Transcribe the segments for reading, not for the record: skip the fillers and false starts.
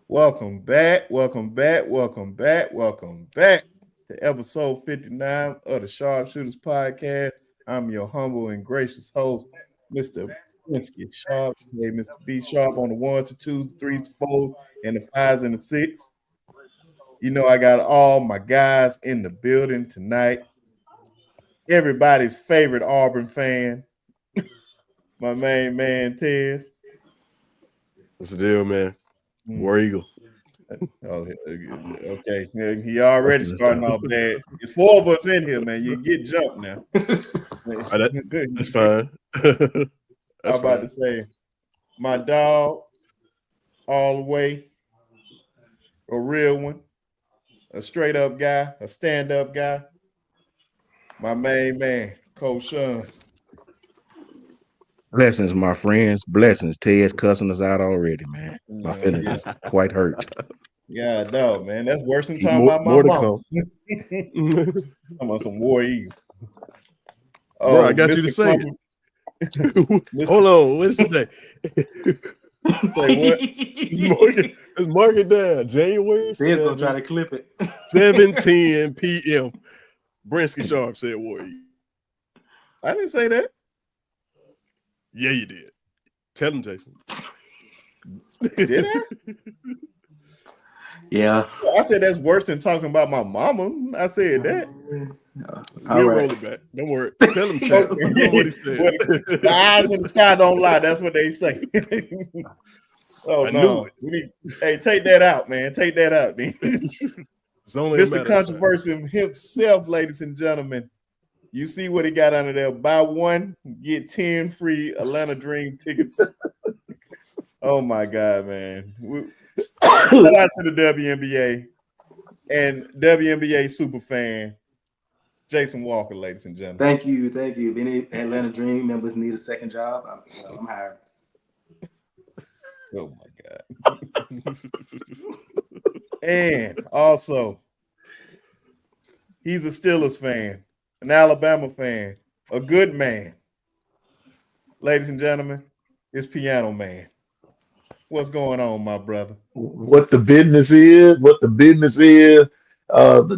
Welcome back, welcome back, welcome back, welcome back to episode 59 of the Sharpshooters Podcast. I'm your humble and gracious host, Mr. Blinsky Sharp. Hey, Mr. B Sharp on the ones, the twos, the threes, the fours, and the fives and the six. You know, I got all my guys in the building tonight. Everybody's favorite Auburn fan, my main man, Tez. What's the deal, man? Mm. War Eagle. Oh, okay. He already starting off bad. It's four of us in here, man. You get jumped now. That's fine. I'm about to say, my dog, all the way, a real one, a straight up guy, a stand up guy. My main man, Coach Sean. Blessings, my friends. Blessings. Ted's cussing us out already, man. My Yeah, feelings is quite hurt. yeah, no, man. That's worse than talking more, about my more to mom. come. Talking about some War Eagle. Oh, Bro, I got you Mr. to say Crumpler. it. Hold on. What's today? Say what? Let's mark it down. January They're gonna try to clip it. 7:10 p.m. Brinsky Sharp said War Eagle. I didn't say that. Yeah, you did. Tell him, Jason. Did I? Yeah. I said that's worse than talking about my mama. I said that. We'll roll it back. Don't worry. Tell him, Chad. Tell him what he said. The eyes in the sky don't lie. That's what they say. Oh, I no. knew Hey, take that out, man. Take that out, man. It's only Mr. Controversy himself, ladies and gentlemen. You see what he got under there. Buy one, get 10 free Atlanta Dream tickets. Oh, my God, man. Shout out to the WNBA and WNBA super fan, Jason Walker, ladies and gentlemen. Thank you. If any Atlanta Dream members need a second job, I'm hiring. Oh my God. And also, he's a Steelers fan, an Alabama fan, a good man. Ladies and gentlemen, it's Piano Man. What's going on, my brother? What the business is, the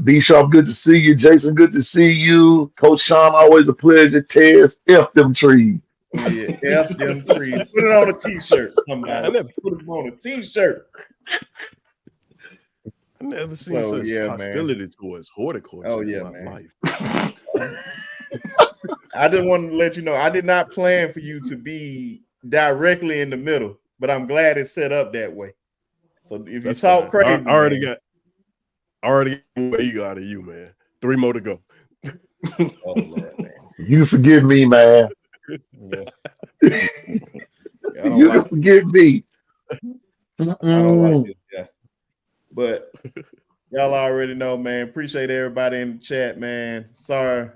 D Sharp, good to see you. Jason, good to see you. Coach Sean, always a pleasure. Tez, F them trees. Yeah, F them trees. Put it on a t-shirt, somebody. Put it on a t-shirt. I never seen such hostility towards horticulture in my life. I just wanted to let you know I did not plan for you to be directly in the middle, but I'm glad it's set up that way. So if you talk crazy, I already got what you got of you, man. 3 more to go. Oh Lord, man. You forgive me, man. Yeah. You can forgive me. I don't like this guy. But y'all already know, man. Appreciate everybody in the chat, man. Sorry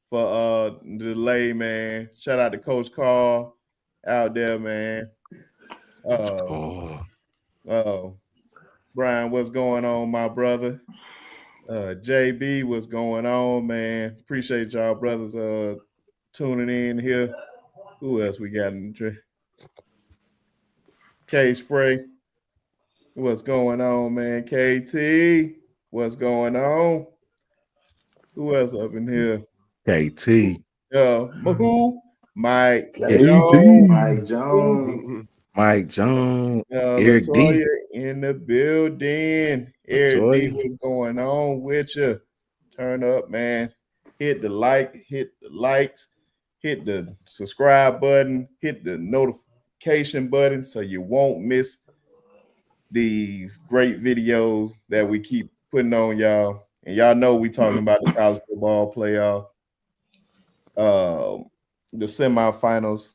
for the delay, man. Shout out to Coach Carl out there, man. Brian, what's going on, my brother? JB, what's going on, man? Appreciate y'all brothers tuning in here. Who else we got in the tree? K Spray, what's going on, man? KT, what's going on? Who else up in here? KT. Who? Mike Jones. Mike Jones. Eric D. in the building. Eric D, what's going on with you? Turn up, man. Hit the likes, hit the subscribe button, hit the notification button so you won't miss these great videos that we keep putting on y'all. And y'all know we talking about the college football playoff, the semifinals.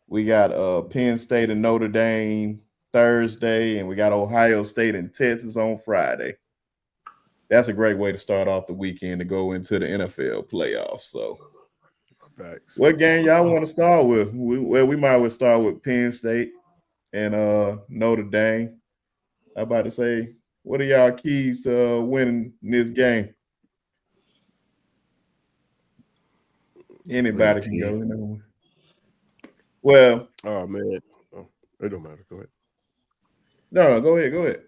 We got Penn State and Notre Dame Thursday, and we got Ohio State and Texas on Friday. That's a great way to start off the weekend to go into the NFL playoffs. So, what game y'all want to start with? We might as well start with Penn State and Notre Dame. I'm about to say, what are y'all keys to winning this game? Anybody can go. You know. Well, oh man, it don't matter. Go ahead. No, go ahead.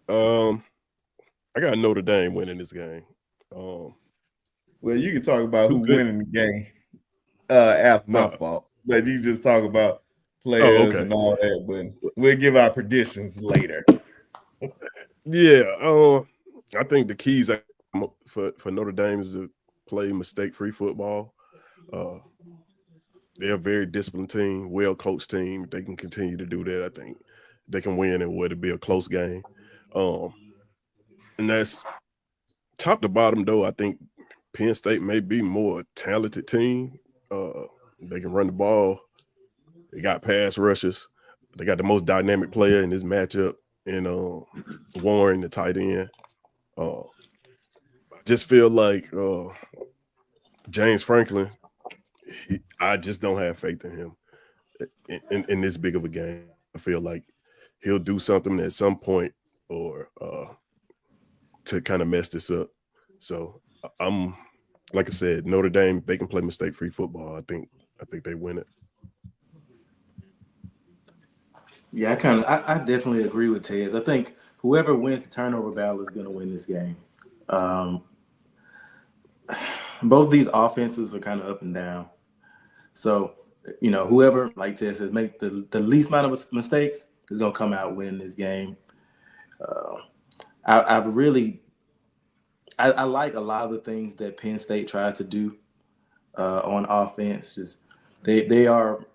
I got Notre Dame winning this game. Well, you can talk about who winning the game after my fault, but you just talk about players and all that. But we'll give our predictions later. Yeah, I think the keys for Notre Dame is to play mistake-free football. They're a very disciplined team, well-coached team. They can continue to do that. I think they can win and it'll be a close game. And that's top to bottom, though. I think Penn State may be more talented team. They can run the ball. They got pass rushers. They got the most dynamic player in this matchup in Warren, the tight end. I just feel like James Franklin, I just don't have faith in him in this big of a game. I feel like he'll do something at some point or to kind of mess this up. So I'm, like I said, Notre Dame, they can play mistake-free football. I think they win it. Yeah, I definitely agree with Tez. I think whoever wins the turnover battle is going to win this game. Both these offenses are kind of up and down. So, whoever, like Tez says, make the least amount of mistakes is going to come out winning this game. I like a lot of the things that Penn State tries to do on offense. Just they are,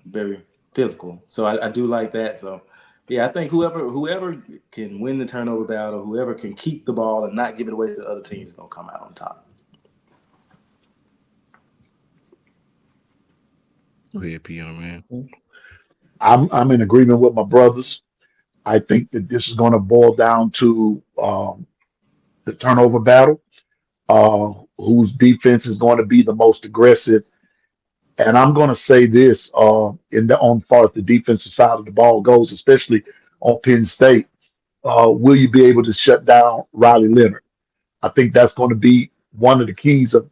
very physical. So I do like that. So yeah, I think whoever can win the turnover battle, whoever can keep the ball and not give it away to the other teams, is gonna come out on top. Go ahead, Peon, man. I'm in agreement with my brothers. I think that this is going to boil down to the turnover battle, whose defense is going to be the most aggressive. And I'm going to say this on far as the defensive side of the ball goes, especially on Penn State. Will you be able to shut down Riley Leonard? I think that's going to be one of the keys of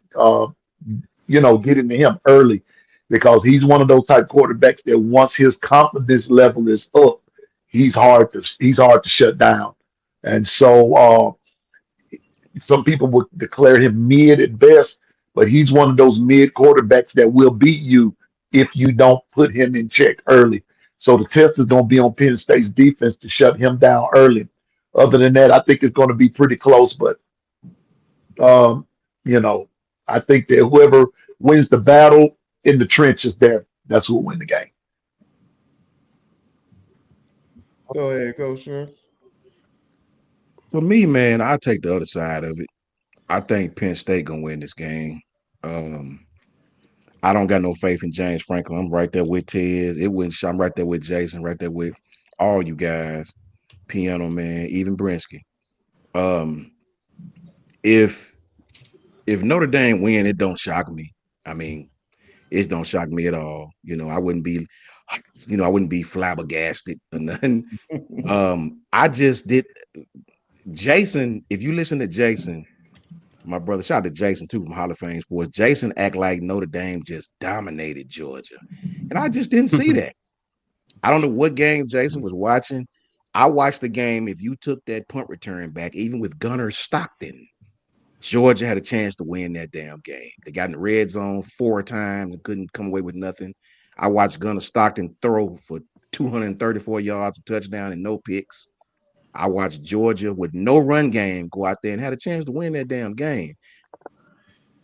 getting to him early, because he's one of those type quarterbacks that once his confidence level is up, he's hard to shut down. And so some people would declare him mid at best, but he's one of those mid quarterbacks that will beat you if you don't put him in check early. So the test is going to be on Penn State's defense to shut him down early. Other than that, I think it's going to be pretty close. But I think that whoever wins the battle in the trenches there, that's who will win the game. Go ahead, Coach. For me, man, I take the other side of it. I think Penn State gonna win this game. I don't got no faith in James Franklin. I'm right there with Ted. I'm right there with Jason. Right there with all you guys. Piano man, even Brinsky. If Notre Dame win, it don't shock me. I mean, it don't shock me at all. I wouldn't be flabbergasted or nothing. I just did. Jason, if you listen to Jason, my brother, shout out to Jason too from Hall of Fame Sports. Jason act like Notre Dame just dominated Georgia, and I just didn't see that. I don't know what game Jason was watching. I watched the game. If you took that punt return back, even with Gunnar Stockton, Georgia had a chance to win that damn game. They got in the red zone 4 times and couldn't come away with nothing. I watched Gunnar Stockton throw for 234 yards, a touchdown, and no picks. I watched Georgia with no run game go out there and had a chance to win that damn game.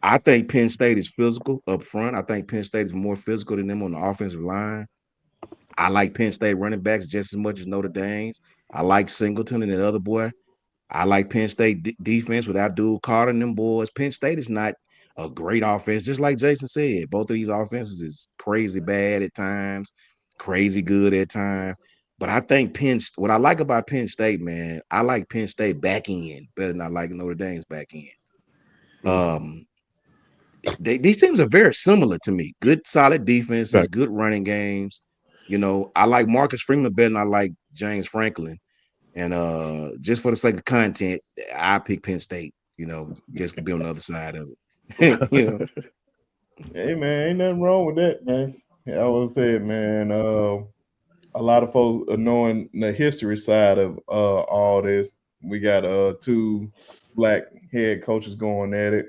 I think Penn State is physical up front. I think Penn State is more physical than them on the offensive line. I like Penn State running backs just as much as Notre Dame's. I like Singleton and that other boy. I like Penn State defense with Abdul Carter and them boys. Penn State is not a great offense, just like Jason said. Both of these offenses is crazy bad at times, crazy good at times. But I think what I like about Penn State, man, I like Penn State back end better than I like Notre Dame's back end. These teams are very similar to me. Good, solid defenses, good running games. I like Marcus Freeman better than I like James Franklin. And just for the sake of content, I pick Penn State, just to be on the other side of it. Hey man, ain't nothing wrong with that, man. I would say, man, a lot of folks knowing the history side of all this, we got two black head coaches going at it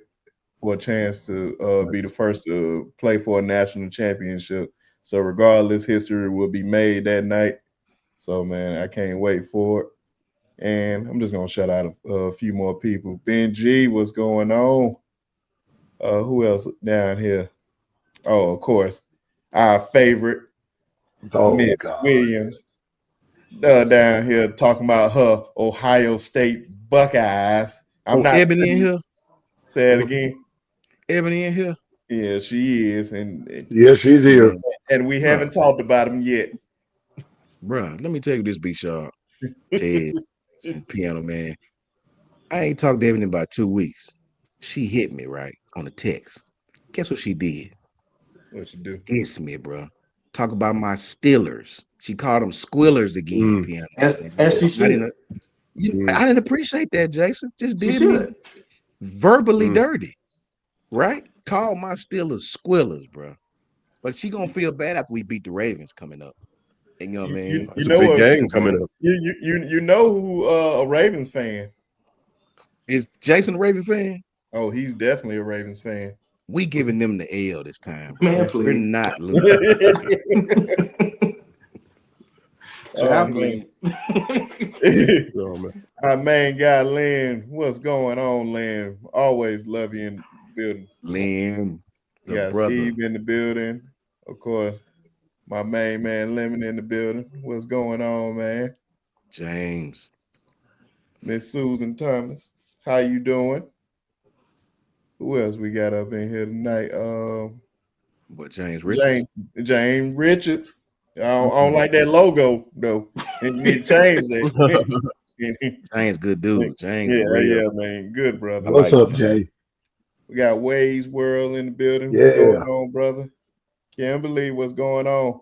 for a chance to be the first to play for a national championship. So regardless, history will be made that night. So man, I can't wait for it. And I'm just gonna shout out a few more people. Ben G, what's going on? Who else down here? Oh, of course, our favorite Oh Miss God. Williams down here talking about her Ohio State Buckeyes. I'm Oh, not Ebony in here. say it again. Ebony in here. Yeah, she is, and Yeah, she's here. Man, and we haven't talked about him yet. bruh, let me tell you this, B Sharp, Ted, and Piano Man. I ain't talked to Ebony in about 2 weeks. She hit me right on the text. Guess what she did? What you do? Diss me, bruh. Talk about my Steelers. She called them squillers again, Piano. As she I should. didn't, I didn't appreciate that, Jason. Just She did me should. verbally dirty, right? Call my Steelers squillers, bro. But she gonna feel bad after we beat the Ravens coming up. And you know what I mean? It's a know big what? game coming up. You know who a Ravens fan? Is Jason a Raven fan? Oh, he's definitely a Ravens fan. We giving them the L this time. Man, We're please. not losing. Child, man. please. Oh, man. Our main guy, Lynn. What's going on, Lynn? Always love you in the building. Lynn, We the got brother. Steve in the building. Of course, my main man, Lemon, in the building. What's going on, man? James. Miss Susan Thomas. How you doing? Who else we got up in here tonight? But James Richards. James Richards. I don't like that logo though. And you need to change that. James, good dude. James, yeah, real. man. Good brother. What's Like up, Jay? we got Wade's World in the building. What's going on, brother? Kimberly, what's going on?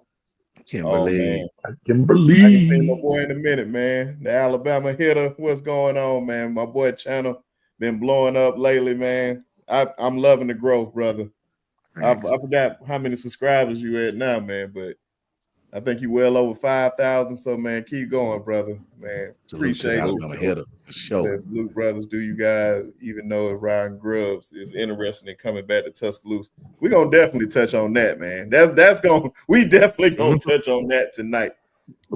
Kimberly. Oh man. I can I ain't seen my believe. boy in a minute, man. The Alabama hitter. What's going on, man? My boy channel been blowing up lately, man. I'm loving the growth, brother. I forgot how many subscribers you at now, man, but I think you well over 5,000. So, man, keep going, brother. Man, Salute to the appreciate Alabama you. hitter for sure. Salute, brothers. Do you guys even know if Ryan Grubbs is interested in coming back to Tuscaloosa? We're gonna definitely touch on that, man. That's gonna we definitely gonna touch on that tonight.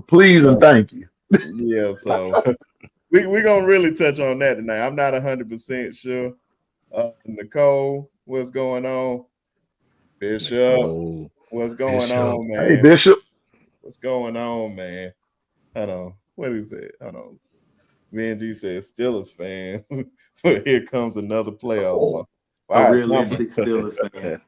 Please and thank you. Yeah, so we're gonna really touch on that tonight. I'm not 100% sure. Nicole, what's going on? Bishop, Nicole, what's going Bishop. on, man? Hey, Bishop. What's going on, man? Hold on. What is it? Hold on. VNG says Steelers fans, but here comes another playoff. A realistic Steelers fan.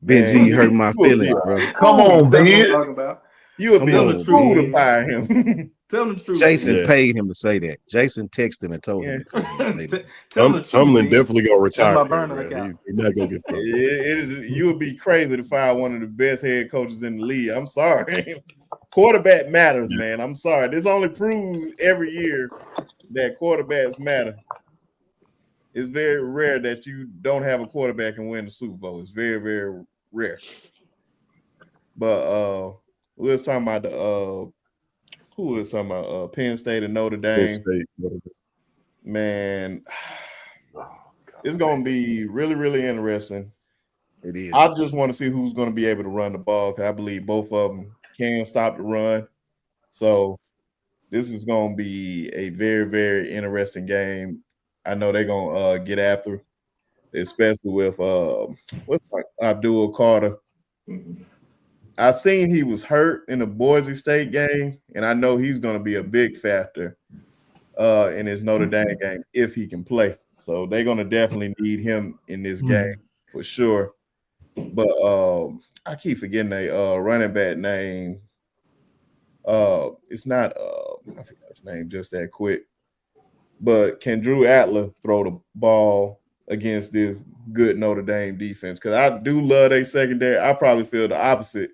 Benji, you hurt my feelings, bro. Come on, That's what I'm Ben. talking about. You would Come be on, a fool to Ben. fire him. Tell them the truth. Jason Yeah. paid him to say that. Jason texted him and told him to come here and say that. Tell them the truth. Tomlin Ben. definitely gonna retire. my there, burner man. account. He's not gonna get fired. You would be crazy to fire one of the best head coaches in the league. I'm sorry. Quarterback matters, man. I'm sorry. This only proves every year that quarterbacks matter. It's very rare that you don't have a quarterback and win the Super Bowl. It's very, very rare. But we was talking about the who was talking about Penn State and Notre Dame. Penn State. Man, it's gonna be really, really interesting. It is. I just want to see who's going to be able to run the ball because I believe both of them can stop the run. So this is going to be a very, very interesting game. I know they're going to get after, especially with Abdul Carter. I seen he was hurt in the Boise State game, and I know he's going to be a big factor in his Notre Dame game if he can play. So they're going to definitely need him in this game for sure. But I keep forgetting a running back name. It's not I forgot his name just that quick. But can Drew Atler throw the ball against this good Notre Dame defense? Because I do love their secondary. I probably feel the opposite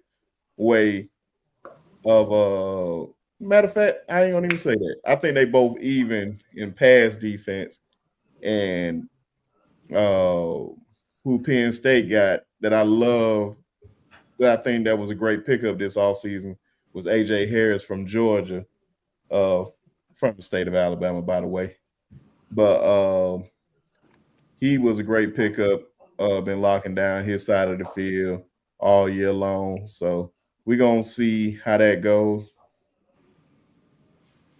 way of matter of fact, I ain't gonna even say that. I think they both even in pass defense and who Penn State got that I love, that I think that was a great pickup this offseason was AJ Harris from Georgia, from the state of Alabama, by the way. but he was a great pickup. Been locking down his side of the field all year long. So we're gonna see how that goes.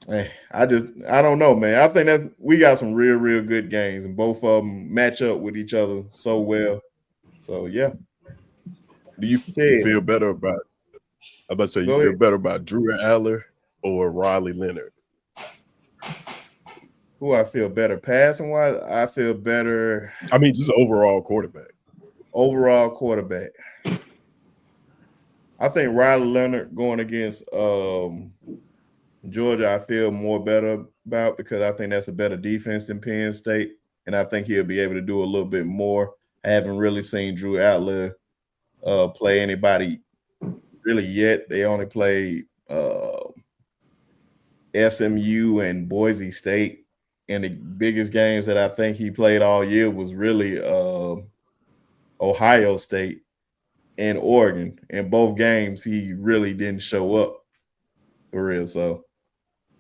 I don't know, man. I think that we got some real good games, and both of them match up with each other so well. So yeah, do you You Ted, feel better about? I'm about to say you go feel ahead? better about Drew Aller or Riley Leonard. Who I feel better passing wise? I feel better I mean, just overall quarterback. overall quarterback. I think Riley Leonard going against Georgia, I feel more better about because I think that's a better defense than Penn State, and I think he'll be able to do a little bit more. I haven't really seen Drew Outler play anybody really yet. They only played SMU and Boise State, and the biggest games that I think he played all year was really Ohio State and Oregon. In both games, he really didn't show up for real. So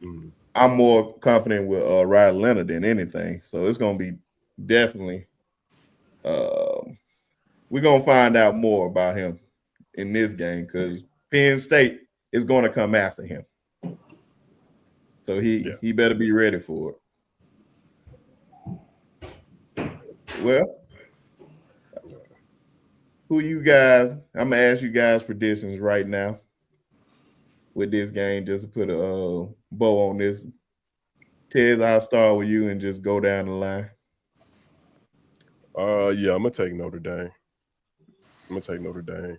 Mm. I'm more confident with Riley Leonard than anything. So it's gonna be definitely we're gonna find out more about him in this game because Penn State is gonna come after him. So Yeah. he better be ready for it. Well, who you guys? I'm gonna ask you guys predictions right now with this game just to put a bow on this. Tez, I'll start with you and just go down the line. Yeah, I'm gonna take Notre Dame. I'm gonna take Notre Dame.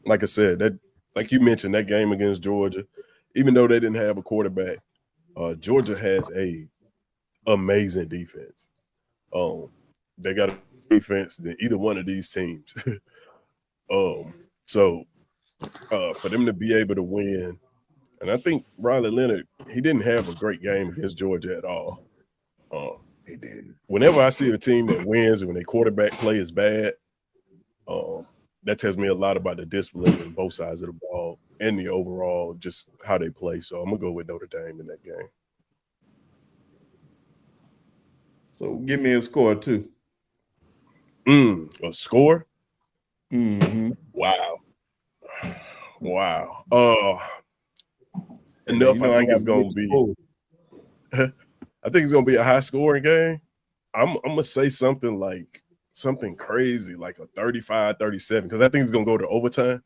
Like I said, that like you mentioned, that game against Georgia, even though they didn't have a quarterback, Georgia has a amazing defense. They got a defense than either one of these teams. So for them to be able to win, and I think Riley Leonard, he didn't have a great game against Georgia at all. He did. Whenever I see a team that wins when their quarterback play is bad, that tells me a lot about the discipline on both sides of the ball and the overall just how they play. So I'm gonna go with Notre Dame in that game. So give me a score too. A score? Mm-hmm. Wow. Wow. And Enough. you know I I think got it's to gonna get be. you. I think it's gonna be a high scoring game. I'm gonna say something crazy, like a 35-37, because I think it's gonna go to overtime.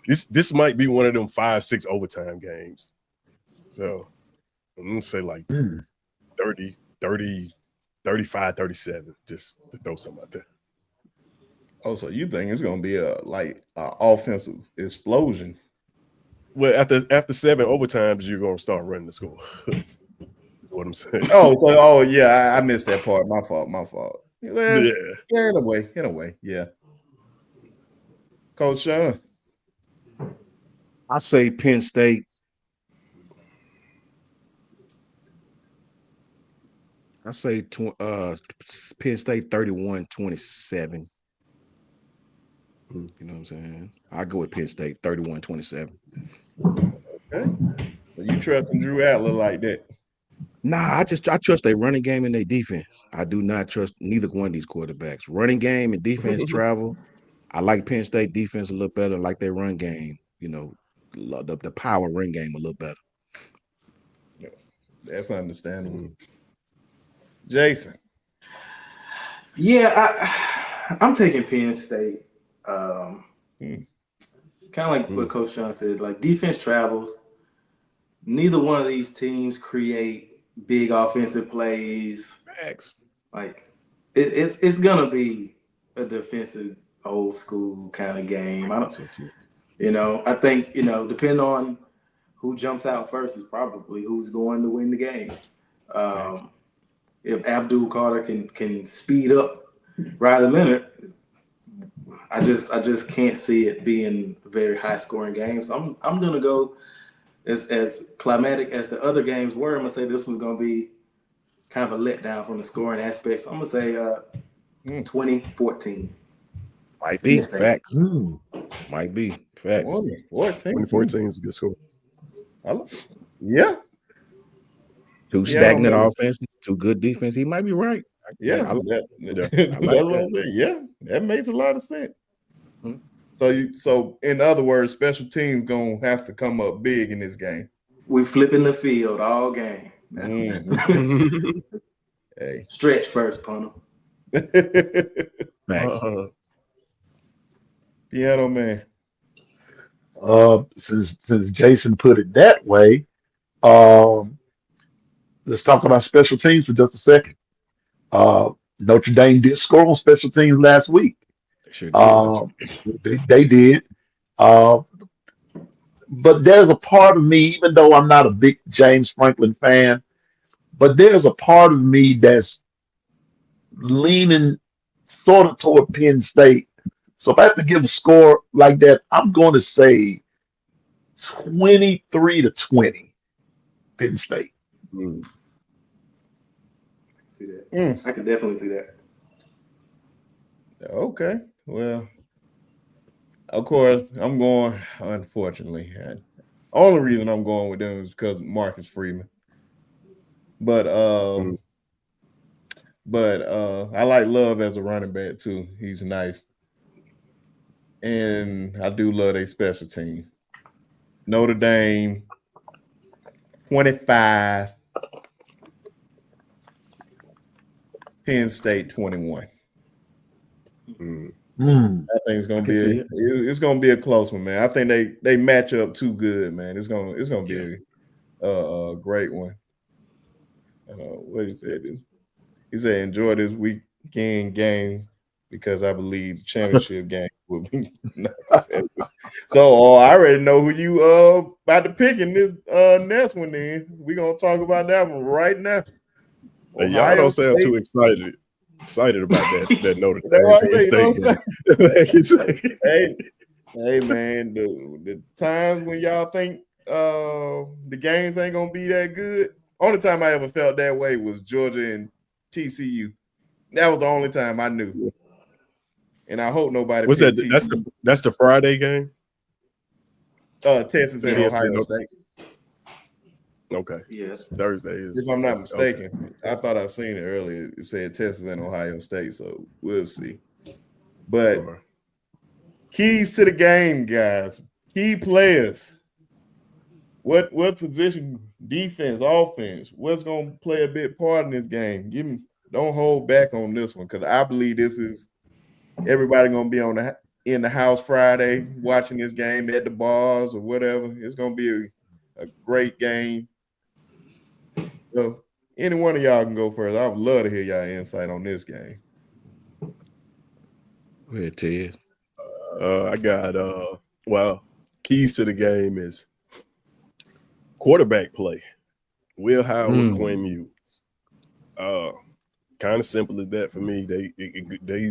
This might be one of them 5-6 overtime games. So I'm gonna say like 30, 35-37, just to throw something out there. Oh, so you think it's gonna be a offensive explosion? Well, after 7 overtimes, you're gonna start running the score. That's what I'm saying. Oh yeah, I missed that part. My fault. Well, Yeah. yeah, in a way, yeah. Coach Sean. I say Penn State. I say Penn State 31-27. You know what I'm saying? I go with Penn State 31-27. Okay. So you trusting Drew Adler like that? Nah, I trust their running game and their defense. I do not trust neither one of these quarterbacks. Running game and defense travel. I like Penn State defense a little better. I like their run game. You know, the power run game a little better. Yeah, that's understandable. Jason. Yeah, I'm taking Penn State. Kind of like what Coach Sean said, like defense travels. Neither one of these teams create big offensive plays. Facts. Like it's gonna be a defensive old school kind of game. I think depending on who jumps out first is probably who's going to win the game. If Abdul Carter can speed up Riley Leonard, I just can't see it being a very high scoring game. So I'm gonna go as climatic as the other games were. I'm gonna say this one's gonna be kind of a letdown from the scoring aspect. So I'm gonna say 2014. Might be facts. Might be facts. 2014. 2014 is a good score. Yeah. Two Piano stagnant Man. offenses, two good defense. He might be right. Yeah, I like that's that. what I'm saying. Yeah, that makes a lot of sense. Hmm. So in other words, special teams gonna have to come up big in this game. We flipping the field all game. Hey. Stretch first, punter. Facts. Piano Man. Since Jason put it that way, um, let's talk about special teams for just a second. Uh, Notre Dame did score on special teams last week. They sure did. Uh, they did. Uh, but there's a part of me, even though I'm not a big James Franklin fan, but there's a part of me that's leaning sort of toward Penn State. So if I have to give a score like that, I'm going to say 23-20, Penn State. See that? I can definitely see that. Okay. Well, of course, I'm going, unfortunately. Only reason I'm going with them is because Marcus Freeman. But I like Love as a running back too. He's nice. And I do love their special team. Notre Dame 25, Penn State 21. I think it's gonna be a close one, man. I think they match up too good, man. It's gonna be a great one. What he said? He said enjoy this weekend game because I believe the championship game will be. So I already know who you about to pick in this next one. Then we gonna talk about that one right now. Hey, y'all don't sound too excited about that Notre Dame State game. Hey man, the times when y'all think the games ain't gonna be that good. Only time I ever felt that way was Georgia and TCU. That was the only time I knew. And I hope nobody. What's that? That's the Friday game. Texas and Ohio State. Okay. Yes. Thursday is. If I'm not mistaken, I thought I seen it earlier. It said Texas and Ohio State, so we'll see. But keys to the game, guys. Key players. What position? Defense, offense. What's gonna play a big part in this game? Don't hold back on this one because I believe this is everybody gonna be in the house Friday watching this game at the bars or whatever. It's gonna be a great game. So any one of y'all can go first. I would love to hear y'all insight on this game. Go ahead, Ted. I got keys to the game is quarterback play. Will Howard, Quinn Ewers. Kind of simple as that for me.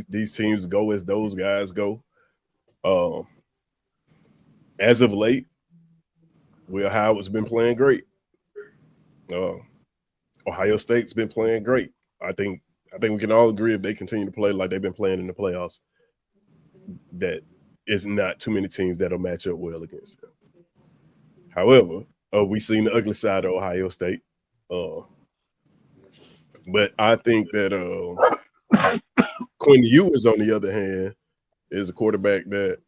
These teams go as those guys go. As of late, Will Howard's been playing great. Ohio State's been playing great. I think we can all agree if they continue to play like they've been playing in the playoffs, that is not too many teams that'll match up well against them. However, we've seen the ugly side of Ohio State. But I think that Quinn Ewers, on the other hand, is a quarterback that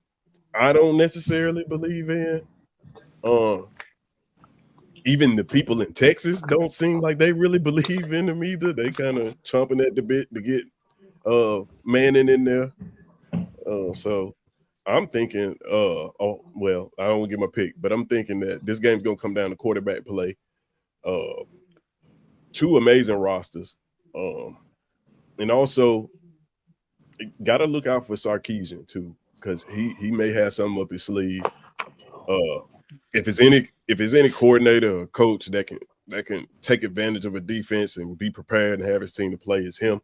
I don't necessarily believe in. Even the people in Texas don't seem like they really believe in him either. They kind of chomping at the bit to get Manning in there. So I'm thinking, I don't want to get my pick, but I'm thinking that this game's gonna come down to quarterback play. Two amazing rosters, and also got to look out for Sarkisian too, because he may have something up his sleeve. If it's any coordinator or coach that can take advantage of a defense and be prepared and have his team to play, is him.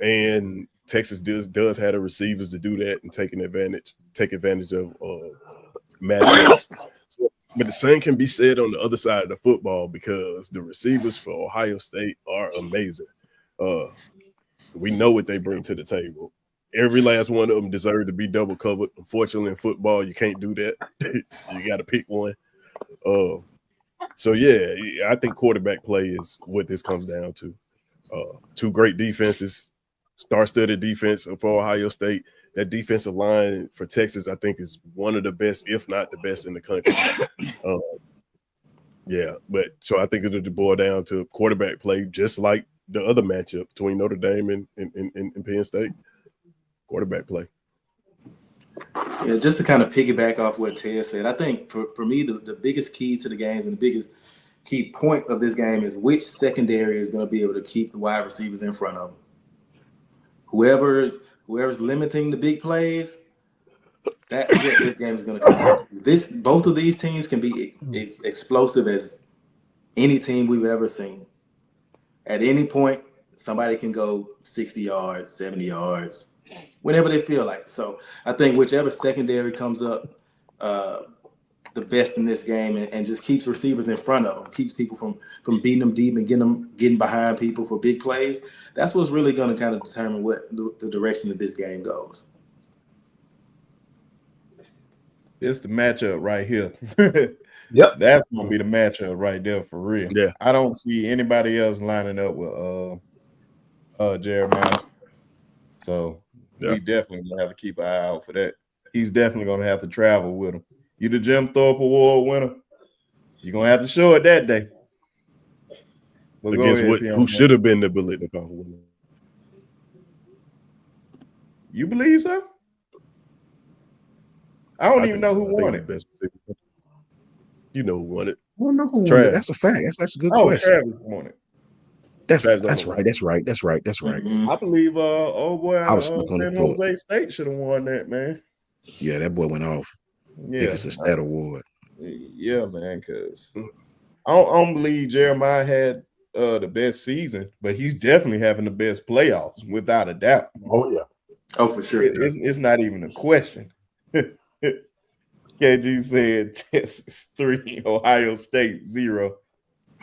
And Texas does have the receivers to do that and take advantage of matchups. But the same can be said on the other side of the football, because the receivers for Ohio State are amazing. We know what they bring to the table. Every last one of them deserve to be double covered. Unfortunately, in football, you can't do that. You got to pick one. So yeah, I think quarterback play is what this comes down to. Two great defenses, star-studded defense for Ohio State. That defensive line for Texas, I think, is one of the best, if not the best, in the country. Yeah, but so I think it'll boil down to quarterback play, just like the other matchup between Notre Dame and Penn State. Quarterback play. Yeah, just to kind of piggyback off what Ted said, I think for me, the biggest keys to the games and the biggest key point of this game is which secondary is going to be able to keep the wide receivers in front of them. Whoever's limiting the big plays, that's what this game is going to come down to. Both of these teams can be as explosive as any team we've ever seen. At any point, somebody can go 60 yards, 70 yards, whenever they feel like. So I think whichever secondary comes up the best in this game and just keeps receivers in front of them, keeps people from beating them deep and getting behind people for big plays, that's what's really going to kind of determine what the direction that this game goes. It's the matchup right here. Yep. That's gonna be the matchup right there for real. Yeah. I don't see anybody else lining up with Jeremiah. So we definitely gonna have to keep an eye out for that. He's definitely gonna have to travel with him. You the Jim Thorpe Award winner. You're gonna have to show it that day. But Against who should have been the Biletnikoff winner. You believe so? I don't even know who won it. Best you know who won it. I don't know who won it. That's a fact. That's a good question. Travis won it. That's right. That's right. Mm-hmm. I believe boy I was stuck on San the Jose State should have won that, man. Yeah, that boy went off. Yeah. If it's a stat award. Yeah, man, because I don't believe Jeremiah had the best season, but he's definitely having the best playoffs, without a doubt. Oh, yeah. Oh, for sure. It's not even a question. KG said Texas 3, Ohio State 0.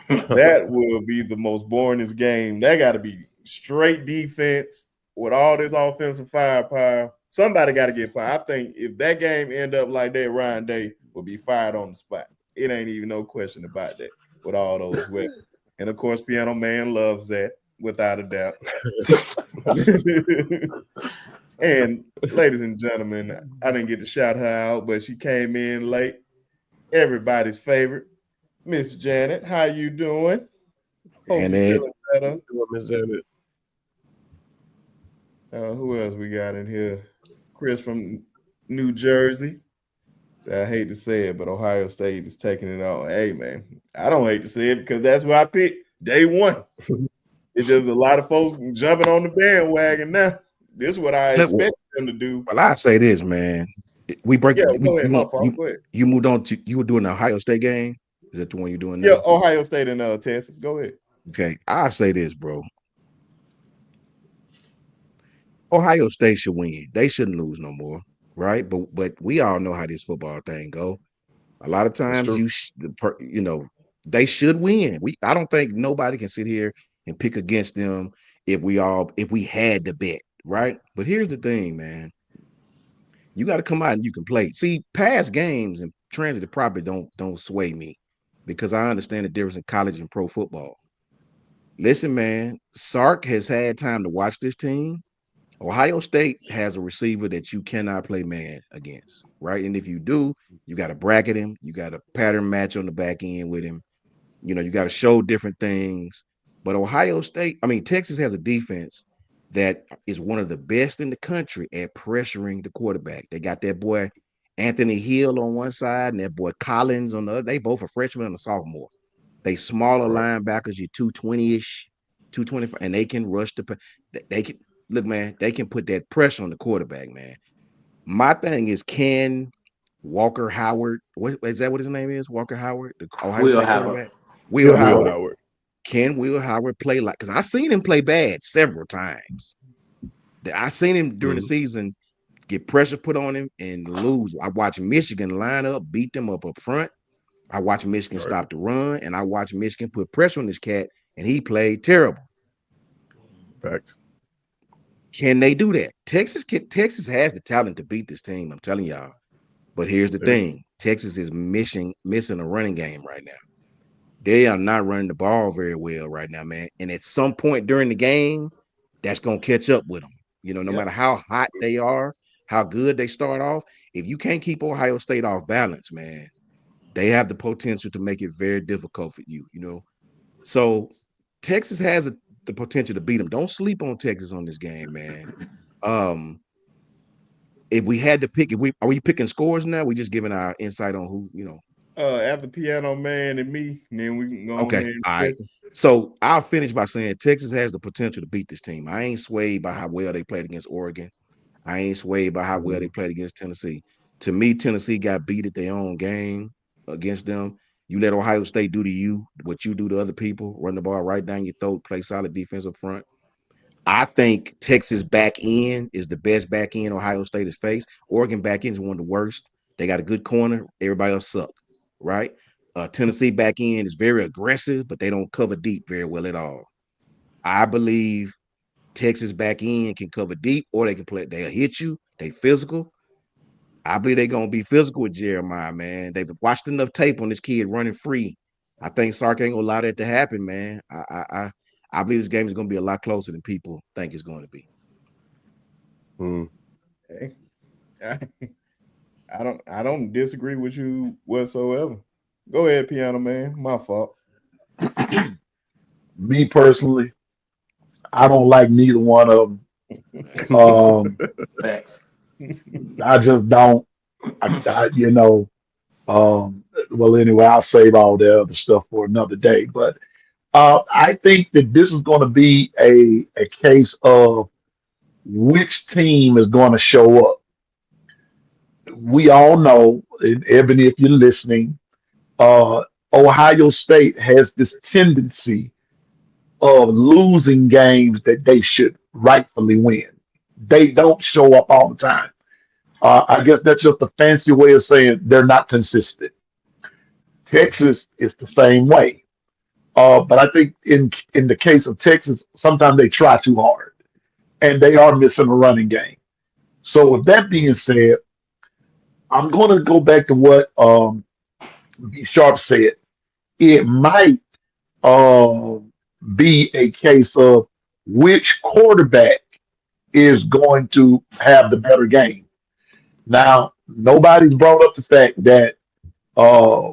That will be the most boringest game. That got to be straight defense with all this offensive firepower. Somebody got to get fired. I think if that game end up like that, Ryan Day will be fired on the spot. It ain't even no question about that with all those weapons. And, of course, Piano Man loves that, without a doubt. And, ladies and gentlemen, I didn't get to shout her out, but she came in late. Everybody's favorite, Miss Janet. How you doing? Hope And you feeling better. Miss Janet. Who else we got in here? Chris from New Jersey. I hate to say it, but Ohio State is taking it on. Hey, man, I don't hate to say it because that's where I picked day one. It's just a lot of folks jumping on the bandwagon now. This is what I expect them to do. Well, I say this, man. We break. Yeah, go ahead, go ahead. You moved on to. You were doing the Ohio State game. Is that the one you're doing now? Yeah, Ohio State and Texas. Go ahead. Okay, I say this, bro. Ohio State should win. They shouldn't lose no more, right? But we all know how this football thing go. A lot of times they should win. I don't think nobody can sit here and pick against them if we had to bet, right? But here's the thing, man. You got to come out and you can play. See, past games and transitive property don't sway me because I understand the difference in college and pro football. Listen, man, Sark has had time to watch this team. Ohio State has a receiver that you cannot play man against, right? And if you do, you got to bracket him. You got to pattern match on the back end with him. You know, you got to show different things. But Texas has a defense that is one of the best in the country at pressuring the quarterback. They got that boy Anthony Hill on one side and that boy Collins on the other. They both a freshman and a sophomore. They smaller linebackers, you 220-ish, 225, and they can rush they can look, man, they can put that pressure on the quarterback, man. My thing is, can Walker Howard, what is that what his name is? Walker Howard, the Ohio State quarterback? Will Howard. Can Will Howard play like, because I've seen him play bad several times. I seen him during the season get pressure put on him and lose. I watched Michigan line up, beat them up front. I watched Michigan stop the run, and I watched Michigan put pressure on this cat, and he played terrible. Facts. Can they do that? Texas has the talent to beat this team, I'm telling y'all. But here's the thing. Texas is missing a running game right now. They are not running the ball very well right now, man. And at some point during the game, that's gonna catch up with them. No Yep. matter how hot they are, how good they start off, if you can't keep Ohio State off balance, man, they have the potential to make it very difficult for you. So Texas has the potential to beat them. Don't sleep on Texas on this game, man. Um, if we had to pick, are we picking scores now? We just giving our insight on who. After Piano Man and me, and then we can go Okay, ahead and all right. pick 'em. So I'll finish by saying Texas has the potential to beat this team. I ain't swayed by how well they played against Oregon. I ain't swayed by how well they played against Tennessee. To me, Tennessee got beat at their own game against them. You let Ohio State do to you what you do to other people, run the ball right down your throat, play solid defense up front. I think Texas back end is the best back end Ohio State has faced. Oregon back end is one of the worst. They got a good corner. Everybody else suck, right? Tennessee back end is very aggressive, but they don't cover deep very well at all. I believe Texas back end can cover deep, or they can play. They'll hit you. They physical. I believe they're gonna be physical with Jeremiah, man. They've watched enough tape on this kid running free. I think Sark ain't gonna allow that to happen, man. I believe this game is gonna be a lot closer than people think it's going to be. Hey, I don't disagree with you whatsoever. Go ahead, Piano Man. My fault. Me personally, I don't like neither one of them. Facts. I just don't. Well, anyway, I'll save all the other stuff for another day. But I think that this is going to be a case of which team is going to show up. We all know, and Ebony, if you're listening, uh, Ohio State has this tendency of losing games that they should rightfully win. They don't show up all the time. I guess that's just a fancy way of saying they're not consistent. Texas is the same way. But I think in the case of Texas, sometimes they try too hard and they are missing a running game. So with that being said, I'm going to go back to what B. Sharp said. It might um, be a case of which quarterback is going to have the better game. Now, nobody's brought up the fact that uh,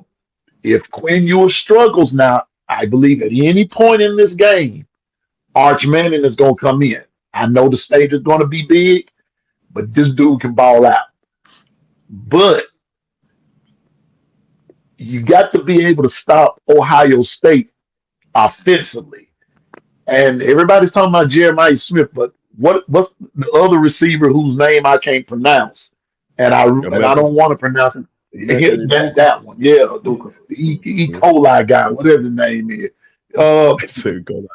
if Quinn Ewers struggles now, I believe at any point in this game, Arch Manning is going to come in. I know the stage is going to be big, but this dude can ball out. But you got to be able to stop Ohio State offensively. And everybody's talking about Jeremiah Smith, but what's the other receiver whose name I can't pronounce? And I America. don't want to pronounce it. That Booker. that one, yeah, Booker. the E. coli guy, whatever the name is. So go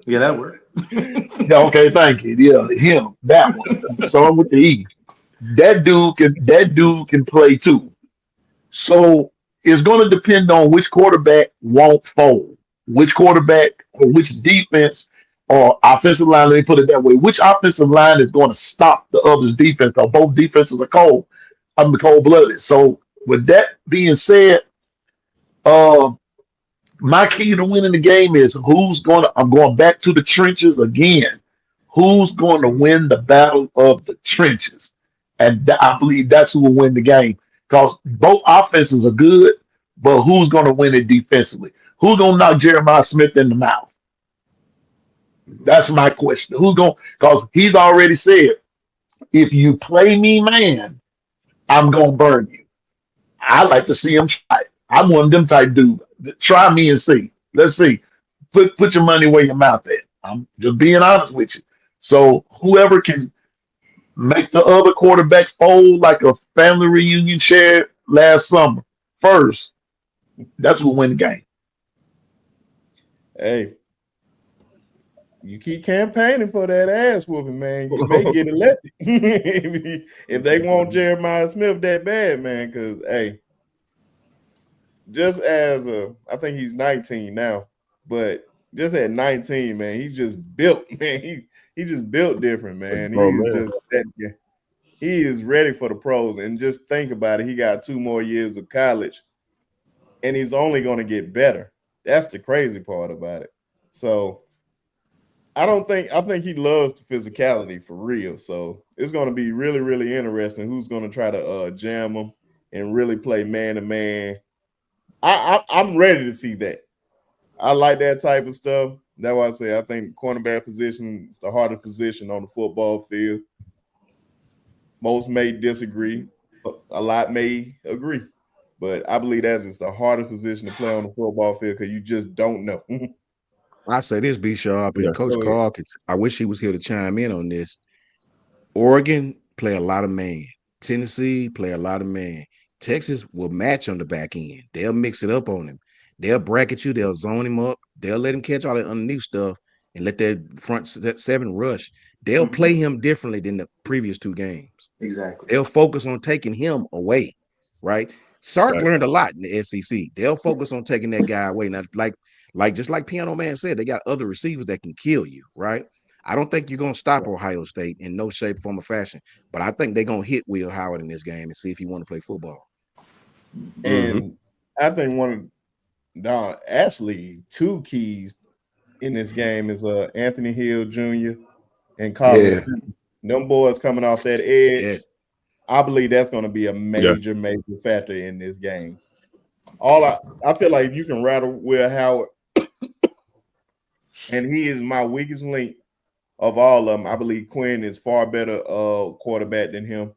Yeah, that worked. Yeah, okay, thank you. Yeah, him, that one. Starting with the E. That dude can play too. So it's going to depend on which quarterback won't fold, which quarterback or which defense or offensive line. Let me put it that way: which offensive line is going to stop the other's defense? Because both defenses are cold. I'm cold blooded. So with that being said, uh, my key to winning the game is who's going to. I'm going back to the trenches again. Who's going to win the battle of the trenches? And I believe that's who will win the game because both offenses are good, but who's going to win it defensively? Who's going to knock Jeremiah Smith in the mouth? That's my question. Who's going? Because he's already said, if you play me, man, I'm going to burn you. I like to see him try. I'm one of them type dudes. Try me and see. Let's see. Put your money where your mouth at. I'm just being honest with you. So whoever can make the other quarterback fold like a family reunion shared last summer first, that's who win the game. Hey, you keep campaigning for that ass whooping, man. You may get elected if they want Jeremiah Smith that bad, man. Because hey, just as I think he's 19 now, but just at 19, man, he's just built, man. He just built different, man. bro, He's man. just that. He is ready for the pros. And just think about it, he got 2 more years of college, and he's only going to get better. That's the crazy part about it. So I think he loves the physicality for real. So it's going to be really, really interesting who's going to try to jam him and really play man to man. I'm ready to see that. I like that type of stuff. That's why I say I think cornerback position is the hardest position on the football field. Most may disagree, a lot may agree, but I believe that is the hardest position to play on the football field because you just don't know. I say this, B Sharp Yeah. and Coach Go ahead. Carl. I wish he was here to chime in on this. Oregon play a lot of man. Tennessee play a lot of man. Texas will match on the back end. They'll mix it up on him. They'll bracket you. They'll zone him up. They'll let him catch all that underneath stuff and let that front seven rush. They'll play him differently than the previous two games. Exactly. They'll focus on taking him away, right? Sark Right. learned a lot in the SEC. They'll focus on taking that guy away. Now, like just like Piano Man said, they got other receivers that can kill you, right? I don't think you're gonna stop Ohio State in no shape, form, or fashion. But I think they're gonna hit Will Howard in this game and see if he want to play football. And I think actually two keys in this game is Anthony Hill Jr. and Colin Yeah. Simmons. Them boys coming off that edge. Yes. I believe that's going to be a major, major factor in this game. I feel like you can rattle Will Howard, and he is my weakest link of all of them. I believe Quinn is far better quarterback than him,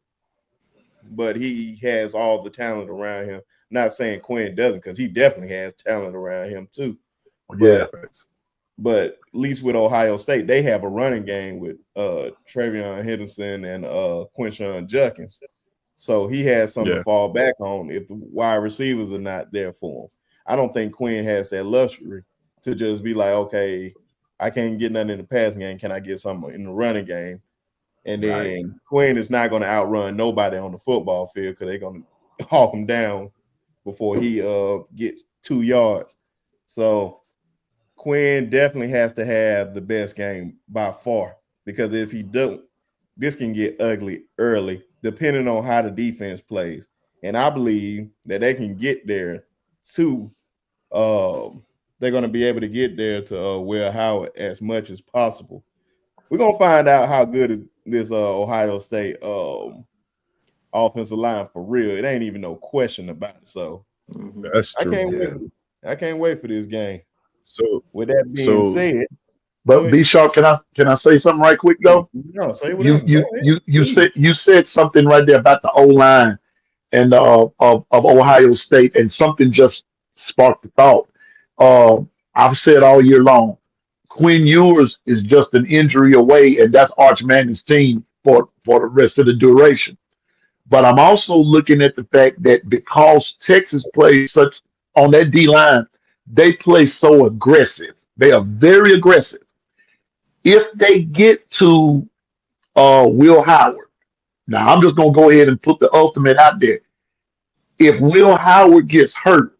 but he has all the talent around him. Not saying Quinn doesn't, because he definitely has talent around him too. Yeah. But at least with Ohio State, they have a running game with Travion Henderson and Quinshon Judkins. So he has something to fall back on if the wide receivers are not there for him. I don't think Quinn has that luxury to just be like, okay, I can't get nothing in the passing game. Can I get something in the running game? And then Quinn is not going to outrun nobody on the football field because they're going to hawk him down before he gets 2 yards. So Quinn definitely has to have the best game by far, because if he don't, this can get ugly early, depending on how the defense plays. And I believe that they can get there to they're going to be able to get there to Will Howard as much as possible. We're going to find out how good is this Ohio State offensive line for real. It ain't even no question about it. So That's true. I can't wait for this game. So With that being said, but B Sharp, can I say something right quick though? No, say You whatever. you said something right there about the O line and of Ohio State, and something just sparked the thought. I've said all year long, Quinn Ewers is just an injury away, and that's Arch Manning's team for the rest of the duration. But I'm also looking at the fact that because Texas plays such on that D line, they play so aggressive. They are very aggressive. If they get to Will Howard, now I'm just gonna go ahead and put the ultimate out there. If Will Howard gets hurt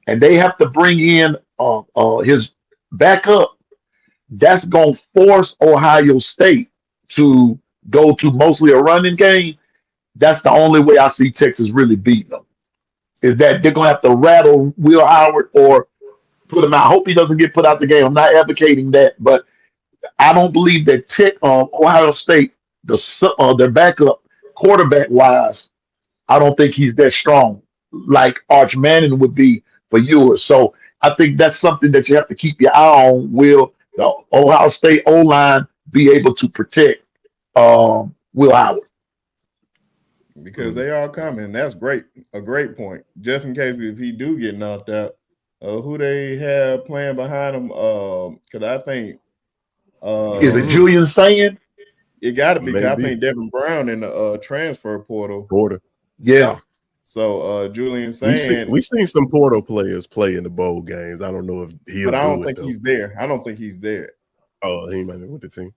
and they have to bring in his backup, that's gonna force Ohio State to go to mostly a running game. That's the only way I see Texas really beating them. Is that they're gonna have to rattle Will Howard or put him out. I hope he doesn't get put out the game. I'm not advocating that, but I don't believe that Ohio State, their backup quarterback wise, I don't think he's that strong like Arch Manning would be for yours. So I think that's something that you have to keep your eye on. Will the Ohio State O line be able to protect Will Howard? Because they are coming. That's great. A great point. Just in case if he do get knocked out, who they have playing behind him? Because I think Is it Julian saying? It got to be. Because I Maybe. think Devin Brown in the transfer portal. Porter. Yeah. So Julian saying we seen some Portal players play in the bowl games. I don't know if he'll. But I don't do think it, he's there. I don't think he's there. Oh, he might be with the team.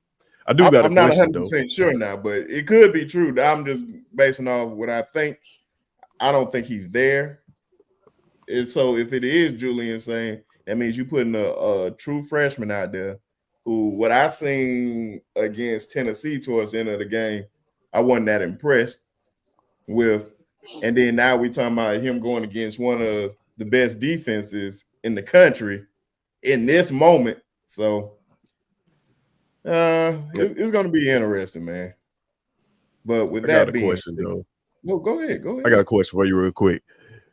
I do got a I'm not question 100% sure now, but it could be true. I'm just basing off what I think. I don't think he's there. And so if it is Julian saying, that means you putting a true freshman out there who, what I seen against Tennessee towards the end of the game, I wasn't that impressed with. And then now we talking about him going against one of the best defenses in the country in this moment. So it's going to be interesting, man. But with I got that a being question said, though. no, go ahead. I got a question for you real quick.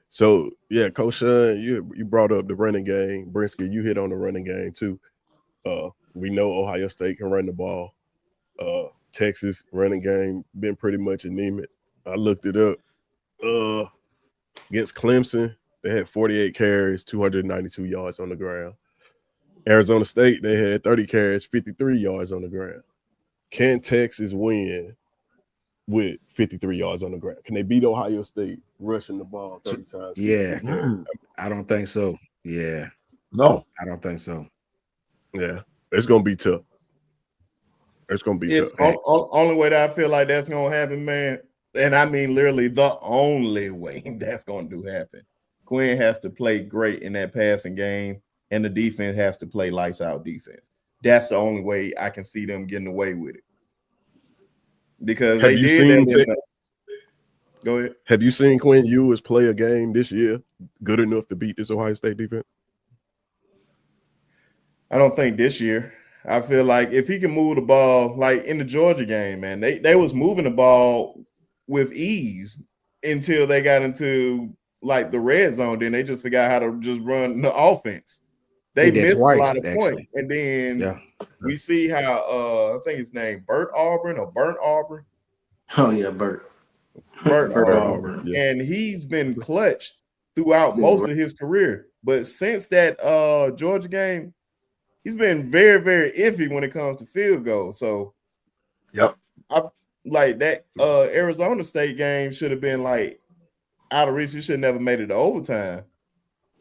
So yeah, Coach Sean, you brought up the running game. Brinsky, you hit on the running game too. We know Ohio State can run the ball. Texas running game been pretty much anemic. I looked it up. Against Clemson, they had 48 carries, 292 yards on the ground. Arizona State, they had 30 carries, 53 yards on the ground. Can Texas win with 53 yards on the ground? Can they beat Ohio State rushing the ball 30 times? Yeah, Mm, I don't think so. Yeah, no. I don't think so. Yeah, it's gonna be tough. It's gonna be tough. Only way that I feel like that's going to happen, man, and I mean literally the only way that's going to happen. Quinn has to play great in that passing game, and the defense has to play lights out defense. That's the only way I can see them getting away with it. Because Have they you did seen that. Go ahead. Have you seen Quinn Ewers play a game this year good enough to beat this Ohio State defense? I don't think this year. I feel like if he can move the ball, like in the Georgia game, man, they was moving the ball with ease until they got into like the red zone. Then they just forgot how to just run the offense. They Did that missed a twice, lot of points, actually. and then Yeah. we see how I think his name Burnt Auburn. Oh yeah, Bert. Burt Bert Auburn, Auburn. Yeah. and he's been clutch throughout Been most great. of his career. But since that Georgia game, he's been very, very iffy when it comes to field goals. So, Yep. I like that Arizona State game should have been like out of reach. You should have never made it to overtime.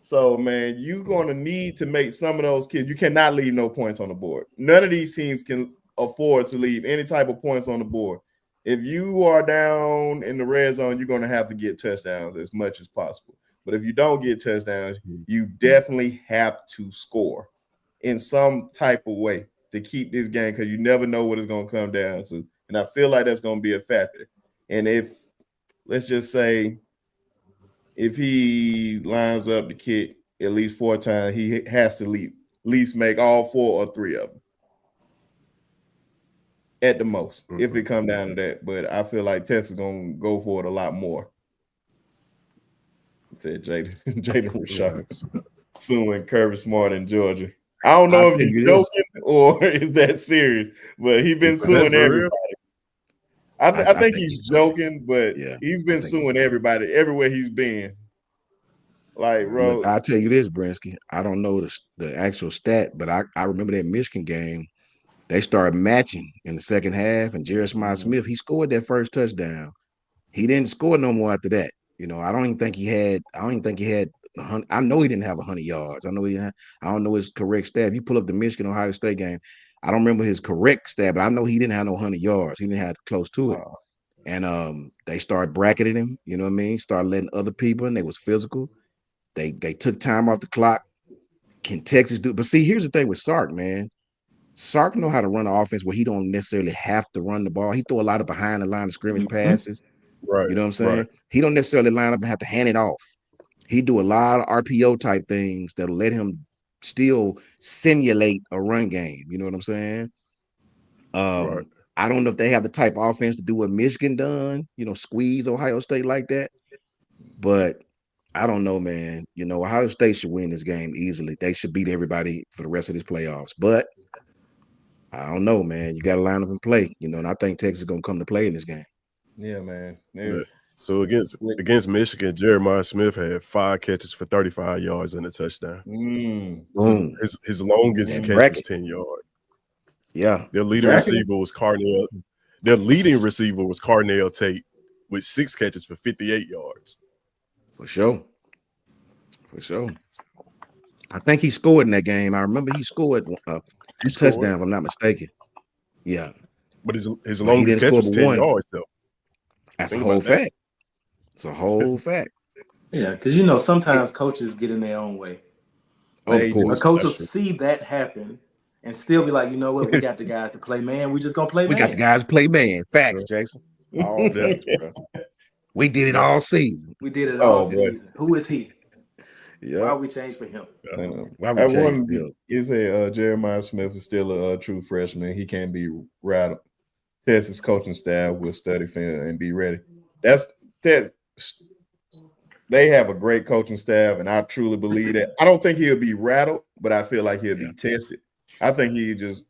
So, man, you're going to need to make some of those kids. You cannot leave no points on the board. None of these teams can afford to leave any type of points on the board. If you are down in the red zone, you're going to have to get touchdowns as much as possible. But if you don't get touchdowns, you definitely have to score in some type of way to keep this game, because you never know what it's going to come down to. And I feel like that's going to be a factor. And if, let's just say, if he lines up the kick at least 4 times, he has to at least make all 4 or 3 of them at the most, if it come down to that. But I feel like Texas is going to go for it a lot more. Said Jaden Rashad suing Kirby Smart in Georgia. I don't know I'll if tell he's you this. joking or is that serious, but he's been That's suing real. everybody. I think think he's joking, but Yeah, he's I been think suing everybody everywhere he's been. Like, bro, Look, I'll tell you this, Brinsky. I don't know the actual stat, but I remember that Michigan game. They started matching in the second half, and Jerry Smith, he scored that first touchdown. He didn't score no more after that. You know, I don't even think he had 100. I know he didn't have 100 yards. I know he didn't have, I don't know his correct stat. If you pull up the Michigan Ohio State game, I don't remember his correct stat, but I know he didn't have no 100 yards. He didn't have close to it. And they started bracketing him, you know what I mean? Started letting other people, and they was physical. They took time off the clock. Can Texas do? But see, here's the thing with Sark, man. Sark know how to run an offense where he don't necessarily have to run the ball. He throw a lot of behind the line of scrimmage passes. Right. You know what I'm saying? Right. He don't necessarily line up and have to hand it off. He do a lot of RPO type things that'll let him still simulate a run game. You know what I'm saying? Right. I don't know if they have the type of offense to do what Michigan done, you know, squeeze Ohio State like that. But I don't know, man. You know, Ohio State should win this game easily. They should beat everybody for the rest of this playoffs. But I don't know, man. You got to line up and play, you know, and I think Texas is going to come to play in this game. yeah, man. Yeah. So against Michigan, Jeremiah Smith had 5 catches for 35 yards and a touchdown. Boom. His longest And catch bracket. was 10 yards. Yeah. Their leading receiver was Carnell. Their leading receiver was Carnell Tate with 6 catches for 58 yards. For sure. For sure. I think he scored in that game. I remember he scored a touchdown, if I'm not mistaken. Yeah. But his But he longest didn't catch score was but 10 one. yards, though. That's Think a whole about that. fact. It's a whole fact. Yeah, because you know sometimes coaches get in their own way. Of They do. A course. coach will That's true. see that happen and still be like, you know what, we got the guys to play man. We just gonna play We man. got the guys play man. Facts, Jason. All Yeah. facts, bro. We did it Yeah. all season. We did it Oh, all boy. season. Who is he? Yeah. Why we change for him? Why we I change wonder, field? is a Jeremiah Smith is still a true freshman. He can't be rattled. Texas coaching staff will study film and be ready. That's they have a great coaching staff, and I truly believe that. I don't think he'll be rattled, but I feel like he'll be tested. I think he's just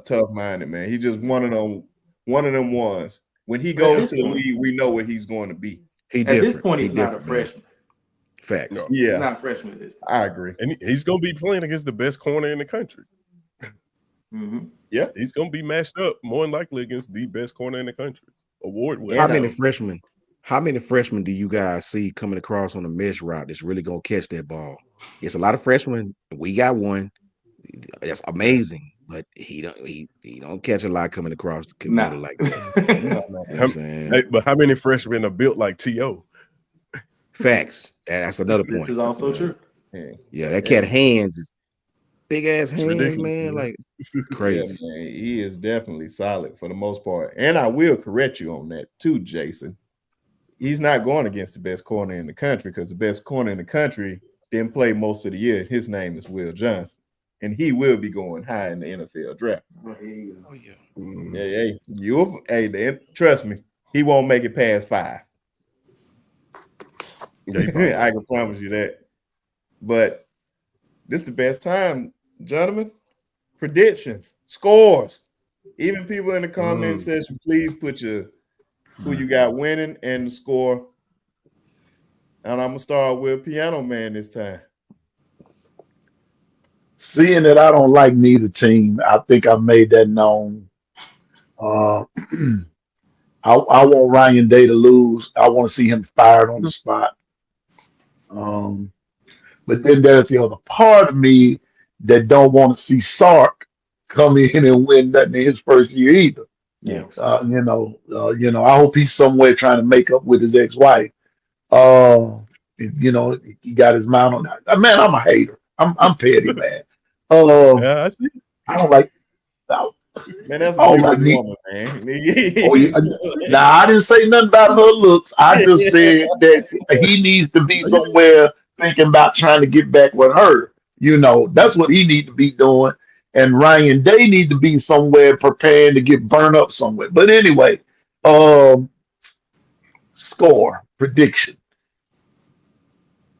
tough-minded, man. He's just one of them ones. When he goes to the league, we know what he's going to be. He At this different. point, He he's not a different, man. freshman. Facts. No. He's Yeah, not a freshman at this point. I agree. And he's gonna be playing against the best corner in the country. Mhm. Yeah, He's gonna be matched up more than likely against the best corner in the country. Award winner. How many freshmen? How many freshmen do you guys see coming across on the mesh route that's really gonna catch that ball? It's a lot of freshmen. We got one. That's amazing, but he don't catch a lot coming across the middle like that. no. You know what I'm saying? But how many freshmen are built like T.O.? Facts. That's another point. This is also true. Yeah, that cat hands is big ass hands, ridiculous, man. Like Yeah, crazy. man, he is definitely solid for the most part. And I will correct you on that too, Jason. He's not going against the best corner in the country because the best corner in the country didn't play most of the year. His name is Will Johnson, and he will be going high in the NFL draft. Oh yeah. Trust me, he won't make it past 5. Yeah, I can promise you that. But this is the best time, gentlemen. Predictions, scores. Even people in the comment section, please put who you got winning and the score. And I'm gonna start with Piano Man this time. Seeing that I don't like neither team, I think I made that known. Uh, I want Ryan Day to lose. I want to see him fired on the spot. But then there's the other part of me that don't want to see Sark come in and win nothing in his first year either. Yes. I hope he's somewhere trying to make up with his ex-wife. He got his mind on that. Man, I'm a hater. I'm petty, man. I see. I don't like. I Man, that's a don't beautiful like me. woman, man. Oh yeah. Now I didn't say nothing about her looks. I just said that he needs to be somewhere thinking about trying to get back with her. That's what he needs to be doing. And Ryan Day need to be somewhere preparing to get burned up somewhere. But anyway, score prediction.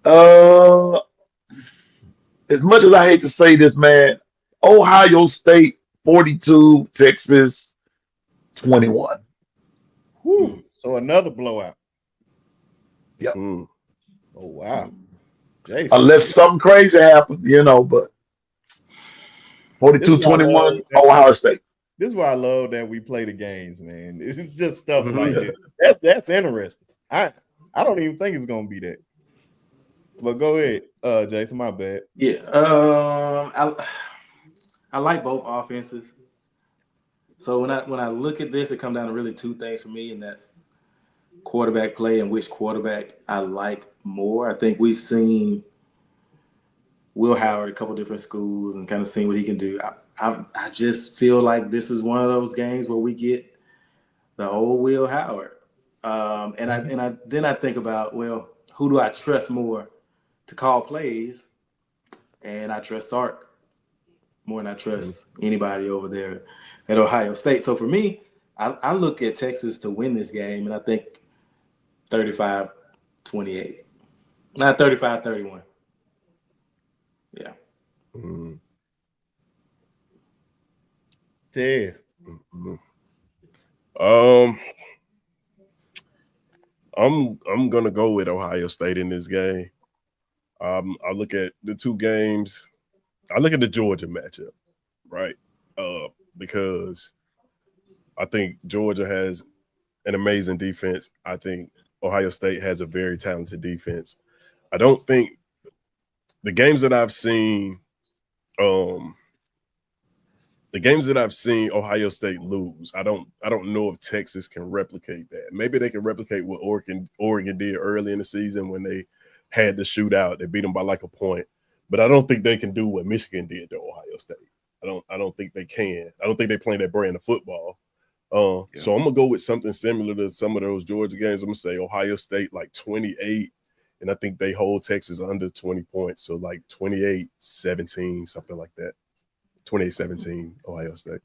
As much as I hate to say this, man, Ohio State 42, Texas 21. Whew. So another blowout. Yep. Oh wow, Jason. Unless something crazy happens, but 42-21, Ohio State. This is why I love that we play the games, man. It's just stuff like this. That's interesting. I don't even think it's gonna be that. But go ahead, Jason. My bad. Yeah. I like both offenses. So when I look at this, it comes down to really two things for me, and that's quarterback play and which quarterback I like more. I think we've seen Will Howard a couple different schools and kind of seen what he can do. I just feel like this is one of those games where we get the old Will Howard. And I think about, well, who do I trust more to call plays? And I trust Sark more than I trust anybody over there at Ohio State. So for me, I look at Texas to win this game, and I think 35-28. Not 35-31. Yeah. Ted. I'm gonna go with Ohio State in this game. I look at the two games. I look at the Georgia matchup, right? Because I think Georgia has an amazing defense. I think Ohio State has a very talented defense. I don't think the games that I've seen, Ohio State lose. I don't know if Texas can replicate that. Maybe they can replicate what Oregon did early in the season when they had the shootout. They beat them by like a point. But I don't think they can do what Michigan did to Ohio State. I don't think they can. I don't think they play that brand of football. So I'm gonna go with something similar to some of those Georgia games. I'm gonna say Ohio State like 28, and I think they hold Texas under 20 points, so like 28-17, something like that. 28-17, Ohio State.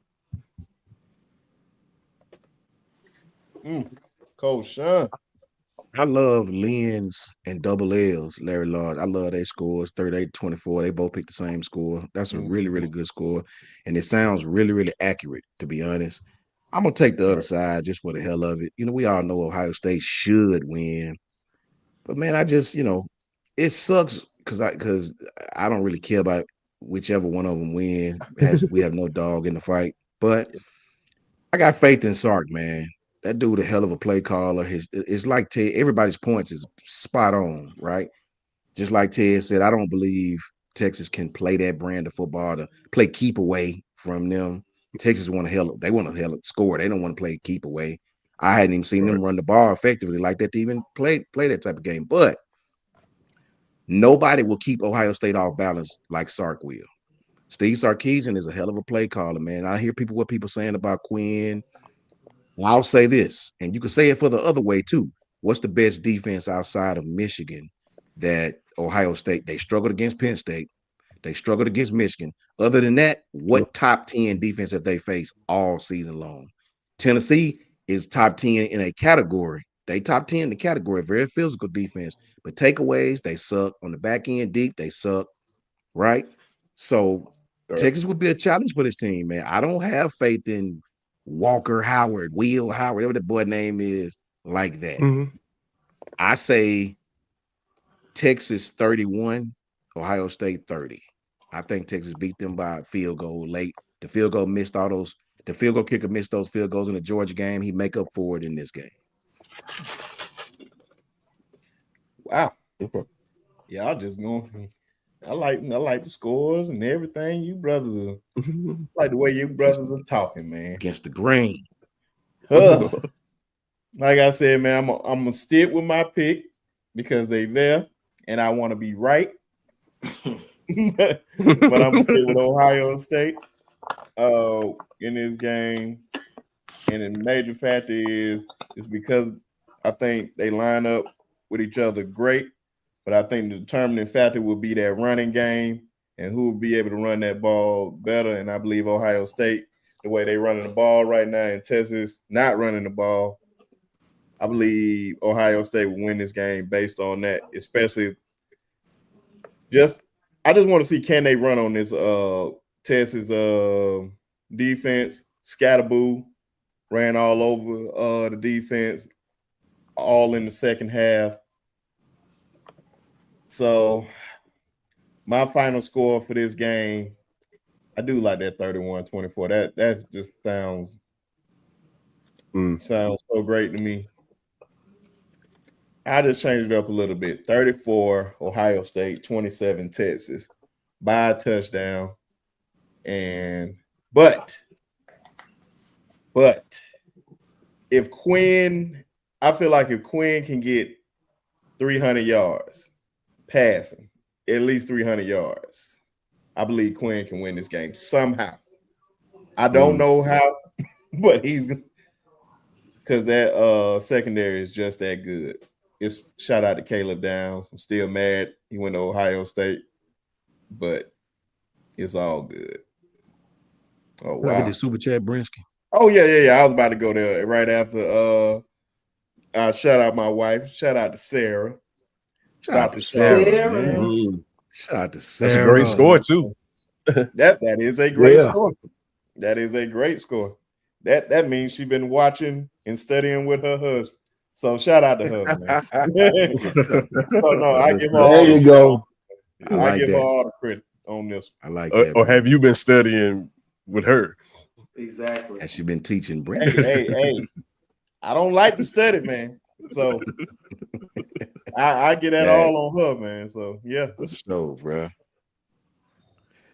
Coach Sean. I love Lynn's and double L's, Larry Lodge. I love their scores, 38-24. They both picked the same score. That's a really, really good score. And it sounds really, really accurate, to be honest. I'm gonna take the other side just for the hell of it. We all know Ohio State should win. But man, I just, it sucks because I don't really care about whichever one of them win. We have no dog in the fight. But I got faith in Sark, man. That dude, a hell of a play caller. It's like Ted. Everybody's points is spot on, right? Just like Ted said, I don't believe Texas can play that brand of football to play keep away from them. Texas want to score. They don't want to play keep away. I hadn't even seen them run the ball effectively like that to even play that type of game. But nobody will keep Ohio State off balance like Sark will. Steve Sarkisian is a hell of a play caller, man. I hear what people saying about Quinn. I'll say this, and you can say it for the other way too. What's the best defense outside of Michigan that Ohio State? They struggled against Penn State. They struggled against Michigan. Other than that, what top 10 defense have they faced all season long? Tennessee is top 10 in a category. They top 10 in the category, very physical defense. But takeaways, they suck. On the back end deep, they suck. Right? So Texas would be a challenge for this team, man. I don't have faith in Walker Howard, Will Howard, whatever the boy name is, like that. I say Texas 31, Ohio State 30. I think Texas beat them by a field goal late. The field goal kicker missed those field goals in the Georgia game. He make up for it in this game. Wow. Y'all just going. I like the scores and everything. You brothers like the way you brothers are talking, man. Against the grain. Like I said, man, I'm gonna stick with my pick because they there and I want to be right. But I'm gonna stick with Ohio State in this game. And the major factor is because I think they line up with each other great. But I think the determining factor will be that running game and who will be able to run that ball better. And I believe Ohio State, the way they're running the ball right now, and Texas not running the ball, I believe Ohio State will win this game based on that, especially I just want to see can they run on this Texas defense. Scatterboo ran all over the defense all in the second half. So my final score for this game, I do like that 31-24. That just sounds so great to me. I just changed it up a little bit. 34 Ohio State, 27 Texas by a touchdown. But if Quinn, I feel like if Quinn can get 300 yards passing, at least 300 yards, I believe Quinn can win this game somehow. I don't know how, but he's because that secondary is just that good. It's shout out to Caleb Downs. I'm still mad he went to Ohio State, but it's all good. Oh wow! Did Super Chat Brinsky? Oh yeah. I was about to go there right after. Shout out my wife. Shout out to Sarah. Shout out to Sarah, man. Shout out to Sarah. That's a great score too. That is a great score. That is a great score. That means she's been watching and studying with her husband. So shout out to her, man. I give her all there you go. I give her all the credit on this. I like that. Or have you been studying with her? Exactly. Has she been teaching Brent? Hey. I don't like to study, man. So I get that all on her, man. So yeah. So, bro.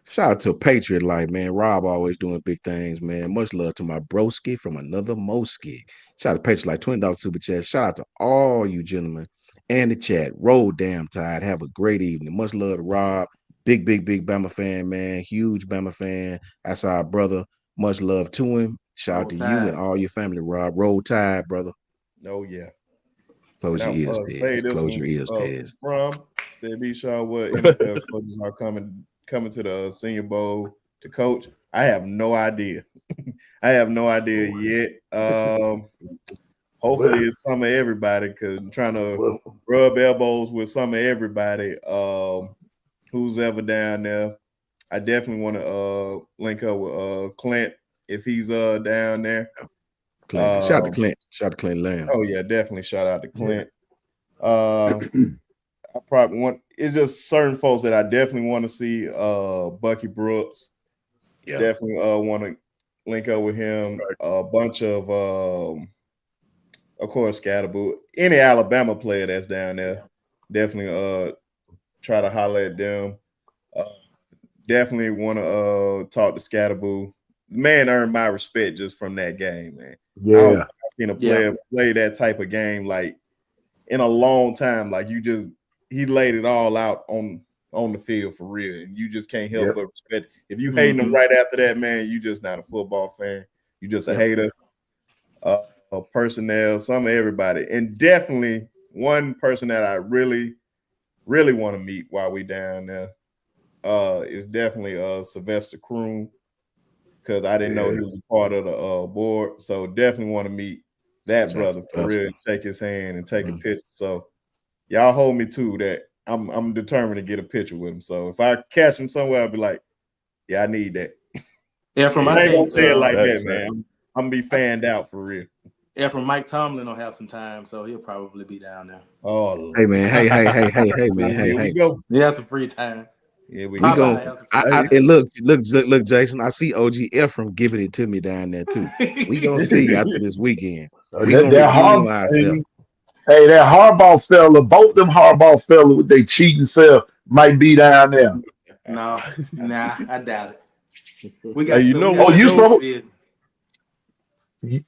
Shout out to Patriot Life, man. Rob always doing big things, man. Much love to my broski from another Moski. Shout out to Patriot Life, $20 super chat. Shout out to all you gentlemen and the chat. Roll damn tide. Have a great evening. Much love to Rob. Big Bama fan, man. Huge Bama fan. That's our brother. Much love to him. Shout out to you and all your family, Rob. Roll tide, brother. Oh, yeah. Close your ears, say Tez. this Close one your ears, Tez. from said B. Shaw, what NFL coaches are coming to the Senior Bowl to coach? I have no idea. I have no idea yet. Hopefully it's some of everybody because I'm trying to rub elbows with some of everybody. Who's ever down there. I definitely want to link up with Clint if he's down there. Clint. Shout out to Clint. Shout out to Clint Lamb. Oh yeah, definitely shout out to Clint. I probably want it's just certain folks that I definitely want to see. Bucky Brooks. Yeah. Definitely want to link up with him. A bunch of course, Scatterboo. Any Alabama player that's down there, definitely try to holler at them. Definitely want to talk to Scatterboo. The man earned my respect just from that game, man. Yeah. I don't think I've seen a player play that type of game like in a long time. Like he laid it all out on the field for real, and you just can't help but respect. If you hating him right after that, man, you just not a football fan. You just a hater. Personnel, some of everybody, and definitely one person that I really, really want to meet while we down there is definitely Sylvester Kroon, because I didn't know he was a part of the board. So definitely want to meet that brother for real, shake his hand and take a picture. So y'all hold me to that. I'm determined to get a picture with him. So if I catch him somewhere, I'll be like, yeah, I need that. Yeah, from I I ain't gonna think say it like that, man. I'm gonna be fanned out for real. Yeah, from Mike Tomlin will have some time, so he'll probably be down there. Oh, hey man, hey man, here we go. He has some free time. Yeah, we go. I and look, Jason. I see OG Ephraim giving it to me down there too. We gonna see after this weekend. We gonna redeem ourselves. Hey, that Harbaugh fella, both them Harbaugh fella with their cheating self might be down there. No, I doubt it. We got. Hey, you know what?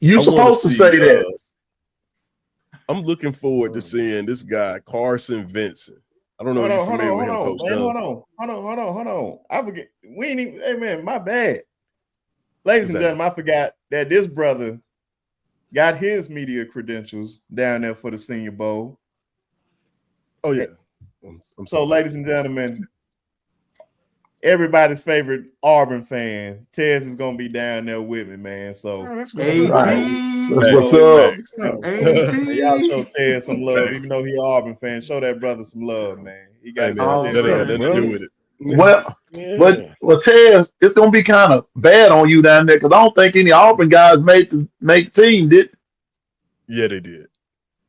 You supposed to say that. I'm looking forward to seeing this guy Carson Vincent. I don't know if you're familiar with him, Coach. Hold on. I forget. We ain't even. Hey man, my bad. Ladies and gentlemen, I forgot that this brother got his media credentials down there for the Senior Bowl. Oh yeah. So, ladies and gentlemen, everybody's favorite Auburn fan, Tez is gonna be down there with me, man. So that's what's up. Y'all show Tez some love, even though he's an Auburn fan. Show that brother some love, man. He got nothing to do with it. Well, Tez, it's gonna be kind of bad on you down there because I don't think any Auburn guys made the team, did? Yeah, they did.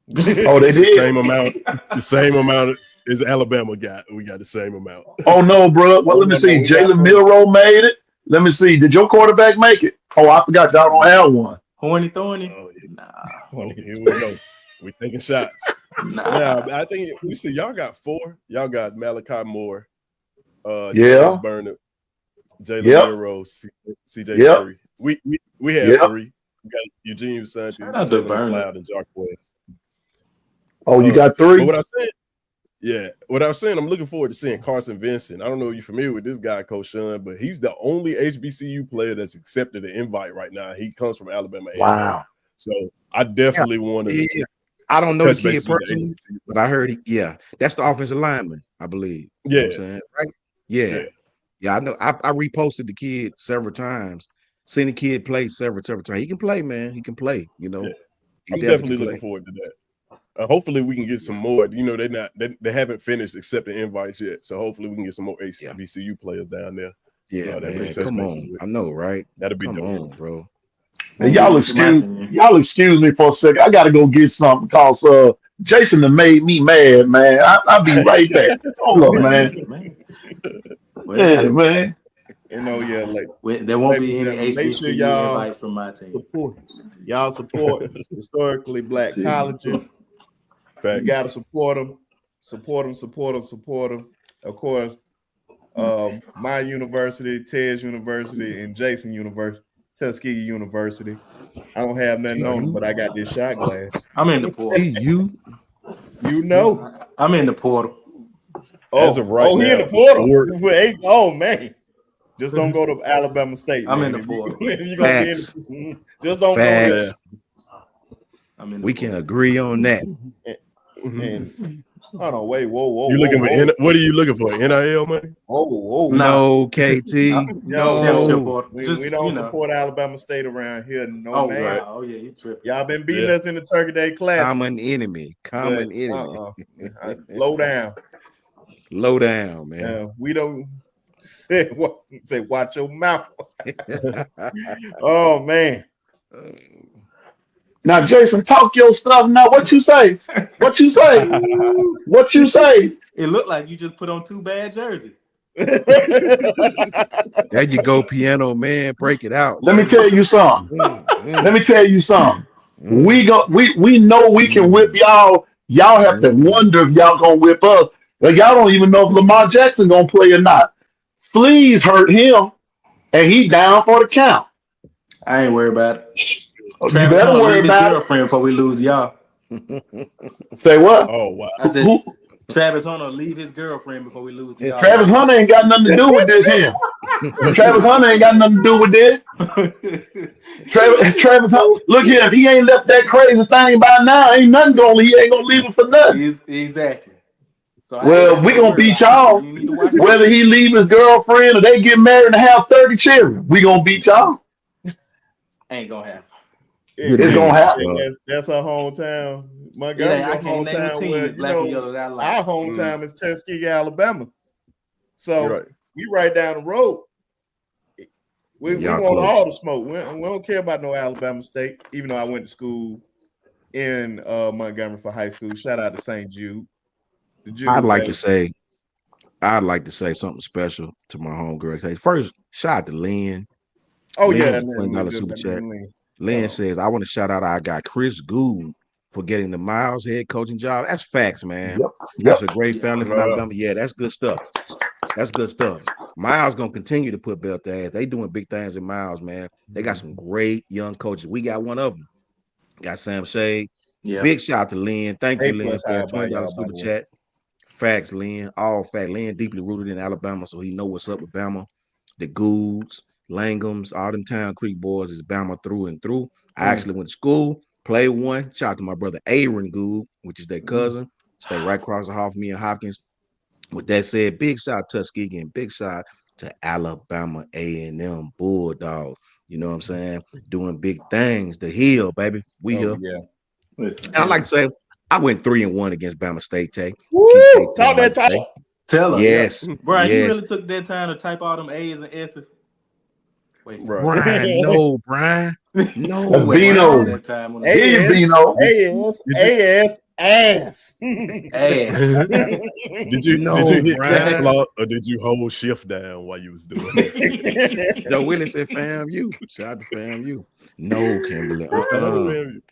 Oh, they did. The same amount as Alabama got. We got the same amount. Oh no, bro. Well, let me see. Jalen Milroe made it. Let me see. Did your quarterback make it? Oh, I forgot y'all don't have one. Thorny. Oh, yeah. Here we go. We taking shots. I think we see y'all got 4. Y'all got Malachi Moore, James Burnett, Jalen Milroe, CJ 3. We have 3. We got Eugene Santi, Jalen McLeod, and Jark West. Oh, you got 3? But what I was saying, I'm looking forward to seeing Carson Vincent. I don't know if you're familiar with this guy, Coach Sean, but he's the only HBCU player that's accepted an invite right now. He comes from Alabama. Wow. So I definitely want to. Yeah. I don't know the kid personally, but I heard that's the offensive lineman, I believe. You know what I'm saying? Right? Yeah. I know. I reposted the kid several times. Seen the kid play several times. He can play, man. He can play. You know. I'm definitely looking forward to that. Hopefully we can get some more. You know, they haven't finished accepting invites yet, so hopefully we can get some more HBCU players down there. Yeah, man. Come on. I know, right? That'll be come on, bro. Hey, y'all excuse me for a second. I gotta go get something because Jason done made me mad, man. I'll be right back. Hold up, man. Man. You know, there won't be any HBCU invites from my team. Support historically Black colleges. You gotta support them. Of course, my university, Ted's University, and Jason University, Tuskegee University. I don't have nothing on them, but I got this shot glass. I'm in the portal. You know, I'm in the portal. As of right now, he in the portal. Oh man, just don't go to Alabama State. I'm in the portal. Just don't go there. We can agree on that. And hold on, wait, whoa. You looking for what are you looking for? NIL money? Whoa. No, KT. Championship No. order. We don't support Alabama State around here. No, Oh, man. wow. Oh, yeah, you tripping. Y'all been beating us in the Turkey Day Classic. Common enemy. Low down. Low down, man. We don't say watch your mouth. Oh, man. Now, Jason, talk your stuff now. What you say? What you say? What you say? It looked like you just put on 2 bad jerseys. There you go, piano man. Break it out. Let me tell you something. Let me tell you something. We know we can whip y'all. Y'all have to wonder if y'all gonna whip us. Like, y'all don't even know if Lamar Jackson gonna play or not. Fleas hurt him, and he down for the count. I ain't worried about it. You Travis better Hunter worry leave his about girlfriend before we lose y'all. Say what? Oh wow. I said Who- Travis Hunter leave his girlfriend before we lose to y'all. Travis Hunter ain't got nothing to do with this here. Travis Hunter ain't got nothing to do with this. Travis Hunter, look here, if he ain't left that crazy thing by now, ain't nothing he ain't gonna leave it for nothing. Exactly. So Well, we gonna beat y'all. You need to watch Whether he leave his girlfriend or they get married and have 30 children, we gonna beat y'all. Ain't gonna happen. It's gonna happen. That's our hometown. Montgomery, I can't name a team that's black and yellow that I like. Our hometown is Tuskegee, Alabama. So we right down the road. We want all the smoke. We don't care about no Alabama State, even though I went to school in Montgomery for high school. Shout out to St. Jude. I'd like to say something special to my homegirl. First, shout out to Lynn. Oh, Lynn, $20 super chat. Lynn says, I want to shout out our guy Chris Gould for getting the Miles head coaching job. That's facts, man. Yep. That's a great family from Alabama. Yeah, that's good stuff. That's good stuff. Miles gonna continue to put belt to ass. They doing big things in Miles, man. They got some great young coaches. We got one of them. Got Sam Shade. Yeah. Big shout out to Lynn. Thank you, Lynn, for that $20 $20 super chat. Facts, Lynn. All fact. Lynn deeply rooted in Alabama, so he know what's up with Bama. The Goulds, Langhams, all them Town Creek boys is Bama through and through. I actually went to school, played one. Shout out to my brother Aaron Gould, which is their cousin. Stay right across the hall from me and Hopkins. With that said, big shout out to Tuskegee and big shout to Alabama A&M Bulldogs. You know what I'm saying? Doing big things. The Hill, baby. We here. Yeah. Listen, and I'd like to say I went 3-1 against Bama State, Tay. Talk that talk. Tell us. Yes. Brian, yes. you really took that time to type all them A's and S's? Wait, Brian, no, Brian. No, that's Bino. Hear you, Bino. ass. Ass. Did you hit caps lock or did you hold shift down while you was doing it? Joe Willis said FAMU. Shout out to FAMU. No, Kimberly.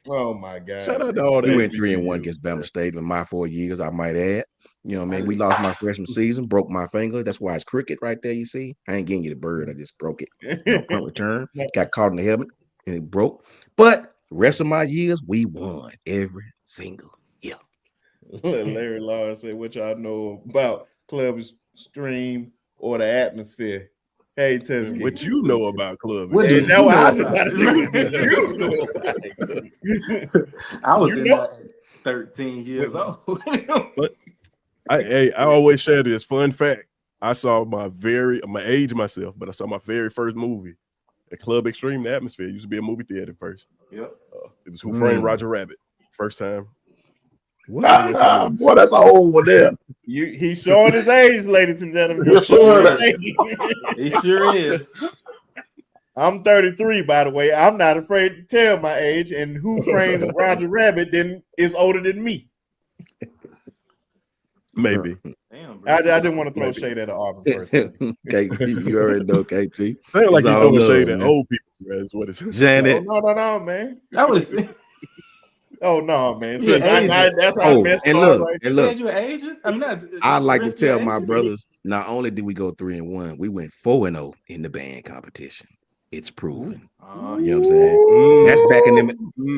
Oh my God. Shout out to all that. We went 3-1 against Bama State in my 4 years, I might add. You know what I mean? We lost my freshman season, broke my finger. That's why it's cricket right there, you see. I ain't getting you the bird. I just broke it. Punt return. Got caught in the helmet and it broke. But the rest of my years, we won every single year. Larry Lawrence said, what y'all know about Club Stream or the atmosphere? Hey, Tuskegee. What you know about Club? What do you know about it? I was in that 13 years old. But I always share this fun fact. I saw my age myself, but I saw my very first movie at Club Extreme. The Atmosphere. It used to be a movie theater first. Yep. It was Who Framed Roger Rabbit. First time. Boy, that's an old one there. He's showing his age, ladies and gentlemen. Yes, sir. He sure is. I'm 33, by the way. I'm not afraid to tell my age. And Who Framed Roger Rabbit is older than me. Maybe. Damn, I didn't want to throw shade at an Auburn person. KT, you already know, KT. Sound like you throwing shade at old people. Is what it's Janet. No, man. That would have. Oh no, man! So that's how I messed up. Right? And look, you ages? I mean, I'd like to tell my brothers. Not only did we go 3-1, we went 4-0 in the band competition. It's proven. You know what I'm saying? That's back in them.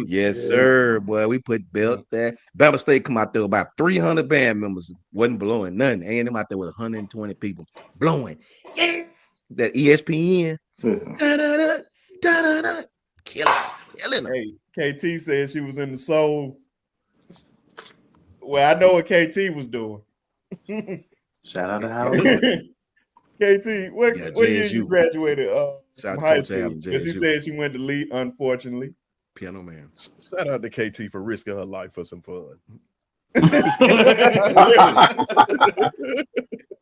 Yes, sir. Boy, we put belt there. Bama State come out there with about 300 band members. Wasn't blowing nothing. And them out there with 120 people blowing. Yeah, that ESPN. Da-da-da, da-da-da. Killing. Hey, KT said she was in the soul. Well, I know what KT was doing. Shout out to Howard. KT, what year you JSU. graduated Shout from out to high Coach school? Allen, Because she JSU. said she went to Lee, unfortunately. Piano man. Shout out to KT for risking her life for some fun.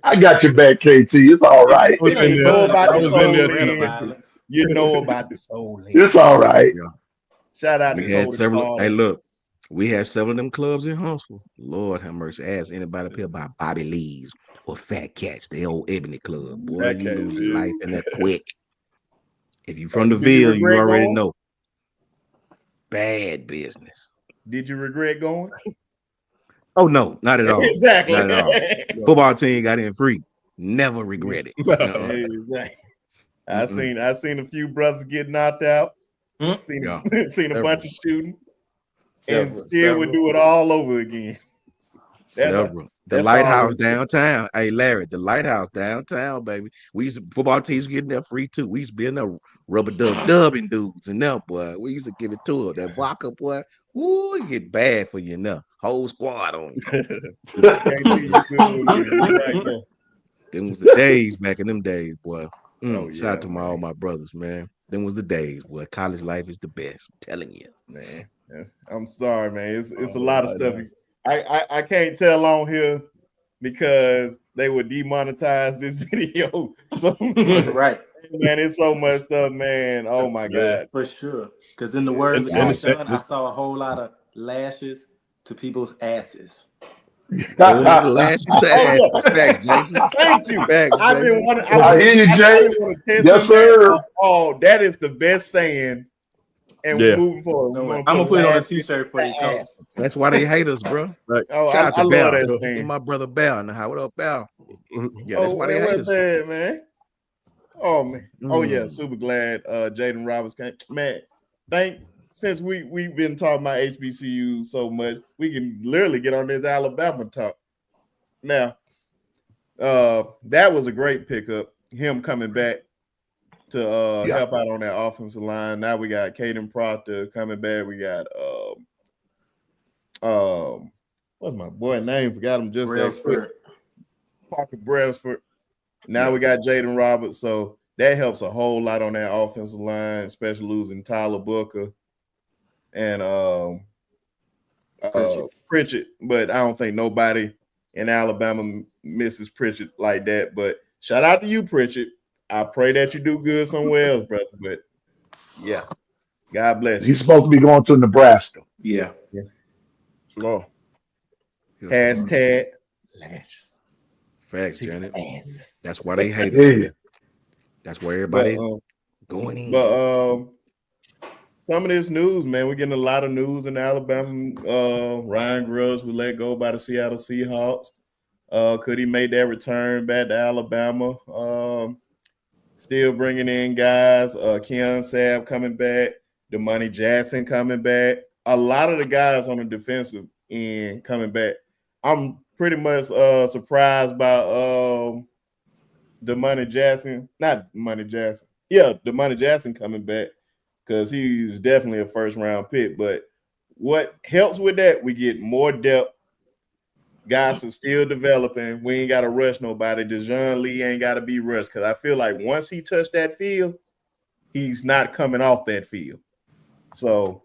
I got your back, KT. It's all right. I was in You there. know about I the was in soul there. in. You know about the soul in. It's all right. Yeah. Shout out to We had Cody several. Carter. Hey, look, we had several of them clubs in Huntsville. Lord have mercy. Ask anybody up here about Bobby Lee's or Fat Cats, the old Ebony Club. Boy, Fat you Cats, lose yeah. your life in that quick. If you from the Did you Ville, you regret already going? know. Bad business. Did you regret going? Oh no, not at all. Exactly. Not at all. Football team got in free. Never regret it. Exactly. I seen a few brothers get knocked out. Yeah. Seen a bunch of shooting, and still Several. would do it all over again. Several. The that's lighthouse always- downtown. Hey, Larry, the lighthouse downtown, baby. We used to, football teams getting there free too. We used to be in there rubber dubbing dudes and there, boy. We used to give it to her. That vodka, boy. Ooh, it get bad for you now. Whole squad on you. KT, you good with me. You right there. Them was the days back in them days, boy. Oh, Shout yeah, out to all my brothers, man. Them was the days, boy. College life is the best. I'm telling you. Man, yeah. I'm sorry, man. It's a Oh, lot of stuff. I can't tell on here because they would demonetize this video. So Right. man, it's so much stuff, man. Oh my Yeah. God. For sure. Because in the words of And Coach it's- Sean, I saw a whole lot of lashes to people's asses. Whole lot of lashes to ass. Facts, Jason. Thank you. Facts, I've been Jason. wanting. I hear you, Jay. Yes, Yes, sir. Oh, that is the best saying. And Yeah. moving forward, No we're way. gonna I'm gonna put it on a lashes t-shirt for you, to Coach. asses. That's why they hate us, bro. Oh, Shout out I to love Bell. that And saying. my brother Bell. Now, what up, Bell? Yeah, that's why they hate us. That, man. Oh man. Oh yeah, super glad Jaden Roberts came. Man, since we've been talking about HBCU so much, we can literally get on this Alabama talk. Now, that was a great pickup, him coming back to help out on that offensive line. Now we got Caden Proctor coming back. We got what's my boy name? Forgot him just that quick. Parker Brailsford. Now we got Jaden Roberts, so that helps a whole lot on that offensive line, especially losing Tyler Booker and Pritchett. But I don't think nobody in Alabama misses Pritchett like that. But shout out to you, Pritchett. I pray that you do good somewhere else, brother. But yeah, God bless you. He's supposed to be going to Nebraska. Yeah. Oh. Hashtag lashes. Facts, Janet. That's why they hate us. Yeah. That's why everybody going in. But some of this news, man, we're getting a lot of news in Alabama. Ryan Grubbs was let go by the Seattle Seahawks. Could he make that return back to Alabama? Still bringing in guys. Keon Sabb coming back. Damani Jackson coming back. A lot of the guys on the defensive end coming back. I'm pretty much surprised by Damani Jackson. Not Damani Jackson. Yeah, Damani Jackson coming back because he's definitely a first-round pick. But what helps with that, we get more depth. Guys are still developing. We ain't got to rush nobody. Dejoun Lee ain't got to be rushed because I feel like once he touched that field, he's not coming off that field. So,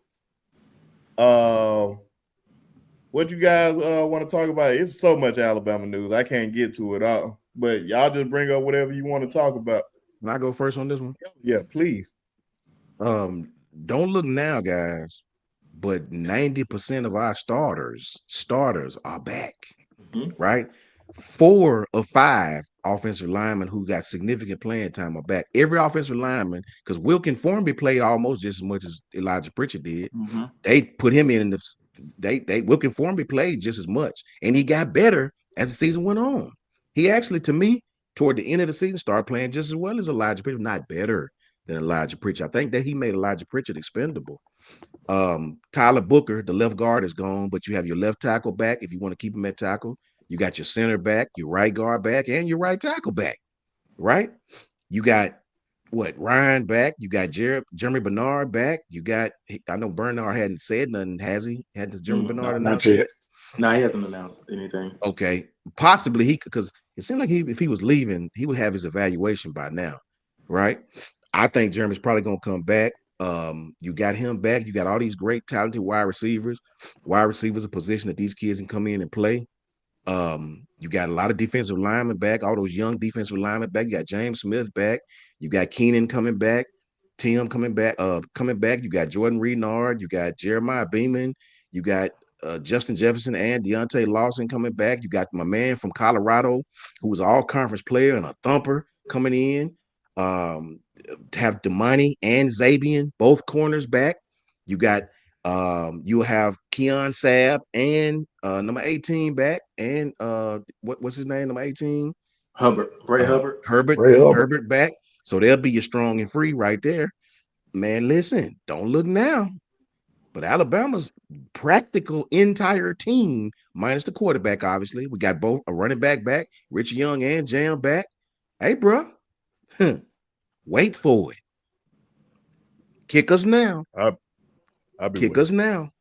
what you guys want to talk about? It's so much Alabama news. I can't get to it all. But y'all just bring up whatever you want to talk about. Can I go first on this one? Yeah, please. Don't look now, guys, but 90% of our starters are back, right? 4 of 5 offensive linemen who got significant playing time are back. Every offensive lineman, because Wilkin Formby played almost just as much as Elijah Pritchett did. They put him in the Wilkin Formby played just as much, and he got better as the season went on. He actually, to me, toward the end of the season, started playing just as well as Elijah Pritchett, not better than Elijah Pritchett. I think that he made Elijah Pritchett expendable. Tyler Booker, the left guard, is gone, but you have your left tackle back if you want to keep him at tackle. You got your center back, your right guard back, and your right tackle back, right? You got what, Ryan back. You got Jeremy Bernard back. You got, I know Bernard hadn't said nothing, has he? Hadn't Jeremy Bernard Not announced it? yet. No, he hasn't announced anything. Okay, possibly he could, because it seemed like if he was leaving, he would have his evaluation by now, right? I think Jeremy's probably gonna come back. You got him back. You got all these great talented wide receivers. Wide receivers, a position that these kids can come in and play. You got a lot of defensive linemen back, all those young defensive linemen back. You got James Smith back. You got Keenan coming back, Tim coming back. You got Jordan Renard. You got Jeremiah Beeman. You got Justin Jefferson and Deontay Lawson coming back. You got my man from Colorado, who was an all-conference player and a thumper coming in. Have Damani and Zabian, both corners back. You got you'll have Keon Sabb and number 18 back, and what's his name, number 18? Bray Hubbard. Herbert back. So they'll be your strong and free right there. Man, listen, don't look now. But Alabama's practical entire team, minus the quarterback, obviously. We got both a running back, Rich Young and Jam back. Hey, bro, wait for it. Kick us now. I'll be Kick us now.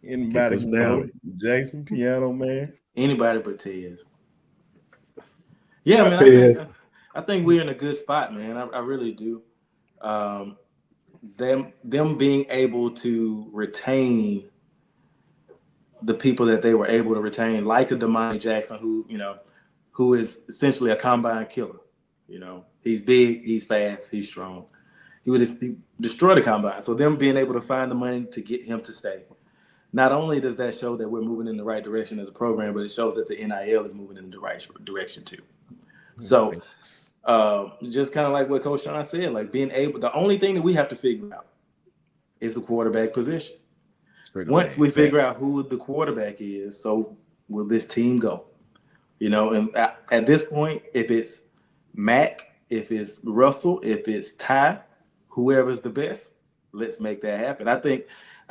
Anybody us can down. go. Jason, Piano Man. Anybody but Tez. Yeah, man. I think we're in a good spot, man. I really do. Them being able to retain the people that they were able to retain, like a Damani Jackson, who is essentially a combine killer. He's big, he's fast, he's strong. He would destroy the combine. So them being able to find the money to get him to stay. Not only does that show that we're moving in the right direction as a program, but it shows that the NIL is moving in the right direction too. So just kind of like what Coach Sean said, like the only thing that we have to figure out is the quarterback position. Once we figure out who the quarterback is, so will this team go? And at this point, if it's Mac, if it's Russell, if it's Ty, whoever's the best, let's make that happen. I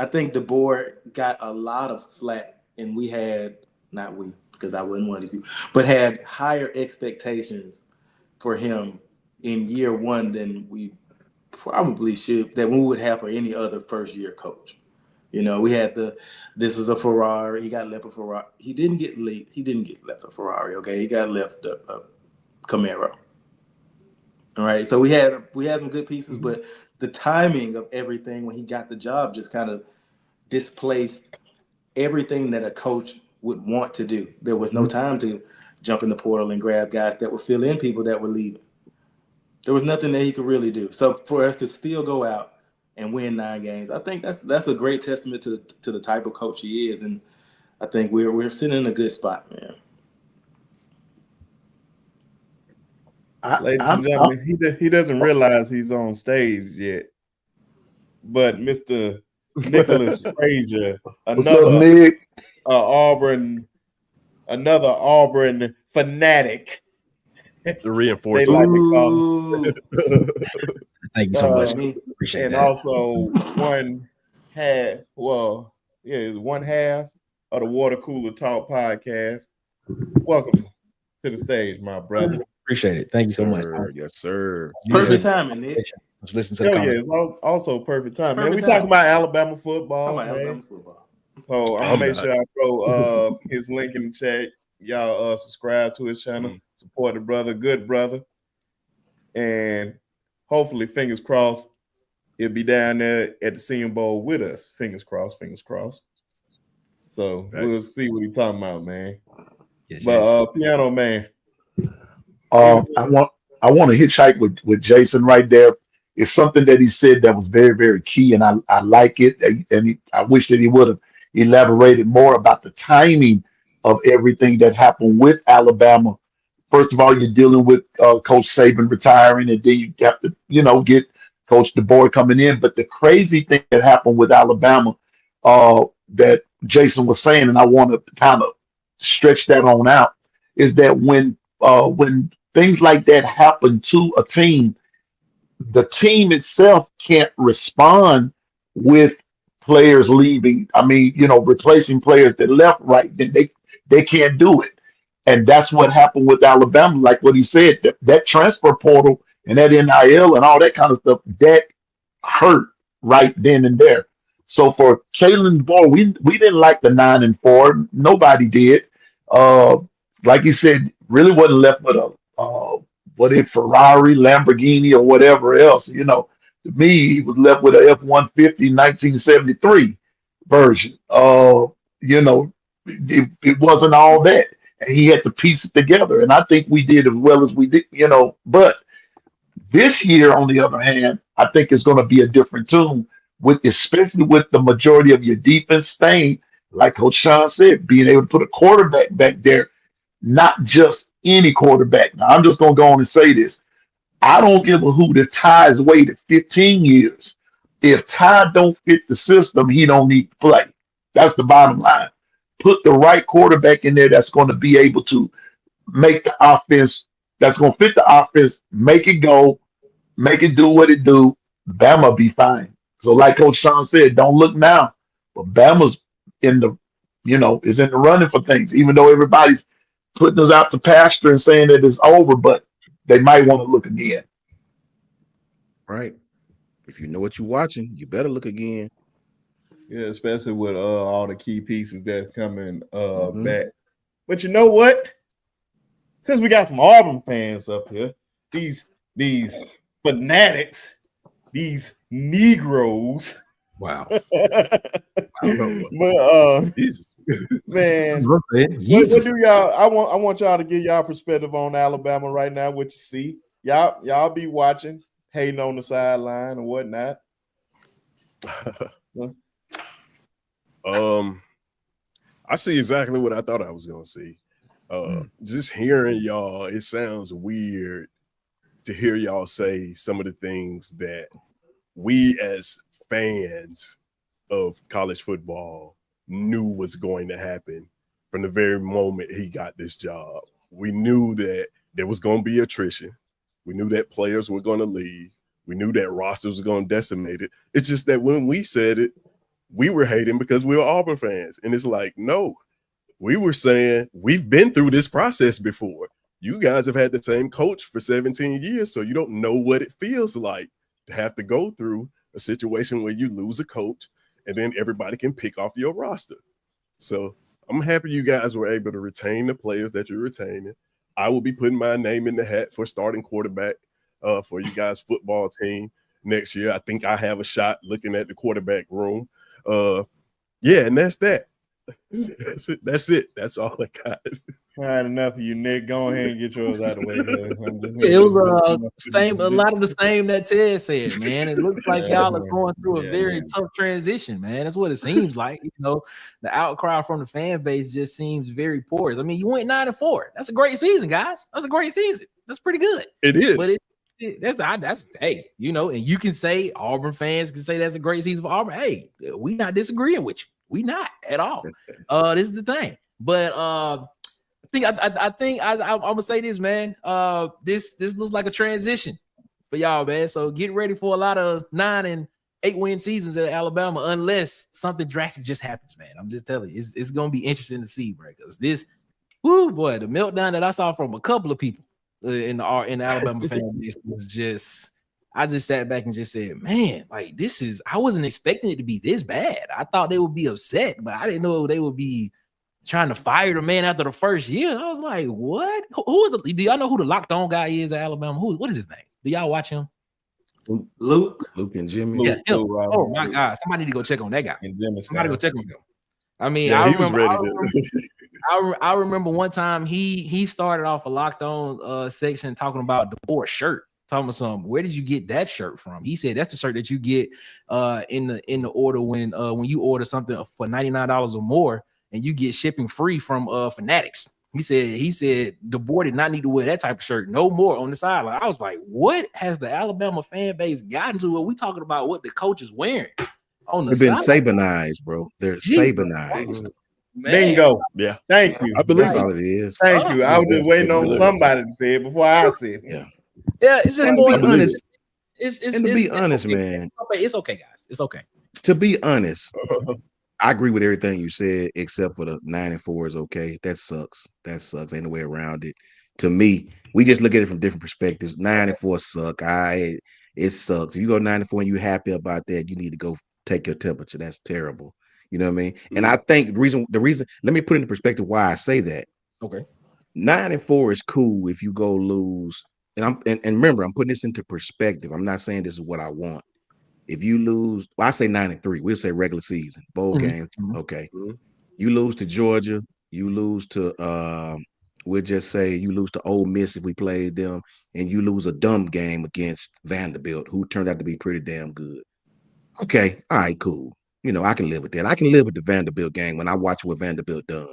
think the board got a lot of flack, and we had, not we, because I wasn't one of you, but had higher expectations for him in year one than we probably that we would have for any other first year coach. We had this is a Ferrari. He got left a Ferrari. He didn't get left a Ferrari. Okay, he got left a Camaro. All right, so we had some good pieces, but the timing of everything when he got the job just kind of displaced everything that a coach would want to do. There was no time to jump in the portal and grab guys that would fill in people that were leaving. There was nothing that he could really do. So for us to still go out and win 9 games, I think that's a great testament to the type of coach he is, and I think we're sitting in a good spot, man. Ladies and gentlemen, he doesn't realize he's on stage yet. But Mr. Nicholas Frazier, another Auburn fanatic. The reinforce. They like to call him. Thank you so much. Appreciate and that. also one half of the Water Cooler Talk podcast. Welcome to the stage, my brother. Appreciate it. Thank you so much. Yes, sir. Perfect timing, Nick. Let's listen to the conversation. It's also perfect time, man. We talking about Alabama football, So I'm gonna make sure I throw his link in the chat. Y'all subscribe to his channel, support the brother, good brother, and hopefully, fingers crossed, he'll be down there at the Senior Bowl with us. Fingers crossed, fingers crossed. So we'll see what he's talking about, man. Yes, but Piano Man, I want to hitchhike with Jason right there. It's something that he said that was very, very key, and I like it. And I wish that he would have elaborated more about the timing of everything that happened with Alabama. First of all, you're dealing with Coach Saban retiring, and then you have to, get Coach DeBoer coming in. But the crazy thing that happened with Alabama that Jason was saying, and I want to kind of stretch that on out, is that when things like that happen to a team, the team itself can't respond with players leaving. I mean, replacing players that left, right? Then they can't do it. And that's what happened with Alabama. Like what he said, that transfer portal and that NIL and all that kind of stuff, that hurt right then and there. So for Kalen Boy, we didn't like the 9-4. Nobody did. Uh, like he said, really wasn't left with a what a Ferrari, Lamborghini, or whatever else. To me, he was left with a F-150 1973 version. It wasn't all that, and he had to piece it together. And I think we did as well as we did. But this year, on the other hand, I think it's going to be a different tune, especially with the majority of your defense staying, like Coach Sean said, being able to put a quarterback back there, not just any quarterback. Now, I'm just going to go on and say this. I don't give a hoot if Ty's waited 15 years. If Ty don't fit the system, he don't need to play. That's the bottom line. Put the right quarterback in there that's going to be able to make the offense, that's going to fit the offense, make it go, make it do what it do. Bama be fine. So like Coach Sean said, don't look now. But Bama's in the, is in the running for things, even though everybody's putting us out to pasture and saying that it's over, but they might want to look again. Right. If you know what you're watching, you better look again. Yeah, especially with all the key pieces that's coming back. But you know what? Since we got some Auburn fans up here, these fanatics, these Negroes. Wow. But Jesus. Man, what do y'all? I want y'all to give y'all perspective on Alabama right now. What you see, y'all be watching, hating on the sideline and whatnot. I see exactly what I thought I was gonna see. Just hearing y'all, it sounds weird to hear y'all say some of the things that we as fans of college football knew was going to happen from the very moment he got this job. We knew that there was going to be attrition. We knew that players were going to leave. We knew that rosters were going to decimate it. It's just that when we said it, we were hating because we were Auburn fans. And it's like, no, we were saying we've been through this process before. You guys have had the same coach for 17 years, so you don't know what it feels like to have to go through a situation where you lose a coach and then everybody can pick off your roster. So I'm happy you guys were able to retain the players that you're retaining. I will be putting my name in the hat for starting quarterback for you guys' football team next year. I think I have a shot looking at the quarterback room. Yeah, and that's that. That's it. That's all I got. All right, enough of you, Nick. Go ahead and get yours out of the way. It was a lot of the same that Ted said, man. It looks like y'all are going through a very tough transition, man. That's what it seems like. The outcry from the fan base just seems very porous. I mean, you went 9-4. That's a great season, guys. That's a great season. That's pretty good. It is. But that's hey, and you can say Auburn fans can say that's a great season for Auburn. Hey, we not disagreeing with you. We not at all. This is the thing. But I think I'm gonna say this, man. This looks like a transition for y'all, man. So get ready for a lot of 9 and 8 win seasons at Alabama, unless something drastic just happens, man. I'm just telling you, it's gonna be interesting to see, bro. Because the meltdown that I saw from a couple of people in the Alabama fan base was just. I just sat back and just said, man, like I wasn't expecting it to be this bad. I thought they would be upset, but I didn't know they would be trying to fire the man after the first year. I was like, what? Do y'all know who the locked on guy is at Alabama? What is his name? Do y'all watch him? Luke and Jimmy. Yeah, oh my God. Somebody need to go check on that guy. And Jimmy Somebody go check on him. I mean, yeah, I remember one time he started off a locked on section talking about the DeBoer shirt. Talking about something. Where did you get that shirt from? He said that's the shirt that you get in the order when you order something for $99 or more and you get shipping free from Fanatics. He said DeBoer did not need to wear that type of shirt no more on the sideline. I was like, what has the Alabama fan base gotten to? Are we talking about what the coach is wearing on the They've been sideline? Sabanized, bro. They're Sabanized. Bingo. Yeah. Thank you. I believe That's all it is. Thank you. I was just waiting on somebody to say it before I said it. Yeah, it's just more honest. It's And to be honest, okay. man. It's okay, guys. It's okay. To be honest, I agree with everything you said, except for the 9-4 is okay. That sucks. That sucks. Ain't no way around it. To me, we just look at it from different perspectives. 9-4 suck. It sucks. If you go 9-4 and you happy about that, you need to go take your temperature. That's terrible. You know what I mean? And I think the reason, let me put into perspective why I say that. Okay. 9-4 is cool if you go lose. And remember, I'm putting this into perspective. I'm not saying this is what I want. If you lose, well, I say 9-3. We'll say regular season, bowl games. Okay. You lose to Georgia, you lose to we'll just say you lose to Ole Miss if we played them, and you lose a dumb game against Vanderbilt, who turned out to be pretty damn good. Okay, all right, cool. I can live with that. I can live with the Vanderbilt game when I watch what Vanderbilt done.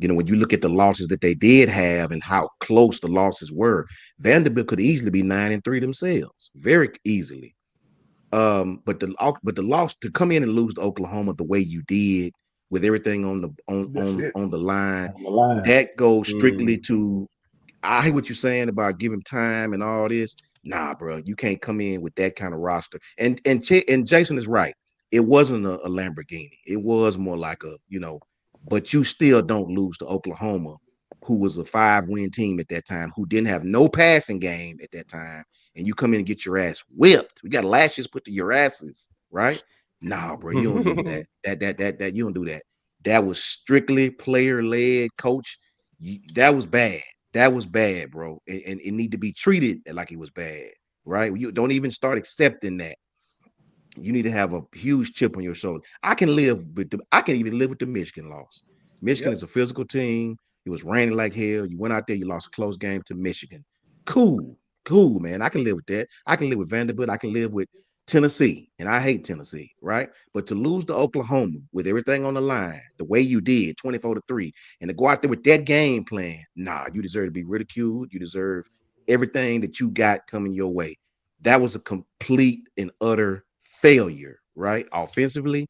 When you look at the losses that they did have and how close the losses were, Vanderbilt could easily be 9-3 themselves, very easily. But the loss to come in and lose to Oklahoma the way you did with everything on the line, On the line. that goes strictly to. I hear what you're saying about giving time and all this. Nah, bro, you can't come in with that kind of roster. And Jason is right. It wasn't a Lamborghini. It was more like but you still don't lose to Oklahoma, who was a 5-win team at that time, who didn't have no passing game at that time, and you come in and get your ass whipped. We got lashes put to your asses, right? Nah, bro, you don't lose that. That you don't do that. That was strictly player-led, coach. That was bad. That was bad, bro. And it need to be treated like it was bad, right? You don't even start accepting that. You need to have a huge chip on your shoulder. I can even live with the Michigan loss. Michigan is a physical team. It was raining like hell. You went out there, you lost a close game to Michigan. Cool, man. I can live with that. I can live with Vanderbilt. I can live with Tennessee. And I hate Tennessee, right? But to lose to Oklahoma with everything on the line, the way you did, 24-3, and to go out there with that game plan, nah, you deserve to be ridiculed. You deserve everything that you got coming your way. That was a complete and utter failure, right? Offensively,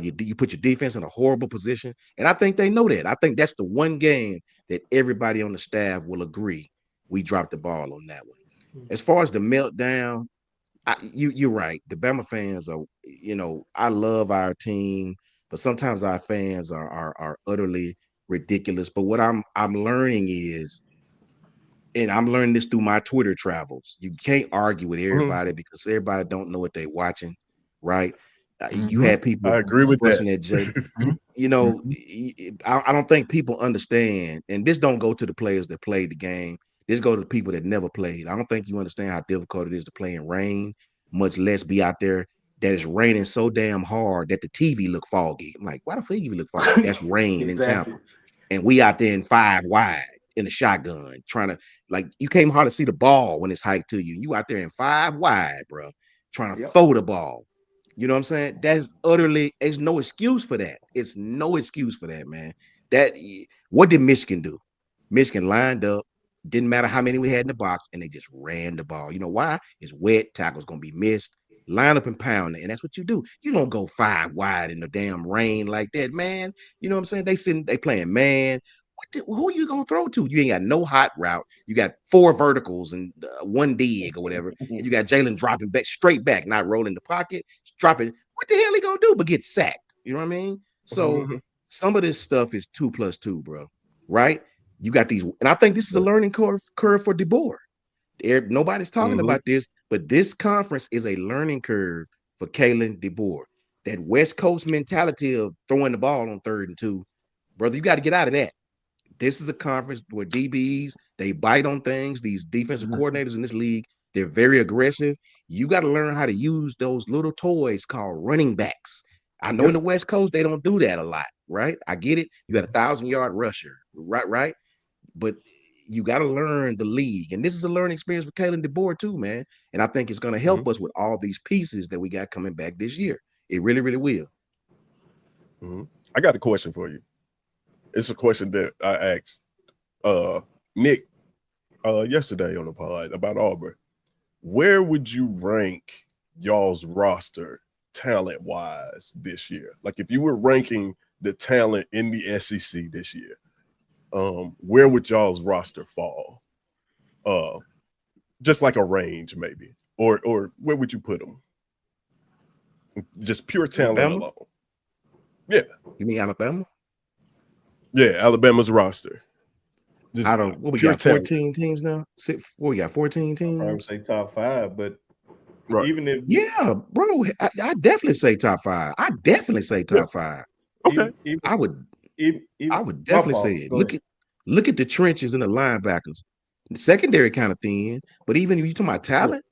you put your defense in a horrible position, and I think they know that. I think that's the one game that everybody on the staff will agree we dropped the ball on that one. As far as the meltdown, you're right. The Bama fans are, I love our team, but sometimes our fans are utterly ridiculous. But what I'm learning is, and I'm learning this through my Twitter travels. You can't argue with everybody because everybody don't know what they're watching, right? You had people I agree with fussing that. at Jay. I don't think people understand, and this don't go to the players that played the game. This go to the people that never played. I don't think you understand how difficult it is to play in rain, much less be out there that is raining so damn hard that the TV look foggy. I'm like, why the TV look foggy? That's rain in Exactly. Tampa, and we out there in 5 wide in the shotgun trying to, like, you can't hardly see the ball when it's hiked to you. You out there in 5 wide, bro, trying to throw the ball. You know what I'm saying? There's no excuse for that. It's no excuse for that, man. What did Michigan do? Michigan lined up, didn't matter how many we had in the box, and they just ran the ball. You know why? It's wet, tackle's gonna be missed. Line up and pound it, and that's what you do. You don't go 5 wide in the damn rain like that, man. You know what I'm saying? They playing man. Who are you gonna throw to? You ain't got no hot route. You got 4 verticals and 1 dig or whatever, and you got Jalen dropping back straight back, not rolling the pocket, dropping. What the hell he gonna do but get sacked? You know what I mean? So some of this stuff is 2+2, bro. Right? You got these, and I think this is a learning curve for DeBoer. Nobody's talking about this, but this conference is a learning curve for Kalen DeBoer. That West Coast mentality of throwing the ball on 3rd and 2, brother, you got to get out of that. This is a conference where DBs, they bite on things. These defensive coordinators in this league, they're very aggressive. You got to learn how to use those little toys called running backs. I know in the West Coast, they don't do that a lot, right? I get it. You got a 1,000-yard rusher, right? But you got to learn the league. And this is a learning experience for Kalen DeBoer too, man. And I think it's going to help us with all these pieces that we got coming back this year. It really, really will. I got a question for you. It's a question that I asked Nick yesterday on the pod about Auburn. Where would you rank y'all's roster talent-wise this year? Like, if you were ranking the talent in the SEC this year, where would y'all's roster fall? Just like a range, maybe, or where would you put them? Just pure talent alone. Yeah. You mean Alabama? Yeah, Alabama's roster. Just Out of what we pure got, talent. 14 teams now? What we got, 14 I would teams? say top 5, but Right. even if Yeah, bro. I definitely say top 5. I definitely say Yeah. top 5. Okay. even, I would even my definitely fault. say it. Go ahead. Look at the trenches and the linebackers. The secondary kind of thin, but even if you talking about talent,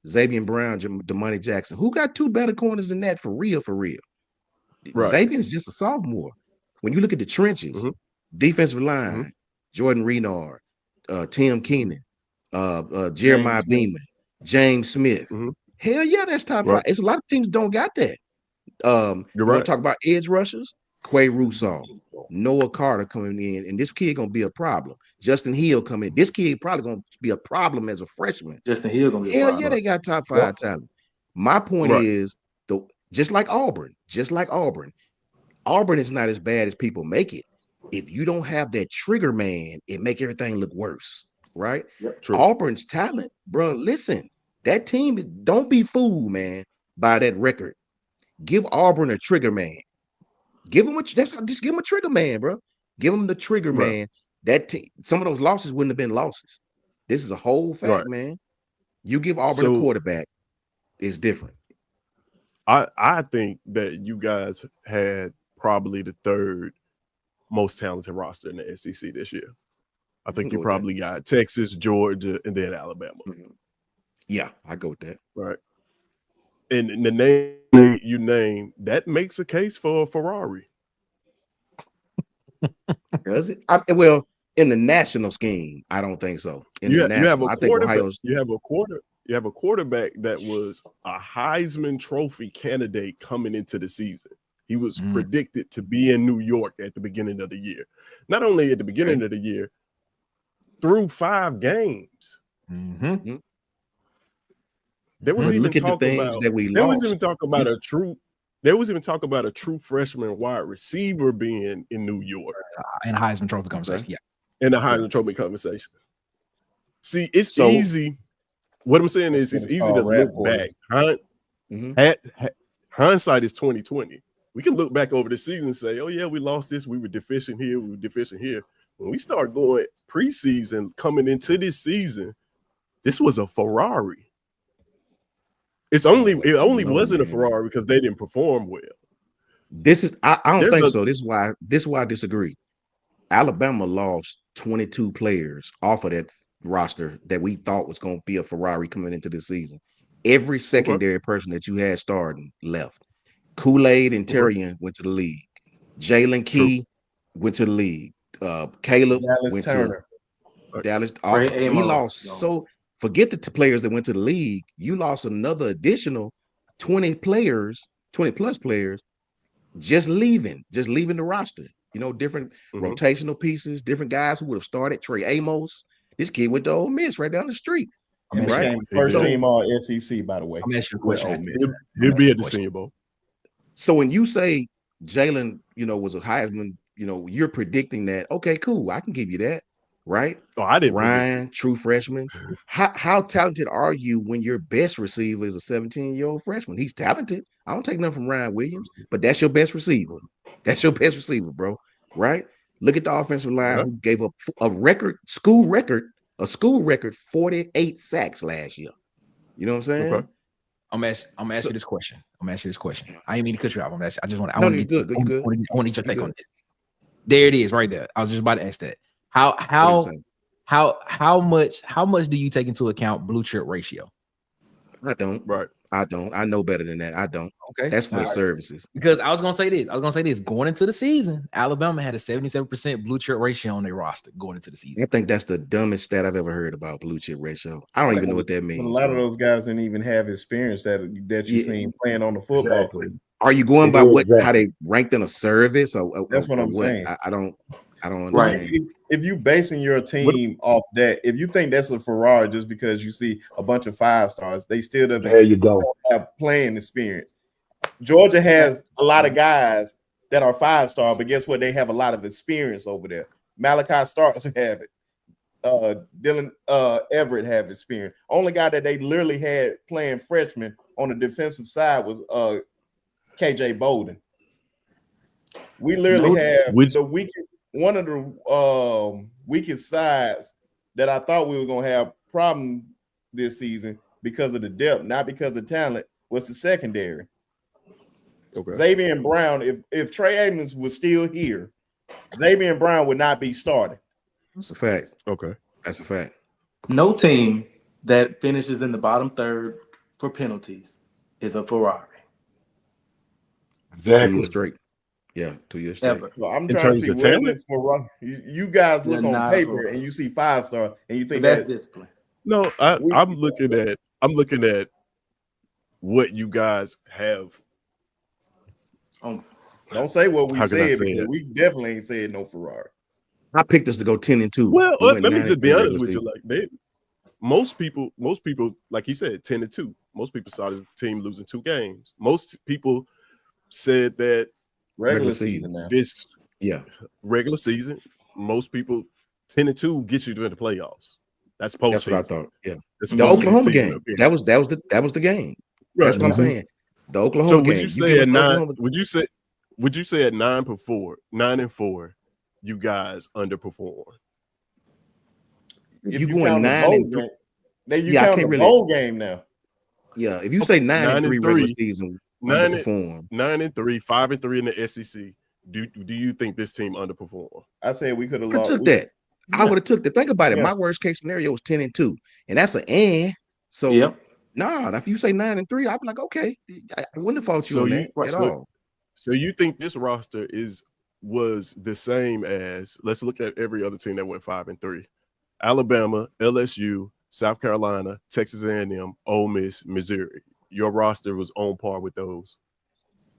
Xavier Brown, Damani Jackson, who got 2 better corners than that for real, for real? Right. Xavier's just a sophomore. When you look at the trenches, Mhm. defensive line, Mhm. Jordan Renard, Tim Keenan, Jeremiah James Smith. Beeman, James Smith. Mhm. Hell yeah, that's top Right. 5. It's a lot of teams don't got that. You're You want right. to talk about edge rushers? Quay Russaw, Noah Carter coming in, and this kid gonna be a problem. Justin Hill coming in. This kid probably gonna be a problem as a freshman. Justin Hill gonna be a Hell yeah, problem. they got top 5 Well, talent. My point Right. is, just like Auburn, Auburn is not as bad as people make it. If you don't have that trigger man, it make everything look worse, right? Yep. True. Auburn's talent, bro. Listen, that team, don't be fooled, man, by that record. Give Auburn a trigger man. Give them just give them a trigger man, bro. Give them the trigger Right. man. Some of those losses wouldn't have been losses. This is a whole fact, Right. man. You give Auburn a So quarterback, it's different. I think that you guys had probably the 3rd most talented roster in the SEC this year. I think go you with that. probably got Texas, Georgia, and then Alabama. Yeah, I go with that. Right. And the name you name, that makes a case for a Ferrari. Does it? Well, in the national scheme, I don't think so. In the You have national, a I think quarterback. Ohio's. You have a quarterback that was a Heisman Trophy candidate coming into the season. He was predicted to be in New York at the beginning of the year. Not only at the beginning of the year, through 5 games. Mm-hmm. There was But even look at the talk things about that we there was even lost. talk about a true there was even talk about a true freshman wide receiver being in New York In Heisman Trophy conversation. Yeah. in the Heisman Trophy conversation. See, it's So easy. What I'm saying That's is, what it's it's easy to called, rap look for back. mhm. Hindsight is 2020. We can look back over the season and say, "Oh yeah, we lost this. We were deficient here. We were deficient here." When we start going preseason, coming into this season, this was a Ferrari. It only No, wasn't a man. Ferrari because they didn't perform well. This is I don't There's think a so. This is why I disagree. Alabama lost 22 players off of that roster that we thought was going to be a Ferrari coming into the season. Every okay, secondary person that you had starting left. Kool-Aid and okay, Terrian went to the league. Jalen true. Key went to the league. Caleb Dallas went to Turner. Dallas. Trey We Amos. lost forget the players that went to the league. You lost another additional 20 players, 20 plus players, just leaving the roster. You know, different Mhm. rotational pieces, different guys who would have started. Trey Amos, this kid went to Ole Miss right down the street. And I'm Right. became He first did. team all SEC, by the way. gonna ask you a with question. Ole Miss. He'll be at the Senior Bowl. So when you say Jalen, was a Heisman, you're predicting that. Okay, cool. I can give you that. Right. Oh, I didn't predict it. Ryan, true freshman. How talented are you when your best receiver is a 17-year-old freshman? He's talented. I don't take nothing from Ryan Williams, but that's your best receiver. That's your best receiver, bro. Right? Look at the offensive line Yeah. who gave up a school record 48 sacks last year. You know what I'm saying? Okay. I'm gonna ask So- you this question. I didn't mean to cut you off. I just want. I No, want to you're get. good. You good. I want to get your You take on good. this. There it is, right there. I was just about to ask that. What do you say? How much do you take into account blue chip ratio? I don't. Right. I don't. I know better than that. I don't. Okay, That's for all the right. services. Because I was gonna say this. Going into the season, Alabama had a 77% blue chip ratio on their roster going into the season. I think that's the dumbest stat I've ever heard about blue chip ratio. I don't even know what that But means. a lot of bro. those guys didn't even have experience that you Yeah. seen playing on the football Exactly. field. Are you going by how Exactly. they ranked in a service or That's what I'm what? saying. I don't Right. understand. If you basing your team off that, if you think that's a Ferrari just because you see a bunch of 5-stars, they still There you go. don't have playing experience. Georgia has a lot of guys that are 5-star, but guess what? They have a lot of experience over there. Malachi Starks have it. Dylan Everett have experience. Only guy that they literally had playing freshman on the defensive side was KJ Bolden. We literally have Which- the weakest, one of the weakest sides that I thought we were gonna have problem this season because of the depth, not because of talent, was the secondary. Okay. Xavier and Brown, if Trey Abrams was still here, Xavier and Brown would not be starting. That's a fact. Okay. That's a fact. No team that finishes in the bottom third for penalties is a Ferrari. 2 Exactly. years straight. Yeah, 2 years straight. Ever. So I'm In trying to terms see of where talent? this Ferrari. You guys look They're on not paper Ferrari. and you see 5-star and you But think that's that discipline. No, I'm looking at what you guys have. don't say what we How can I said say because it? we definitely ain't said no Ferrari. I picked us to go 10-2. Well, We went let me just be 9-3 honest regular with you. season. Like most people, like he said, 10-2. Most people saw the team losing 2 games. Most people said that Regular season. season now. this Yeah. regular season, most people 10-2 gets you to the playoffs. That's postseason. That's what I thought. Yeah. That's The most Oklahoma season game. appearance. That was the game. Right. That's what I'm Mhm. saying. The Oklahoma So game. would you give say us at the 9? Oklahoma- Would you say at 9-4, you guys underperform? If If you you going count the 9-3, bowl game, then you Yeah, I count can't the really- bowl game now. yeah. If you say 9-3 regular 9-3, season, 9 underperform. 9-3, 5-3 in the SEC. Do you think this team underperformed? I said we could have I lost. took that. I would have took that. Think about it. Yeah. My worst case scenario was 10-2, and that's an and. So Yep. nah, if you say 9-3, I'd be like, okay, I wouldn't have fault you So on you- that at all. So you think this roster was the same as, let's look at every other team that went 5-3. Alabama, LSU, South Carolina, Texas A&M, Ole Miss, Missouri. Your roster was on par with those.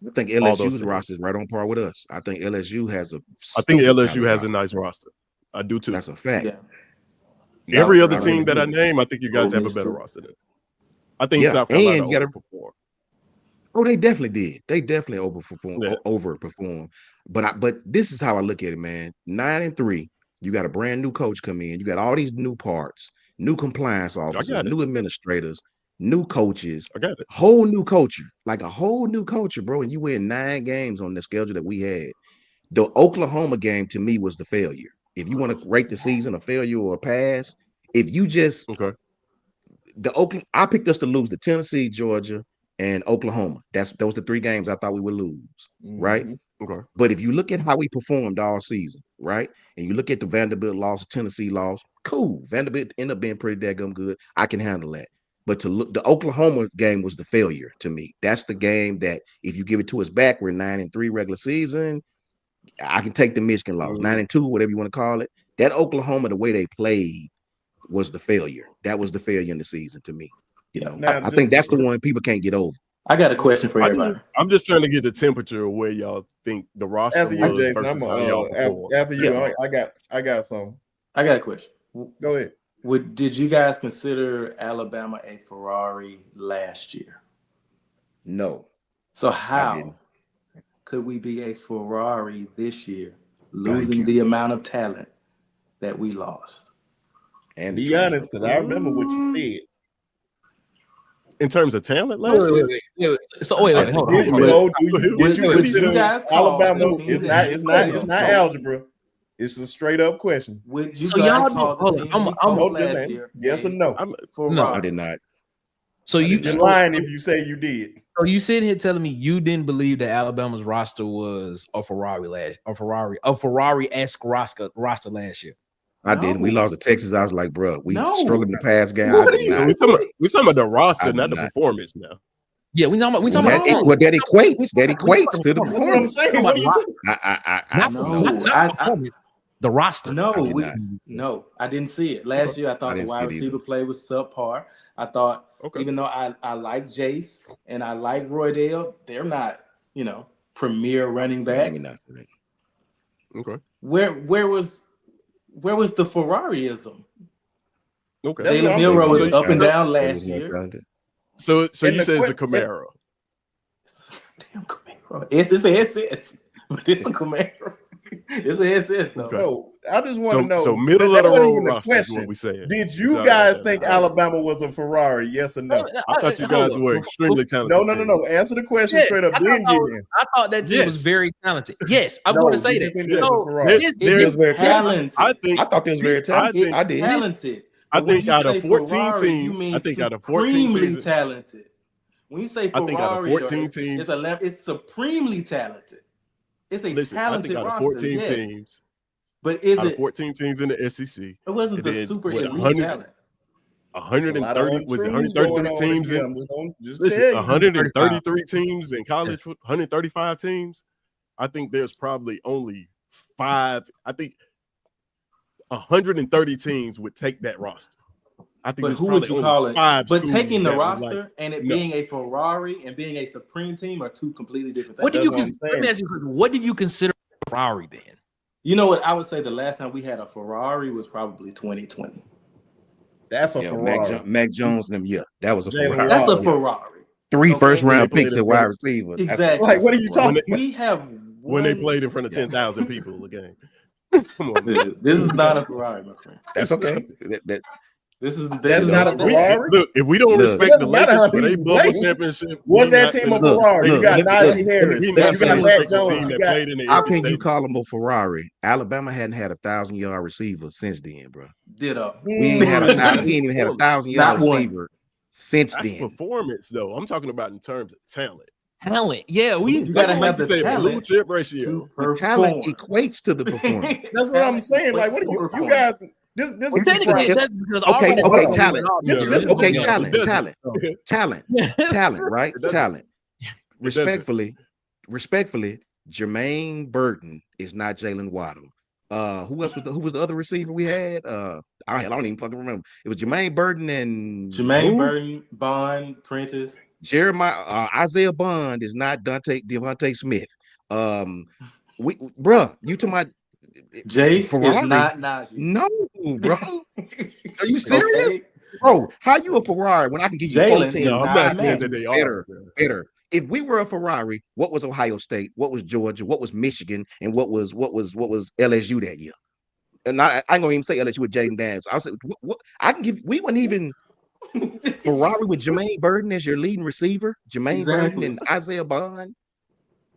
I think those LSU's teams. roster is right on par with us. I think LSU has a. I think stupid LSU talented has a roster. nice roster. I do too. That's a fact. Yeah. Every South other Carolina team that I too. name, I think you guys Ole have a Miss better too. roster than. I think Yeah, South Carolina and you gotta- overperformed. Oh, they definitely did. They definitely Yeah. overperformed. But this is how I look at it, man. 9-3. You got a brand new coach come in. You got all these new parts, new compliance officers, got it. new administrators, new coaches, I got it. whole new culture, like a whole new culture, bro. And you win 9 games on the schedule that we had. The Oklahoma game to me was the failure. If you want to rate the season a failure or a pass, if you just Okay. I picked us to lose to Tennessee, Georgia, and Oklahoma. Those the 3 games I thought we would lose, right? Mhm. Okay. But if you look at how we performed all season, right, and you look at the Vanderbilt loss, Tennessee loss, cool. Vanderbilt ended up being pretty daggum good. I can handle that. But to look, the Oklahoma game was the failure to me. That's the game that if you give it to us back, we're 9-3 regular season. I can take the Michigan loss, 9-2, whatever you want to call it. That Oklahoma, the way they played, was the failure. That was the failure in the season to me. You know, Now, I think that's the one people can't get over. I got a question for everybody. I'm just trying to get the temperature of where y'all think the roster After you, was Jason, versus how y'all performed. after you, Yeah. I got some. I got a question. Go ahead. Did you guys consider Alabama a Ferrari last year? No. So I how didn't. could we be a Ferrari this year, losing the amount of talent that we lost? And Be honest, because I remember what you said. In terms of talent last year? Wait. So wait, hold on. Did you, Would you you consider guys call Alabama? the team It's that not. you It's coached? not algebra. It's a straight up question. Would you So guys y'all call do- the hold team on, we I'm- coached No, just last answer. year? Yes a or no? Ferrari? No, I did not. So I you did You're not. lying if you say you did. So you sitting here telling me you didn't believe that Alabama's roster was a Ferrari-esque roster last year. I didn't. We No. lost to Texas. I was like, bro, we No. struggled in the past game. What I are did you- not. We talking about the roster, I not did the not. performance now. Yeah, we talking about That equates. That equates to the That's what I'm performance. saying. What are you talking? Not No, the performance, the roster. No, I did not. no, I didn't see it. Last year, I thought the didn't see wide it either. receiver play was subpar. I thought, Okay. even though I like Jace and I like Roydale, they're not, premier running Let me backs. not say that. Okay. Where was the Ferrarism? Okay. That's what Jalen I'm Milrow was thinking. up and down They was last more year. talented. So And you the say it's a que- Camaro. Damn Camaro. It's SS, but it's a Camaro. It's an SS though. Okay. No, I just want to know. So middle that of the wasn't road even the roster is question. what we saying. Did you guys think Alabama was a Ferrari? Yes or no? I thought you guys were extremely talented. No. Answer the question Yeah, straight up. Then get in. I thought that team was Yes. very talented. Yes, I'm No, going to say did you that. think that was a Ferrari? Yes, It was very talented. Talented. I thought it was very talented. I did. Talented. I But when think you out of say 14 Ferrari, you teams, mean I think out of 14 supremely teams, talented. When you say I think out of Ferrari, 14 though, teams, it's supremely talented. It's a listen, I talented think out of roster, 14 yes. teams, But is out of it? 14 teams in the SEC, It wasn't and the then super with elite talent. 130 was it untruths going 133 on teams here. in? I'm just Listen, tell you. 133 teams in college, 135 teams. I think there's probably only 5. I think 130 teams would take that roster. I think But there's who would probably you only call it? 5 But schools taking the that would roster and it no. being a Ferrari and being a supreme team are two completely different things. What did That's you what I'm consider? Let me ask you a question. What did you consider Ferrari then? You know what? I would say the last time we had a Ferrari was probably 2020. That's a Yeah, Ferrari. Mac Jones and them, yeah, that was a Jalen Ferrari. That's a Wow. Ferrari. 3 Okay. first-round When they picks played at in wide front receiver. Exactly. Like, what are you talking? We have when they one- played in front of Yeah. 10,000 people a game. Come on, man. This is not a Ferrari, my friend. That's okay. This is That's is not a Ferrari? Look, if we don't Look. It respect the doesn't matter Lakers how for their people bubble play. championship, Was we that not team a finna- Ferrari? You look, got look, Najee look, Harris. we You not I'm got saying finna Matt respect the Jones. team You that got played in the How empty can you stadium. call them a Ferrari? Alabama hadn't had 1,000-yard receiver since then, bro. ditto. We ain't had Listen, we ain't even had a performance. 1,000-yard Not one. receiver since That's then. performance, though. I'm talking about in terms of talent. Talent. Yeah, You gotta Like have you the said, blue talent chip to ratio. The talent perform. equates to the performance. That's what I'm saying. Like, what are you guys? This well, is technically, if- that's because okay, Auburn okay, won talent. all this No, year. it doesn't. Okay, No, talent, it doesn't. talent, right? It doesn't. Talent. It doesn't. Respectfully, Jermaine Burton is not Jalen Waddle. Who else was who was the other receiver we had? I don't even fucking remember. It was Jermaine Burton and Jermaine who? Burton, Bond, Prentice. Jeremiah Isaiah Bond is not Devontae Smith. Bruh, you talking about Jace Ferrari? is not Najee. No, bro. Are you serious? Okay. Bro, how you a Ferrari when I can give you Jalen 14 is No, I'm not not saying Najee. that they better, are. better. If we were a Ferrari, what was Ohio State? What was Georgia? What was Michigan? And what was LSU that year? And I ain't gonna even say LSU with Jaden Daniels. I'll say what I can give. We weren't even Ferrari with Jermaine Burton as your leading receiver. Jermaine Burton Exactly. and Isaiah Bond.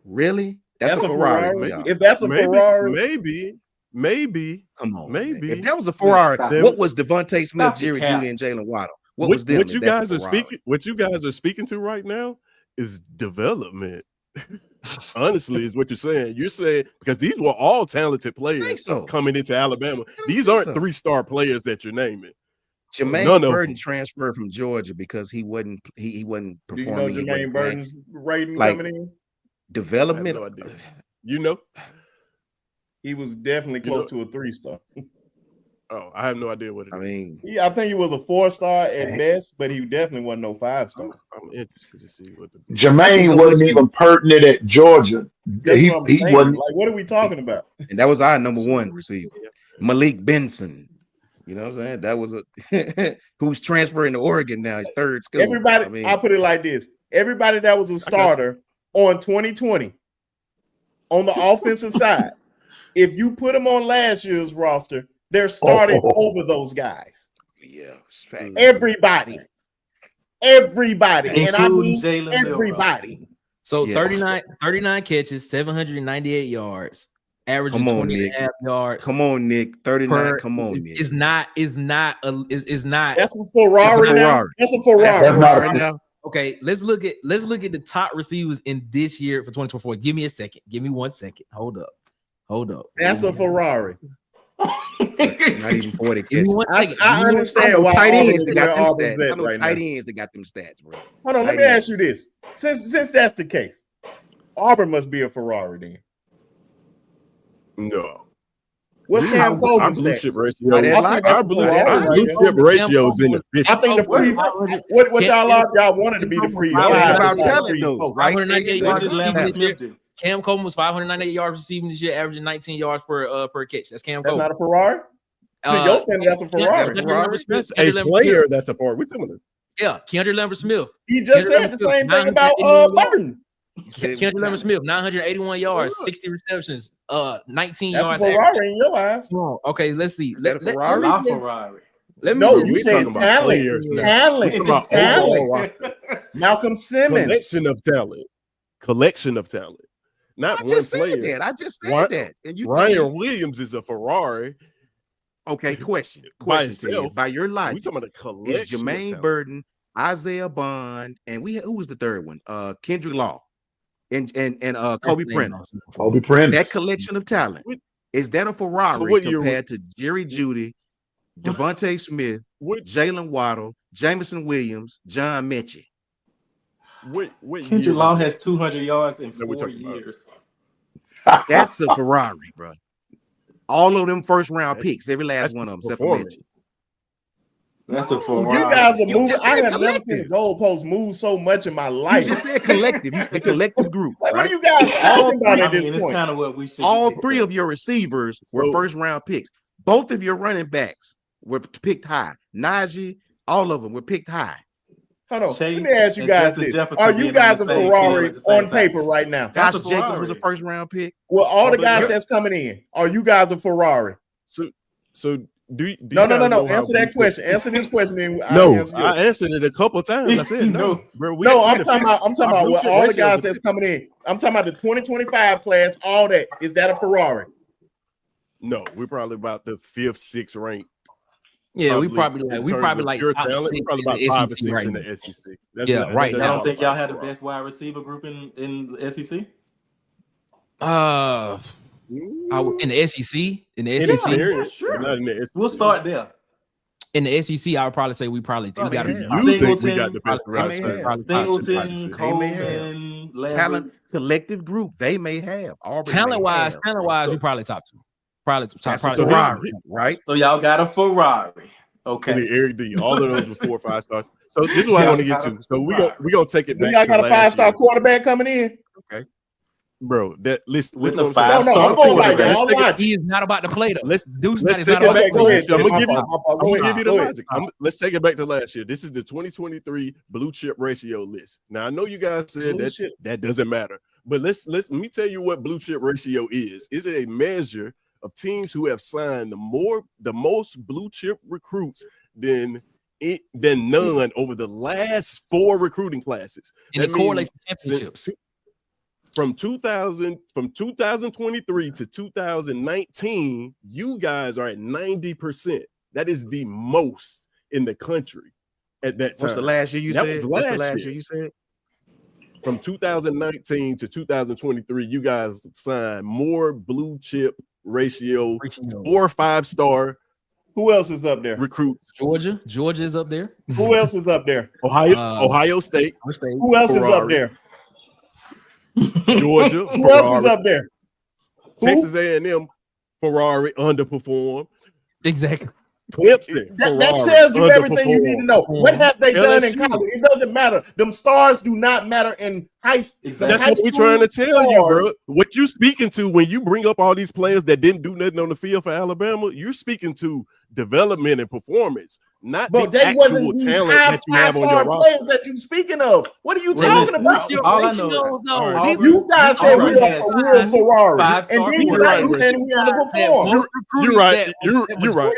Really? That's That's a a Ferrari. Ferrari. y'all. If that's a Ferrari, Maybe. Come on, Maybe. man. If that was a Ferrari, Stop what it. was Devontae Smith, Stop the Jerry cap. Judy, and Jalen Waddle? What was them? What if you that's a guys are Ferrari? speaking? What you guys are speaking to right now is development. Honestly, is what you're saying. You're saying because these were all talented I think players so. coming into Alabama. These think aren't so. 3-star players that you're naming. Jermaine None of Burton them. transferred from Georgia because he wasn't do you know performing. He wasn't Jermaine playing. Burton's rating Like, coming in? I have Development. no idea. You know? He was definitely You know- close to a 3-star. Oh, I have no idea what it I is. mean, Yeah, I think he was a 4-star at best, but he definitely wasn't no 5-star. I'm interested to see what the Jermaine wasn't even pertinent at Georgia. That's He what I'm he saying. wasn't. Like, what are we talking about? and that was our number one receiver, Malik Benson. You know what I'm saying? That was a who's transferring to Oregon now. His third school. Everybody, I mean, I'll put it like this: everybody that was a starter on 2020 on the offensive side, if you put them on last year's roster, they're starting over those guys. yeah, it's fact. Everybody, and I Including mean Jalen everybody. So Yes. 39 catches, 798 yards, averaging Come on, 20 and Nick. a half yards. Come on, Nick. 39. per- Come on, Nick. It's not That's a Ferrari That's a now. Ferrari. That's a That's Ferrari. a Ferrari now. okay. Let's look at the top receivers in this year for 2024. Give me a second. Give me 1 second. Hold up. That's a Ferrari. Not even 40 Give me catches. 1 second. I I understand know why tight Auburn ends is that where got them Auburn's stats. I at know right tight now. ends that got them stats, bro. Hold on, let tight me ends. ask you this: since that's the case, Auburn must be a Ferrari then. No. What's Cam Our Coleman's blue stats? chip ratio. Not that I like- think that's Our a blue Ferrari our right blue there. chip ratio is in the 50s. I think the free. What y'all wanted to be the free. It's Yeah, about yeah. talent, though, right? 598 What yards did receiving Lambert this year. Smith do? Cam Coleman was 598 yards receiving this year, averaging 19 yards per catch. That's Cam That's Coleman. not a Ferrari. To your standard, that's a Ferrari. Keandre Lambert-Smith. That's a player that's a forward. We're talking about Yeah, Keandre Lambert-Smith. He just Kendrick said the Lambert-Smith, same thing about 981 yards. Burton. You said Kendrick Lamar talent. Smith, 981 yards, 60 receptions, 19 That's yards. a Ferrari in your eyes. Okay, let's see. Is that a Ferrari? La Ferrari. Let me No, just- you we said talking about talent. players now. Talent. We talking about Talent. overall roster. Malcolm Simmons. Collection of talent. Not I one just player. said that. I just said Ryan- that. And you Ryan Williams is a Ferrari okay? Question by to you. itself. By your We logic, talking about a collection. is of Jermaine talent. Burton, Isaiah Bond, and who was the third one? Kendrick Law, and Kobe Prentice. Kobe Prentice. That collection of talent, What- is that a Ferrari what year compared to Jerry Jeudy, Devontae Smith, What Jalen Waddle, Jameson Williams, John Mechie? what year Kendrick Law was has 200 yards in That we're 4 talking about. years. That's a Ferrari, bro. All of them first round That's- picks, every last that's one of them, except for performance. Mechie. That's a You Ferrari. guys are You moving. just I said have never seen the collective. goalpost move so much in my You life. just said collective. You said collective group, Like, what right? are you guys All talking about three- at I mean, this it's point? kind of what we should. All expect. three of your receivers were So- first round picks. Both of your running backs were picked high. Najee, all of them were picked high. Hold on. Chase Let me ask you and guys Justin this. Jefferson Are you being guys a on the same Ferrari field at the same on time. paper right now? That's Josh a Jacobs was a Ferrari. first round pick. Well, all the But guys you're- that's coming in, are you guys a Ferrari? So do you No. guys know how Answer that Blue question. Answer this question. Then I'll No, answer yours. I answered it a couple of times. I said no, No. bro. We No, got I'm 10 talking about. I'm talking Our about blue what chip all the ratios guys are that's coming in. I'm talking about the 2025 class. All that is that a Ferrari? No, we're probably about the 5th, 6th ranked. Yeah, we in probably terms of like pure top talent. 6 We're probably in about the 5 or SEC 6 right in now. the SEC. That's Yeah, not- that right doesn't now. Y'all don't qualify think y'all for had the Ferrari. best wide receiver group in the SEC? In the SEC, in the In SEC, experience, sure. but not in the SEC. We'll start there. in the SEC, I would probably say we got may to have. You think we got the best They wide may receiver? have. Singleton, They may have. Coleman, Talent Lambert. collective group. They may have. Auburn talent may wise, have. we probably top 2. Probably top. That's a Probably Ferrari, right? So y'all got a Ferrari. And Okay. then Eric D. All of those were 4 or 5 stars. So this is what I want to get to. So we gonna take it Do back y'all to got a last 5-star year. quarterback coming in? Bro. That listen With listen the what I'm saying. No, five-star I'm going like quarterback. y'all logic. He is not about to play though. Let's Deuce let's is take not it about back to to go play. ahead, last year. I'm Ted. gonna give My you. fault, my fault. I'm Go gonna ahead, give you the go ahead. logic. Let's take it back to last year. This is the 2023 blue chip ratio list. Now I know you guys said Blue chip. that doesn't matter, but let me tell you what blue chip ratio is. Is it a measure of teams who have signed the most blue chip recruits than none over the last 4 recruiting classes? And That it correlates to means championships. from 2023 to 2019, you guys are at 90%. That is the most in the country at that time. What's the last year you That said? was What's the last last year. year you said? From 2019 to 2023, you guys signed more blue chip ratio 4 or 5-star Who else is up there? recruits. Georgia is up there. Who else is up there? Ohio State, Who else is up there? Georgia, Who else is Ferrari, up there? Who? Texas A&M, Ferrari underperformed. Exactly. Clemson, That Ferrari, tells you everything you need to know. underperformed. What have they done in LSU. college? It doesn't matter. Them stars do not matter in high school. Exactly. That's what we're trying to tell you, bro. What you speaking to when you bring up all these players that didn't do nothing on the field for Alabama, you're speaking to development and performance, not But the they actual wasn't these talent high that you have on your five-star roster. players that you speaking of. What are you Well, talking listen, about? all I know- All right. You guys said we Auburn are has a real Ferrari, five-star and then you quarterbacks. saying we underperform. You're right. You're right. You're right.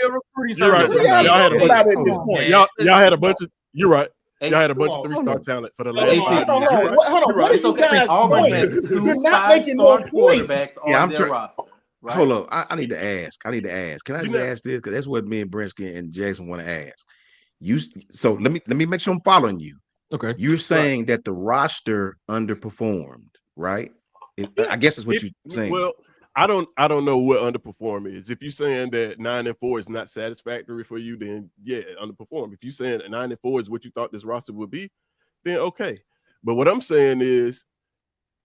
What are y'all Y'all had a talking bunch- about at this point? Y'all had a bunch of. You're right. Hey, Y'all had a bunch come of on. 3-star talent for the Hold last on, 5 Hold years. on, You're right. hold on. What are It's you okay. guys Auburn pointing? has 2 You're not making more five-star points. quarterbacks Yeah, on I'm their trying- roster. Right? Hold up. I need to ask. Can I You just know- ask this? Because that's what me and Brinsky and Jackson want to ask. So let me make sure I'm following you. Okay. You're saying that the roster underperformed, right? I guess that's what you're saying. Well, I don't know what underperform is. If you're saying that 9-4 is not satisfactory for you, then yeah, underperform. If you're saying that 9-4 is what you thought this roster would be, then okay. But what I'm saying is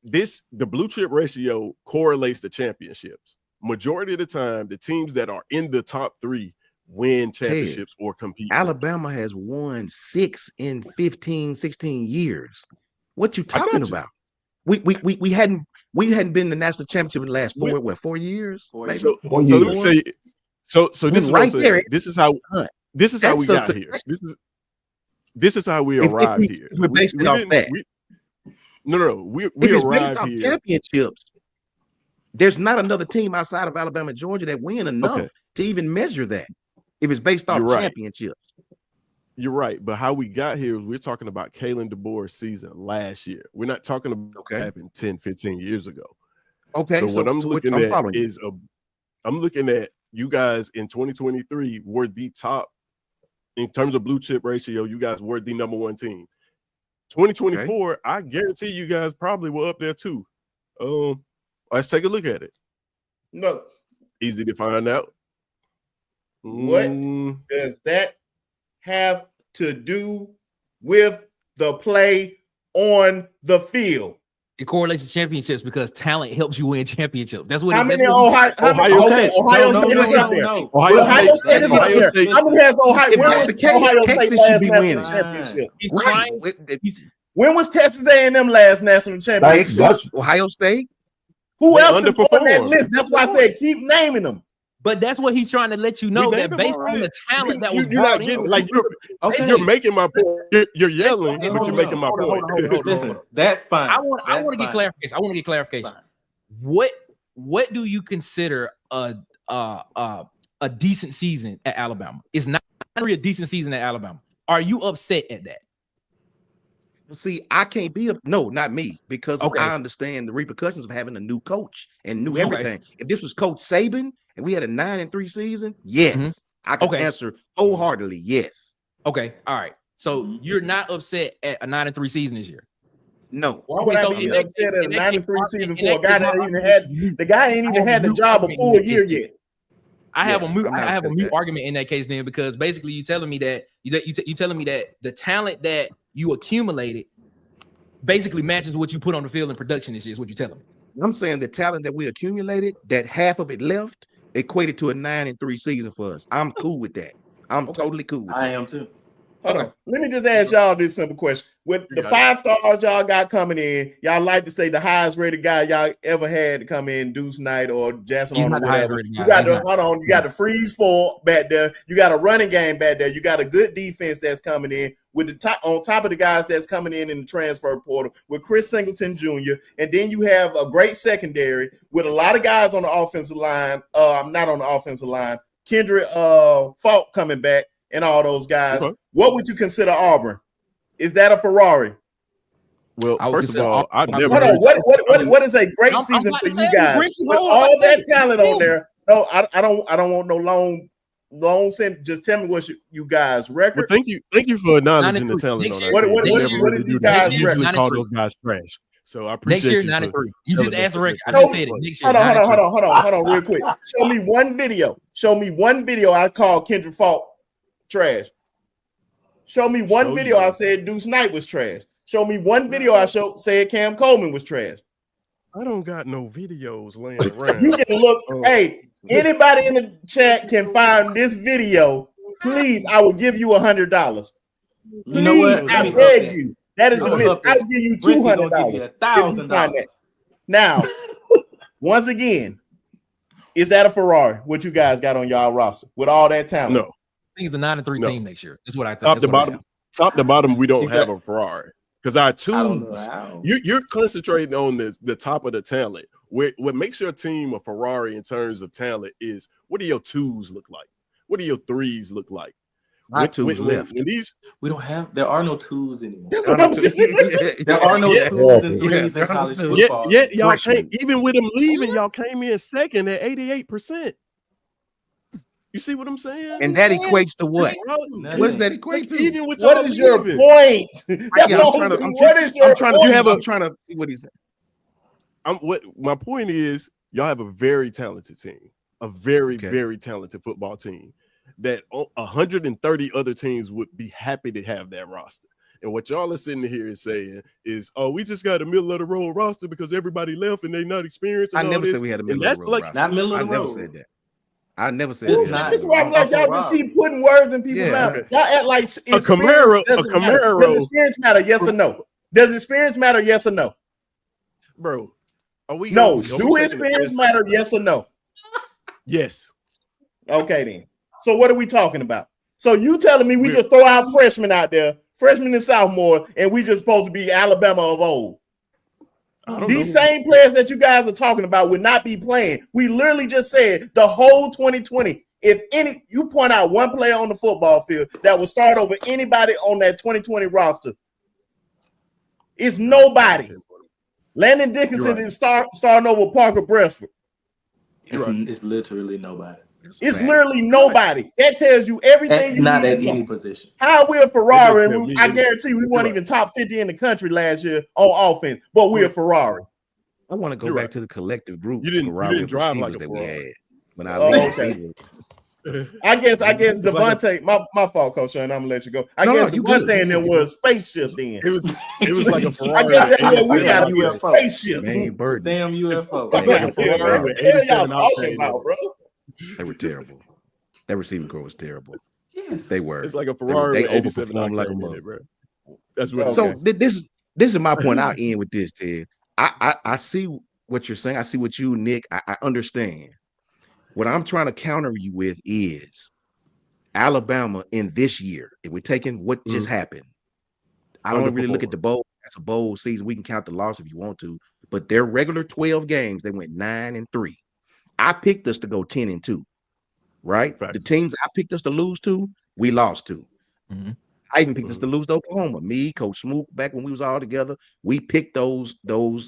the blue chip ratio correlates to championships. Majority of the time, the teams that are in the top 3 win championships or compete. Alabama has won 6 in 15, 16 years. What you I got talking you. about? We hadn't been in the national championship in the last 4 years? 4 maybe? years. So What let year? me say. So this is what I'm right saying. there. This is how we got here. This is how we If arrived we- here. if we're basing it off didn't- that. No. We If it's based arrived off here. championships, there's not another team outside of Alabama and Georgia that win enough to even measure that. If it's based off championships. You're right, but how we got here is we're talking about Kalen DeBoer's season last year. We're not talking about what happened 10, 15 years ago. Okay, so what I'm looking at is I'm looking at you guys in 2023 were the top in terms of blue chip ratio. You guys were the number one team. 2024, I guarantee you guys probably were up there too. Let's take a look at it. No, easy to find out. What does that have to do with the play on the field? It correlates to championships because talent helps you win championships. That's what. How many Ohio State is up there? Ohio State is up there. How many has Ohio? Where was Ohio State last national championship? When was Texas A&M last national championship? Ohio State. Who else is on that list? That's why I said keep naming them. But that's what he's trying to let you know that based on the talent that was brought in. Like you're making my point. You're yelling, but you're making my point. Listen, that's fine. I want to get clarification. I want to get clarification. What do you consider a decent season at Alabama? It's not a decent season at Alabama. Are you upset at that? See, I can't be not me, because I understand the repercussions of having a new coach and new everything. If this was Coach Saban and we had a 9-3 season, yes, I can answer wholeheartedly, yes. Okay, all right. So you're not upset at a 9-3 season this year? No. Why would I be upset at a 9-3 season for a guy that ain't even had the job a full year yet? I have a mute argument in that case then, because basically you're telling me that you telling me that the talent that you accumulated basically matches what you put on the field in production this year is what you're telling me. I'm saying the talent that we accumulated, that half of it left, equated to a 9-3 season for us. I'm cool with that. I'm totally cool with that. I am too. Hold on. Let me just ask y'all this simple question. With the 5 stars y'all got coming in, y'all like to say the highest rated guy y'all ever had to come in, Deuce Knight or Jackson or whatever. You got you got the freeze 4 back there. You got a running game back there. You got a good defense that's coming in with the top on top of the guys that's coming in the transfer portal with Chris Singleton Jr. And then you have a great secondary with a lot of guys on the offensive line. Not on the offensive line. Kendrick Falk coming back and all those guys. What would you consider Auburn? Is that a Ferrari? Well, first of all, I've never. Hold on. What is a great season for you guys? With all that talent on there. No, I don't want no long sentence. Just tell me what you guys record. Well, thank you for acknowleding the talent on that. What did you guys record? Usually call those guys trash. So I appreciate next year, 93. You just asked the record. I just said it. Next year, hold on, real quick. Show me one video. I call Kendrick Falk trash. Show me one video I said Deuce Knight was trash. Show me one video I said Cam Coleman was trash. I don't got no videos laying around. You can look. Hey, anybody in the chat can find this video. Please, I will give you $100. You know what? I beg you. That is a myth. I'll give you $200. $1,000. Now, once again, is that a Ferrari? What you guys got on y'all roster with all that talent? No. I think it's a 9-3 team next year. That's what I tell you. Top to bottom, we don't have a Ferrari because our tools. You're concentrating on the top of the talent. What makes your team a Ferrari in terms of talent is what do your twos look like? What do your threes look like? My twos left. We don't have. There are no twos anymore. There are no twos and threes in college football. Yet y'all came, even with them leaving, y'all came in second at 88%. You see what I'm saying? And that equates to what? What does that equate to? Even with what is your point? I'm trying to see what he's saying. My point is, y'all have a very talented team, a very talented football team that 130 other teams would be happy to have that roster. And what y'all are sitting here and saying is, oh, we just got a middle of the road roster because everybody left and they're not experienced. I never said we had a middle of the road roster. Not middle of the road. I never said that. I never said that's why I'm like, y'all just keep putting words in people's mouth. Y'all act like a Camaro. Does experience matter? Yes or no? Does experience matter? Yes or no? Bro, are we? No. Do experience matter? Yes or no? Yes. Okay then. So what are we talking about? So you telling me we just throw out freshmen out there, freshmen and sophomore, and we just supposed to be Alabama of old? These same players that you guys are talking about would not be playing. We literally just said the whole 2020. If you point out one player on the football field that will start over anybody on that 2020 roster, it's nobody. Landon Dickinson is starting over Parker Bressford. It's literally nobody. It's literally nobody. That tells you everything you not need at to know. any position. How we're Ferrari, and I guarantee we weren't even top 50 in the country last year on offense, but we're Ferrari. I want to go back to the collective group. You didn't drive like a that Ferrari. we had when I leave okay. I guess Devontae, my fault, Coach, and I'm gonna let you go. I guess Devontae and them was spaceship then. It was like a Ferrari. I guess that's what we got to be a spaceship. Main burden. Damn UFO. It's like a Ferrari with 87 talking about, bro. They were terrible. That receiving core was terrible. Yes, they were. It's like a Ferrari. They overperformed like a mother, bro. That's what. So this is my point. I'll end with this, Ted. I see what you're saying. I see what you, Nick. I understand. What I'm trying to counter you with is Alabama in this year. If we're taking what just happened, I don't really look at the bowl. That's a bowl season. We can count the loss if you want to, but their regular 12 games, they went 9-3. I picked us to go 10-2, right? Fact. The teams I picked us to lose to, we lost to. I even picked us to lose to Oklahoma. Me, Coach Smook, back when we was all together, we picked those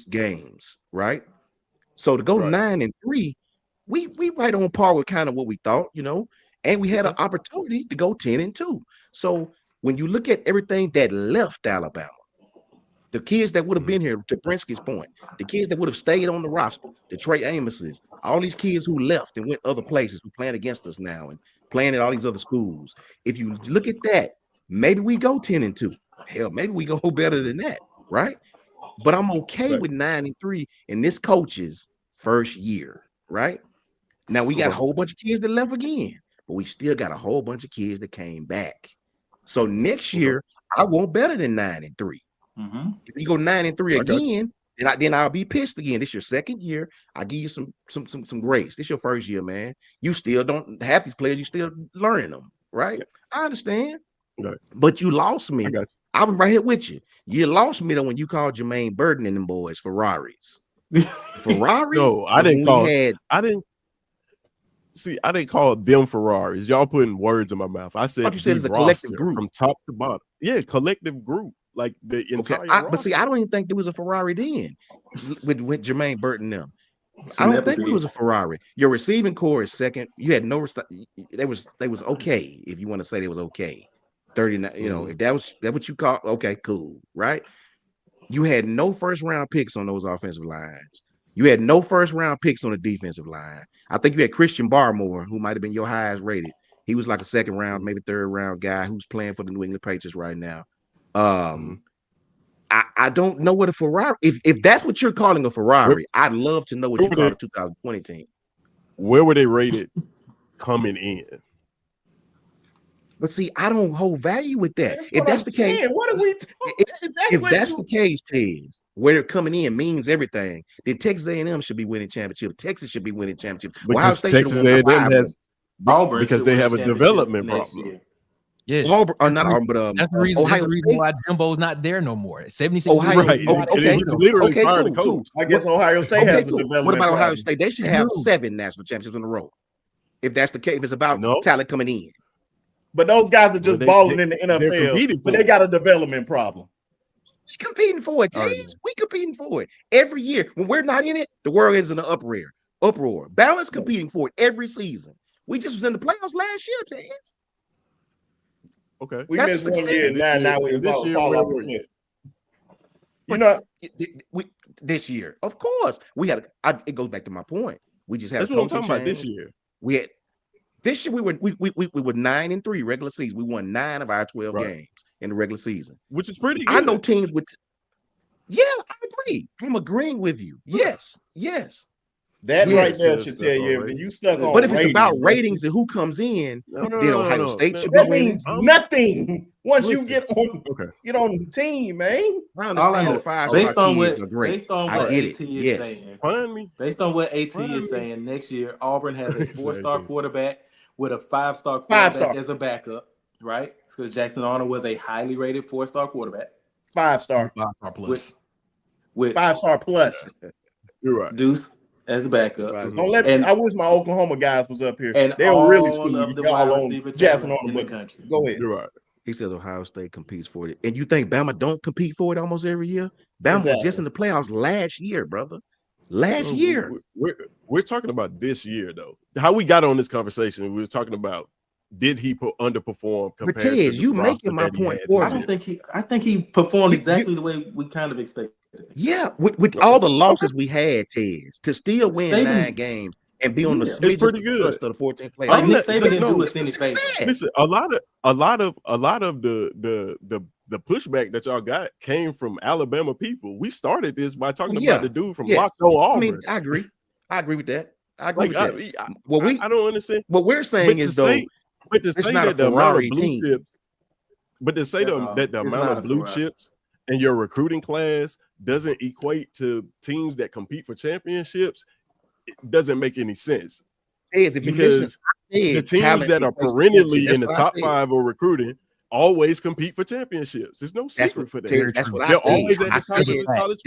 games, right? So to go 9-3. We right on par with kind of what we thought, and we had an opportunity to go 10-2. So when you look at everything that left Alabama, the kids that would have been here, to Brinsky's point, the kids that would have stayed on the roster, the Trey Amoses, all these kids who left and went other places, who playing against us now and playing at all these other schools. If you look at that, maybe we go 10-2. Hell, maybe we go better than that, right? But I'm okay with 9-3 in this coach's first year, right? Now we got a whole bunch of kids that left again, but we still got a whole bunch of kids that came back. So next year, I want better than 9-3. If you go 9-3 again, then I'll be pissed again. This your second year. I give you some grace. This your first year, man. You still don't have these players. You still learning them, right? I understand, but you lost me. I'm right here with you. You lost me though when you called Jermaine Burton and them boys Ferraris. Ferrari? No, I didn't call. I didn't call them Ferraris. Y'all putting words in my mouth. I said you said it's a collective group from top to bottom. Yeah, collective group, like the entire. But see, I don't even think there was a Ferrari then with Jermaine Burton them. I don't think it was a Ferrari. Your receiving core is second. You had no. They was okay. If you want to say they was okay, 39. If that was what you call okay, cool, right? You had no first round picks on those offensive lines. You had no first round picks on the defensive line. I think you had Christian Barmore, who might have been your highest rated. He was like a second round, maybe third round guy who's playing for the New England Patriots right now. I don't know what a Ferrari. If that's what you're calling a Ferrari, I'd love to know what you call the 2020 team. Where were they rated coming in? But see, I don't hold value with that. If that's the case, what are we? If that's the case, Tiz, where they're coming in means everything, then Texas A&M should be winning championship. Texas should be winning championship. Because Texas A&M has Auburn because they have a development problem. Yes, Auburn, or not Auburn, but that's the reason. Ohio that's the reason why Jimbo's not there no more. 76. Ohio, right? He's literally fired the coach. Cool. I guess Ohio State has a development. What about problem. Ohio State? They should have 7 national championships in a row. If that's the case, if it's about talent coming in. But those guys are just balling in the NFL. But they got a development problem. We competing for it, Tiz. We competing for it every year. When we're not in it, the world is in an uproar. Balance competing for it every season. We just was in the playoffs last year, Tiz. Okay, we missed 1 year. Now we fall off the cliff. You know, this year, of course, we had. It goes back to my point. We just had. That's what I'm talking about. This year, This year we were 9-3 regular season. We won 9 of our 12 games in the regular season, which is pretty good. I know teams with. Yeah, I agree. I'm agreing with you. Yes. That right there should tell you everything. You stuck on. But if it's about ratings and who comes in, then Ohio State should be winning. That means nothing once you get on the team, man. I understand the 5-star kids are great. Based on what AT is saying, based on what AT is saying, next year Auburn has a 4-star quarterback with a 5-star quarterback as a backup, right? Because Jackson Arnold was a highly rated 4-star quarterback. 5-star. 5-star plus. with 5-star plus. You're right. Deuce as a backup. Don't let. And- I wish my Oklahoma guys was up here. And They'll really all school of the y'all wide on receiver Jackson talent on in the the country. Go ahead. You're right. He says Ohio State competes for it. And you think Bama don't compete for it almost every year? Bama was just in the playoffs last year, brother. Last year. We're talking about this year, though. How we got on this conversation, we were talking about did he underperform compared to Tez, the you roster making my that he point had for this me. year? I think he performed exactly the way we kind of expected. Yeah, with all the losses we had, Tez, to still win 9 games and be on the smidge pretty of the good. cusp of the 14th playoffs. Like Nick Saban didn't do us any favors. Listen, a lot of the pushback that y'all got came from Alabama people. We started this by talking about the dude from Locked On Auburn. I mean, I agree with that. I agree with that. I don't understand. What we're saying is though, but to say not that a the amount of Ferrari blue team. chips, but to say that the amount of blue chips in your recruiting class doesn't equate to teams that compete for championships, it doesn't make any sense. Tez, if you because listen, the teams that are perennially in the top 5 of recruiting always compete for championships. There's no secret for that. That's what They're I said. always at the top of the college.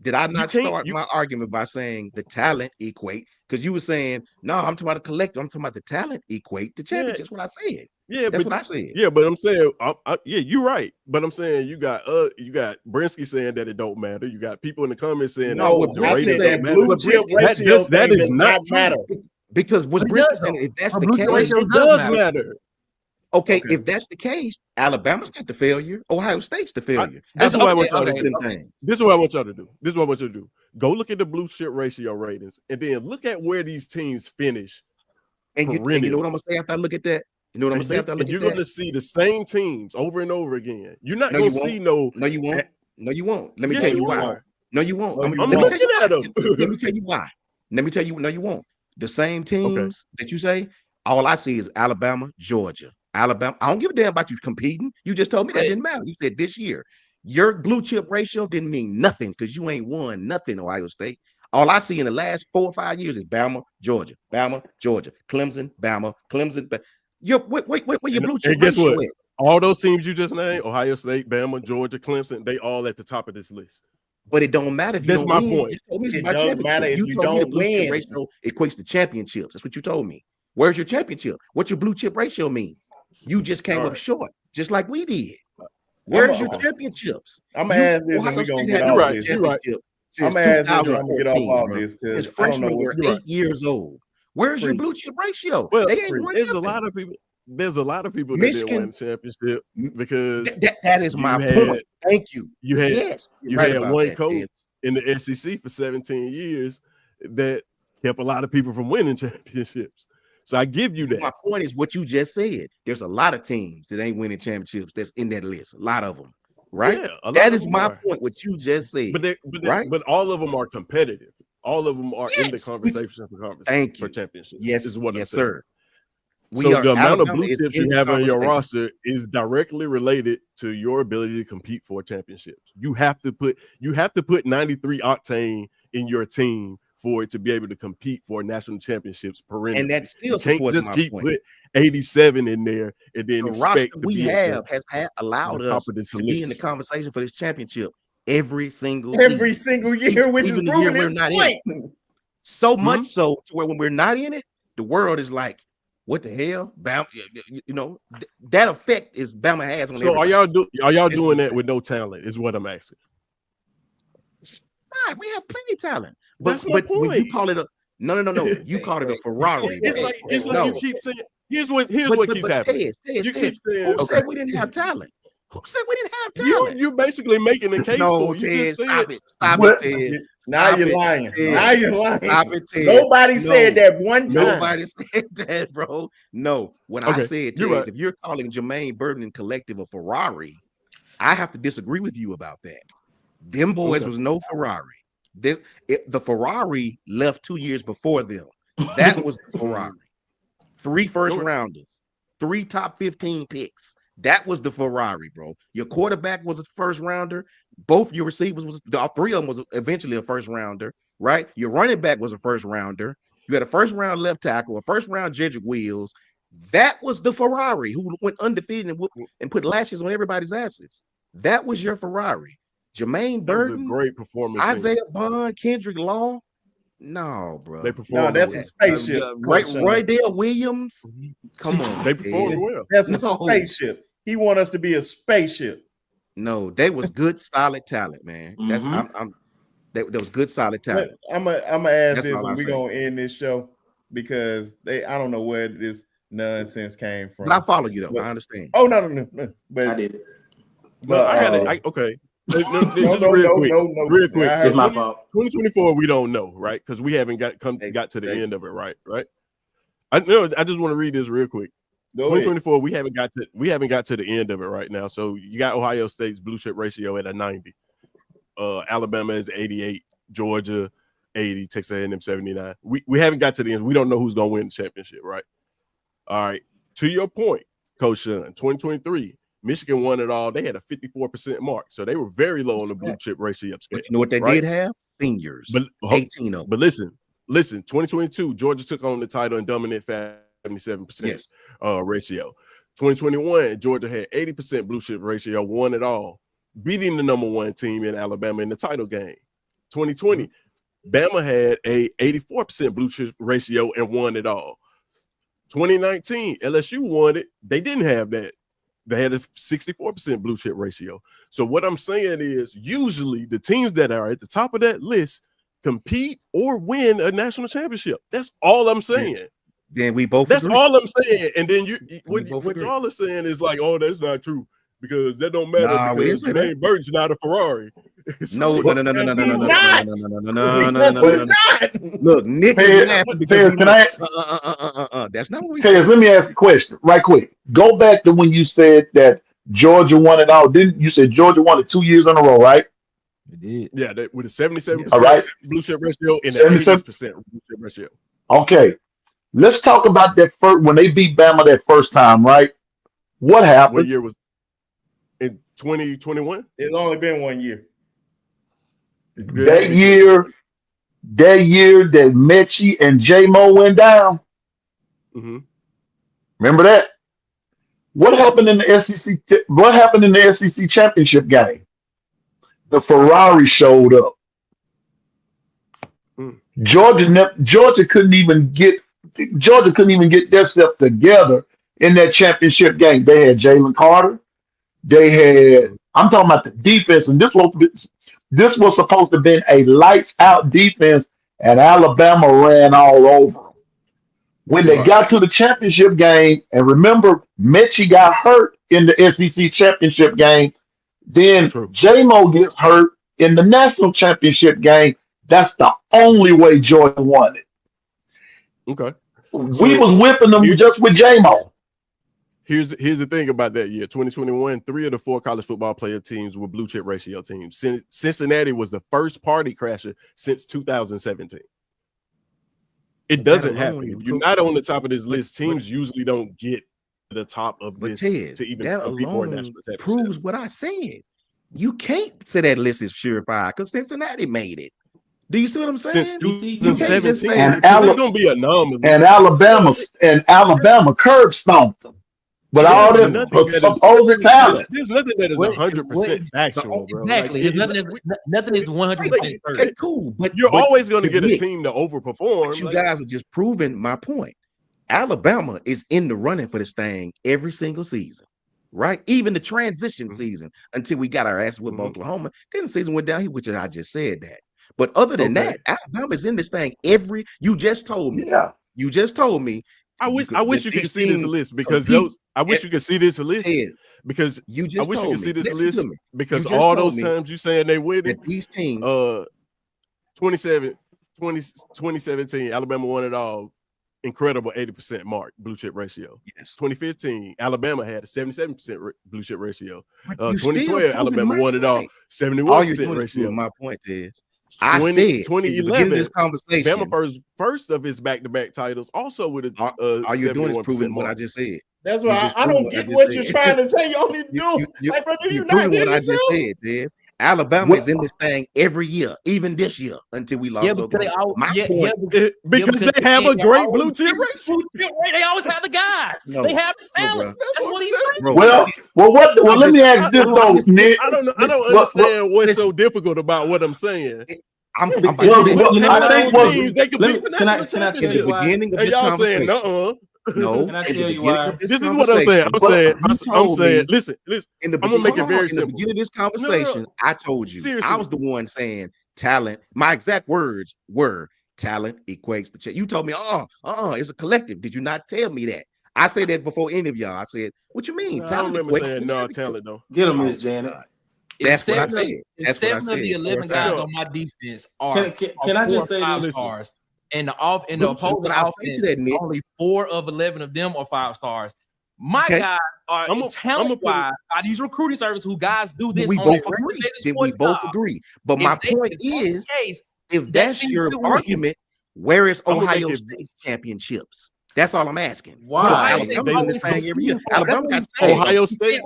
Did I not start my argument by saying the talent equate? Because you were saying, no, I'm talking about the collective. I'm talking about the talent equate to championships. That's what I said. That's what I said. Yeah, but I'm saying, you're right. But I'm saying you got Brinsky saying that it don't matter. You got people in the comments saying the ratings don't matter. Blue chip ratio that is not matter. Because was Brinsky saying if that's the case, it does matter. Okay, if that's the case, Alabama's not the failure. Ohio State's the failure. This is what I want y'all to do. Thing. This is what I want y'all to do. This is what I want you to do. Go look at the blue chip ratio ratings, and then look at where these teams finish. And you know what I'm gonna say after I look at that? You know what I'm gonna say after I look at that? You're gonna see the same teams over and over again. You're not gonna see No, you won't. No, you won't. Let me tell you why. No, you won't. I'm looking at them. Let me tell you why. Let me tell you. No, you won't. The same teams that you say. All I see is Alabama, Georgia. Alabama. I don't give a damn about you competing. You just told me that didn't matter. You said this year. Your blue chip ratio didn't mean nothing because you ain't won nothing, Ohio State. All I see in the last 4 or 5 years is Bama, Georgia, Clemson, Bama, Clemson. Where your blue chip and guess ratio what? at? All those teams you just named, Ohio State, Bama, Georgia, Clemson, they all at the top of this list. But it don't matter if you That's don't my win. point. It doesn't matter if you told me the don't blue chip win. ratio equates to championships. That's what you told me. Where's your championship? What's your blue chip ratio mean? You just came up short, just like we did. Where's your championships? I'm gonna ask this, and we're gonna get off this. You're right. I'm gonna ask this, and I'm gonna get off all this because Since freshmen were 8 years old. Where's your blue chip ratio? Well, they ain't won there's nothing. a lot of people. There's a lot of people that Michigan, didn't win the championship because that is my point. Thank you. You had right one coach in the SEC for 17 years that kept a lot of people from winning championships. So I give you that. My point is what you just said. There's a lot of teams that ain't winning championships that's in that list. A lot of them, right? Yeah, that is my point. What you just said. But all of them are competitive. All of them are in the conversation for championships. Yes, is what I'm saying. Sir. So the amount of blue chips you have on your roster is directly related to your ability to compete for championships. You have to put 93 octane in your team for it to be able to compete for national championships perennially. And that still supports my point. Put 87 in there and then the expect roster we have has allowed us to be in the conversation for this championship every single year, which even is the year we're his not point. in it. So much so to where when we're not in it, the world is like, what the hell? Bama, you know, that effect is Bama has on so everybody. Are y'all doing that with no talent is what I'm asking. We have plenty of talent. That's my point. When you call it no. You called it a Ferrari. It's like you keep saying. Here's what keeps happening. You keep saying, who said we didn't have talent? Who said we didn't have talent? You're basically making a case for it. You Ted, just said stop it. Stop it, Ted. Now you're lying. Ted. Now you're lying. Stop it, Ted. Nobody said that one time. Nobody said that, bro. No. When I said, Ted, if you're calling Jermaine Burton and Collective a Ferrari, I have to disagree with you about that. Them boys was no Ferrari. The Ferrari left 2 years before them. That was the Ferrari. 3 first rounders, 3 top 15 picks. That was the Ferrari, bro. Your quarterback was a first rounder. Both your receivers all 3 of them was eventually a first rounder, right? Your running back was a first rounder. You had a first round left tackle, a first round Jedrick Wills. That was the Ferrari who went undefeated and put lashes on everybody's asses. That was your Ferrari. Jermaine That was a Burton, great performance. Isaiah Bond, Kendrick Law. No, bro. They No, performed that's a well. spaceship. Coach Sean. Roy Dale Williams. Come on, They performed Ted. well. That's a No. spaceship. He want us to be a spaceship. No, they was good, solid talent, man. That's that was good, solid talent. I'm gonna ask That's this, all and I we're say. gonna end this show because I don't know where this nonsense came from. But I follow you though. But- I understand. Oh no. But I did. No, I got it. Okay. Just no, real quick. no. Real quick. I So It's my 20 fault. 2024, we don't know, right? Because we haven't got to the end of it, right? I just want to read this real quick. Go ahead. 2024, we haven't got to the end of it right now. So you got Ohio State's blue chip ratio at a 90. Alabama is 88, Georgia 80, Texas A&M 79. We haven't got to the end. We don't know who's gonna win the championship, right? All right. To your point, Coach Sean, 2023, Michigan won it all. They had a 54% mark, so they were very low on the blue chip ratio scale. But you know what they did have? Seniors. But 18 of them. But listen, 2022, Georgia took on the title in dominant 77% ratio. 2021, Georgia had 80% blue chip ratio, won it all, beating the number one team in Alabama in the title game. 2020, Bama had a 84% blue chip ratio and won it all. 2019, LSU won it. They didn't have that. They had a 64% blue chip ratio. So what I'm saying is usually the teams that are at the top of that list compete or win a national championship. That's all I'm saying. Then we both That's agree. all I'm saying. And then what agree. y'all are saying is like, oh, that's not true because that don't matter Nah, we because didn't say that. Jermaine Burton's not a Ferrari. No. He's not. Look, Nick Tez, is laughing because can I ask? That's not what we Tez, said. let me ask you a question right quick. Go back to when you said that Georgia won it all. Didn't you say Georgia won it 2 years in a row, right? It did. Yeah, with a 77% All right. blue chip ratio and an 77%. 80% blue chip ratio. Okay. Let's talk about that first when they beat Bama that first time, right? What What happened? year was in 2021? It's only been 1 year. That year that Mechie and J-Mo went down. Mm-hmm. Remember that? What happened in the SEC? What happened in the SEC championship game? The Ferrari showed up. Georgia couldn't even get themselves together in that championship game. They had Jalen Carter. I'm talking about the defense, and this was supposed to have been a lights out defense, and Alabama ran all over them. When they got to the championship game, and remember, Mechie got hurt in the SEC championship game. Then J-Mo gets hurt in the national championship game. That's the only way Georgia won it. Okay. We was whipping them just with J-Mo. Here's the thing about that year, 2021, 3 of the 4 college football player teams were blue chip ratio teams. Cincinnati was the first party crasher since 2017. It doesn't happen. If you're not on the top of this list, teams usually don't get to the top of this Ted, to even that compete for a alone national championship. proves what I said. You can't say that list is surefire because Cincinnati made it. Do you see what I'm saying? Since You can't just 2017, say And there's gonna be anomalies. And Alabama curb stomped them. But all There's that nothing that is- supposed talent. There's nothing that is 100% factual, bro. Exactly. Like, Nothing is 100% Okay, certain. cool. But you're always going to get a Nick, team to overperform. but you Like, guys are just proving my point. Alabama is in the running for this thing every single season, right? Even the transition season until we got our ass with Oklahoma. Then the season went down here, which I just said that. But other than that, Alabama's in this thing every. You just told me. Yeah. You just told me. I wish you could see this list because compete. I wish you could see this list Ted, because you I just wish you told could see me. this Listen list to me. because You just all told those me times you saying they win that it. these teams. 2017, Alabama won it all. Incredible 80% mark blue chip ratio. Yes. 2015, Alabama had a 77% blue chip ratio. But you still 2012, proving Alabama my won it all. point. 71% All you're doing is ratio. proving my point is I said in the beginning of 2011, this conversation. Bama first of his back-to-back titles, also with a All you're doing is 71% proving what I mark. just said. That's You why just I proved don't what I get just what you're said. trying to say. You only do. Like, bro, do you not proved hear what I just yourself? said, Tez. Alabama is in this thing every year, even this year, until we lost. Yeah, because they always, my yeah, point, Because they have a they're great always blue chip blue ratio. chip, right? They always have the guys. No, they have the no, talent. bro. That's what he's saying. Bro, Well, let me ask this though, Nick. I don't Well, understand what's so difficult about what I'm saying. I'm about to Well, say, well, I think what teams they compete for Can I national tell in you the championship. why? beginning of And this y'all saying, conversation, no, Can I in tell the you beginning why? of this This is what I'm saying. I'm saying, listen. in the I'm gonna make it very in the simple. beginning of this No. conversation, I told you Seriously. I was the one saying talent. My exact words were talent equates to you told me, it's a collective. Did you not tell me that? I said that before any of y'all. I said, what you mean? I don't Talent remember equates saying to no championship. talent though. Get him, Oh, Miss Janet. God. That's what I said. That's what I Seven of the said. 11 guys on my defense are Can I just say this? 5 stars, and the opposing But I'll say offense, to that, Nick. only 4 of 11 of them are 5 stars. My Okay. guys are talent-wise by these recruiting services who guys do this. We on both a regular agree. basis Then for we a both job. agree. But my point is, if that that's team your still win. argument, where is I'm gonna make Ohio it- State's championships? That's all I'm asking. Why? Because Ohio Alabama's State in this always thing every year. competing for it. Alabama got That's what he's saying. Ohio State.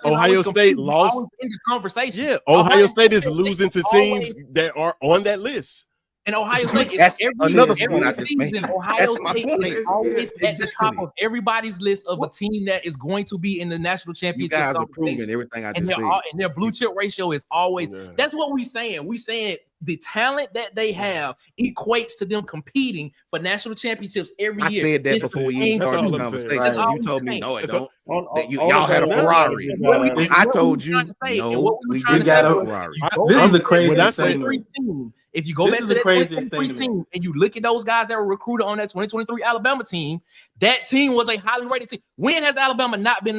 Ohio State lost. Always in the conversation. Yeah, Ohio State is losing to teams that are on that list. And Ohio State is That's another every point I just made. season. Ohio That's my State point. is always at the top Exactly. of everybody's list of a team that is going to be in the national You championship. guys are conversation. proving everything I And just said. and their blue chip ratio is always. Yeah. That's what we saying. We saying the talent that they have equates to them competing for national championships every I year. said that It's before the we even same started this team. conversation. That's all You told me, saying. no, it That's don't. On Y'all had a Ferrari. What I we told were trying you, to say, and no, what we were we trying didn't to have say a was, Ferrari. you go This back is the to that craziest 2023 thing. team. If you go This back is to the that craziest 2023 thing to me. team and you look at those guys that were recruited on that 2023 Alabama team, that team was a highly rated team. When has Alabama not had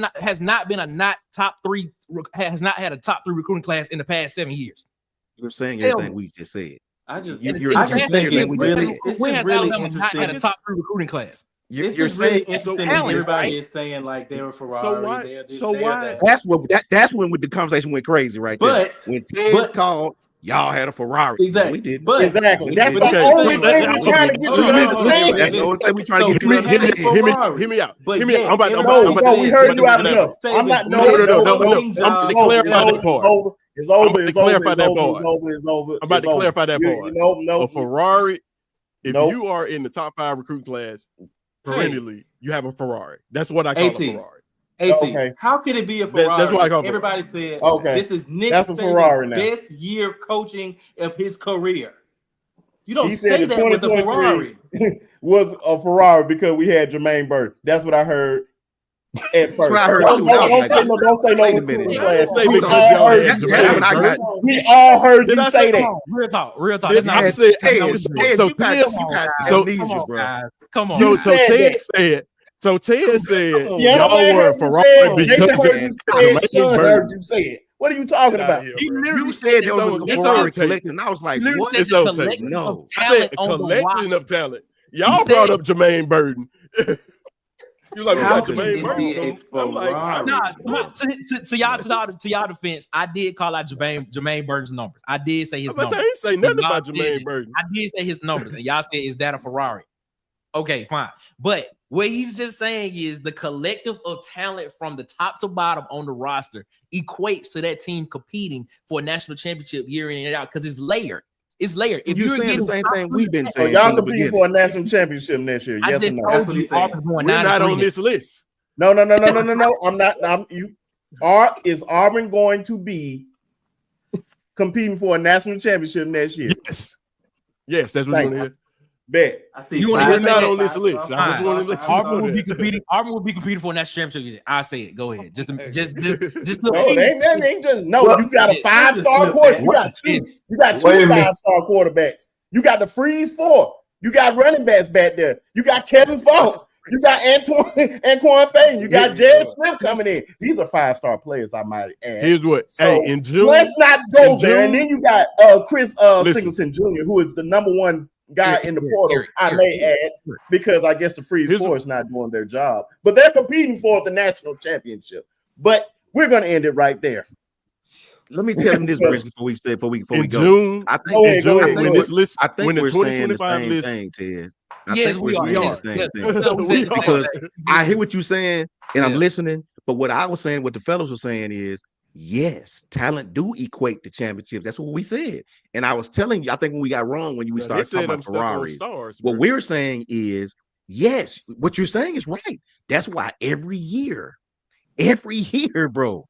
a top 3 recruiting class in the past 7 years? You're saying Tell everything me. we just said. I just You're think saying everything it's we just really, said. it's When just has really Alabama not had a interesting. top 3 recruiting class? It's You're just really saying interesting that talent, everybody right? is saying like they're a So Ferrari. why? They're this, So they're why? that. that's when the conversation went crazy right there. But When Ted's but- called, y'all had a Ferrari. Exactly. No, we didn't. But Exactly. We That's didn't. the Okay, only so thing let- we're trying to get you to understand. That's the only thing we're trying to get you we to had a understand. Ferrari. Hear me out. But Hear me out. yet, I'm about No, to we heard you out enough. enough. I'm not. No. I'm about to clarify that part. It's over. I'm It's about to over. clarify It's that over. part. It's over. It's over. I'm about to clarify that You part. know, A Ferrari, if Nope. you are in the top 5 recruit class perennially, you have a Ferrari. That's what I call a Ferrari. Okay. How could it be a Ferrari? That's what I call it. Everybody said, Okay. this is Nick That's a Ferrari now. best year coaching of his career. You don't He said say in that with a 2023 Ferrari. was a Ferrari because we had Jermaine Burton. That's what I heard at first. That's what I heard too. Don't say no Wait a recruiting minute. I didn't class. say We because all y'all heard had you That's say when I that. got. We all heard Did you I say say- that. Come on, real talk. Did That's not I say? Hey, no, Ted, Ted, so you got so- amnesia, bro. guys. Come on. You So said Ted that. said. So Ted said Yeah, y'all man were a heard you Ferrari say it. because Jason heard of you say it. Jermaine Sean Burton. heard you say it. What are you talking Get outta about? here, He bro. literally You said there was It's a on- Ferrari it's on tape. collective, and I was like, literally what? said It's the on tape. collective No. of I talent said a on the collection roster. of talent. Y'all said- brought up Jermaine Burton. You like we How got can Jermaine it Burton? be a I'm like, Ferrari? Nah, to y'all defense, I did call out Jermaine Burton's numbers. I did say his I numbers. didn't say nothing Y'all about did Jermaine it. Burton. I did say his numbers, and y'all said, is that a Ferrari? Okay, fine. But what he's just saying is the collective of talent from the top to bottom on the roster equates to that team competing for a national championship year in and out because it's layered. It's layered. If You're you're saying the getting same top thing three- we've been So saying. y'all from the competing beginning. for a national championship next year? I Yes or just no? That's told what you he's saying. Auburn's going We're 9-3 not on now. this list. No. Is Auburn going to be competing for a national championship next year? Yes, that's what Thank you want to hear. Bet. I see. You wanna We're hear not that? on this list. I just want to let you know Auburn will be that. competing. Auburn will be competing for a national championship. I say it. Go ahead. Just No, the they ain't just no. Well, You got a yeah, 5-star quarterback. You got two. It's- You got Wait a two minute. 5-star quarterbacks. You got the freeze 4. You got running backs back there. You got Kevin Falk. You got Antoine Faye. You got Jared Smith coming in. These are 5-star players, I might add. Here's what. So, Hey, in June, let's not go in there. And June- then you got Chris Listen. Singleton Jr., who is the number 1 guy in the portal, Eric, I may add, because I guess the freeze Here's 4 is not doing their job. But they're competing for the national championship. But we're going to end it right there. Let me tell them this, Chris, before we in go. June, I Go think ahead, go ahead. when this list, I think when the we're saying the 2025 same list, thing, Ted. Yes, we are. saying Yes. the same Yes. thing. Because I hear what you're saying, and I'm Yeah. listening. But what I was saying, what the fellows were saying is, yes, talent do equate to championships. That's what we said. And I was telling you, I think when we got wrong when we started talking about Ferraris, stars, what we're saying is, yes, what you're saying is right. That's why every year, bro,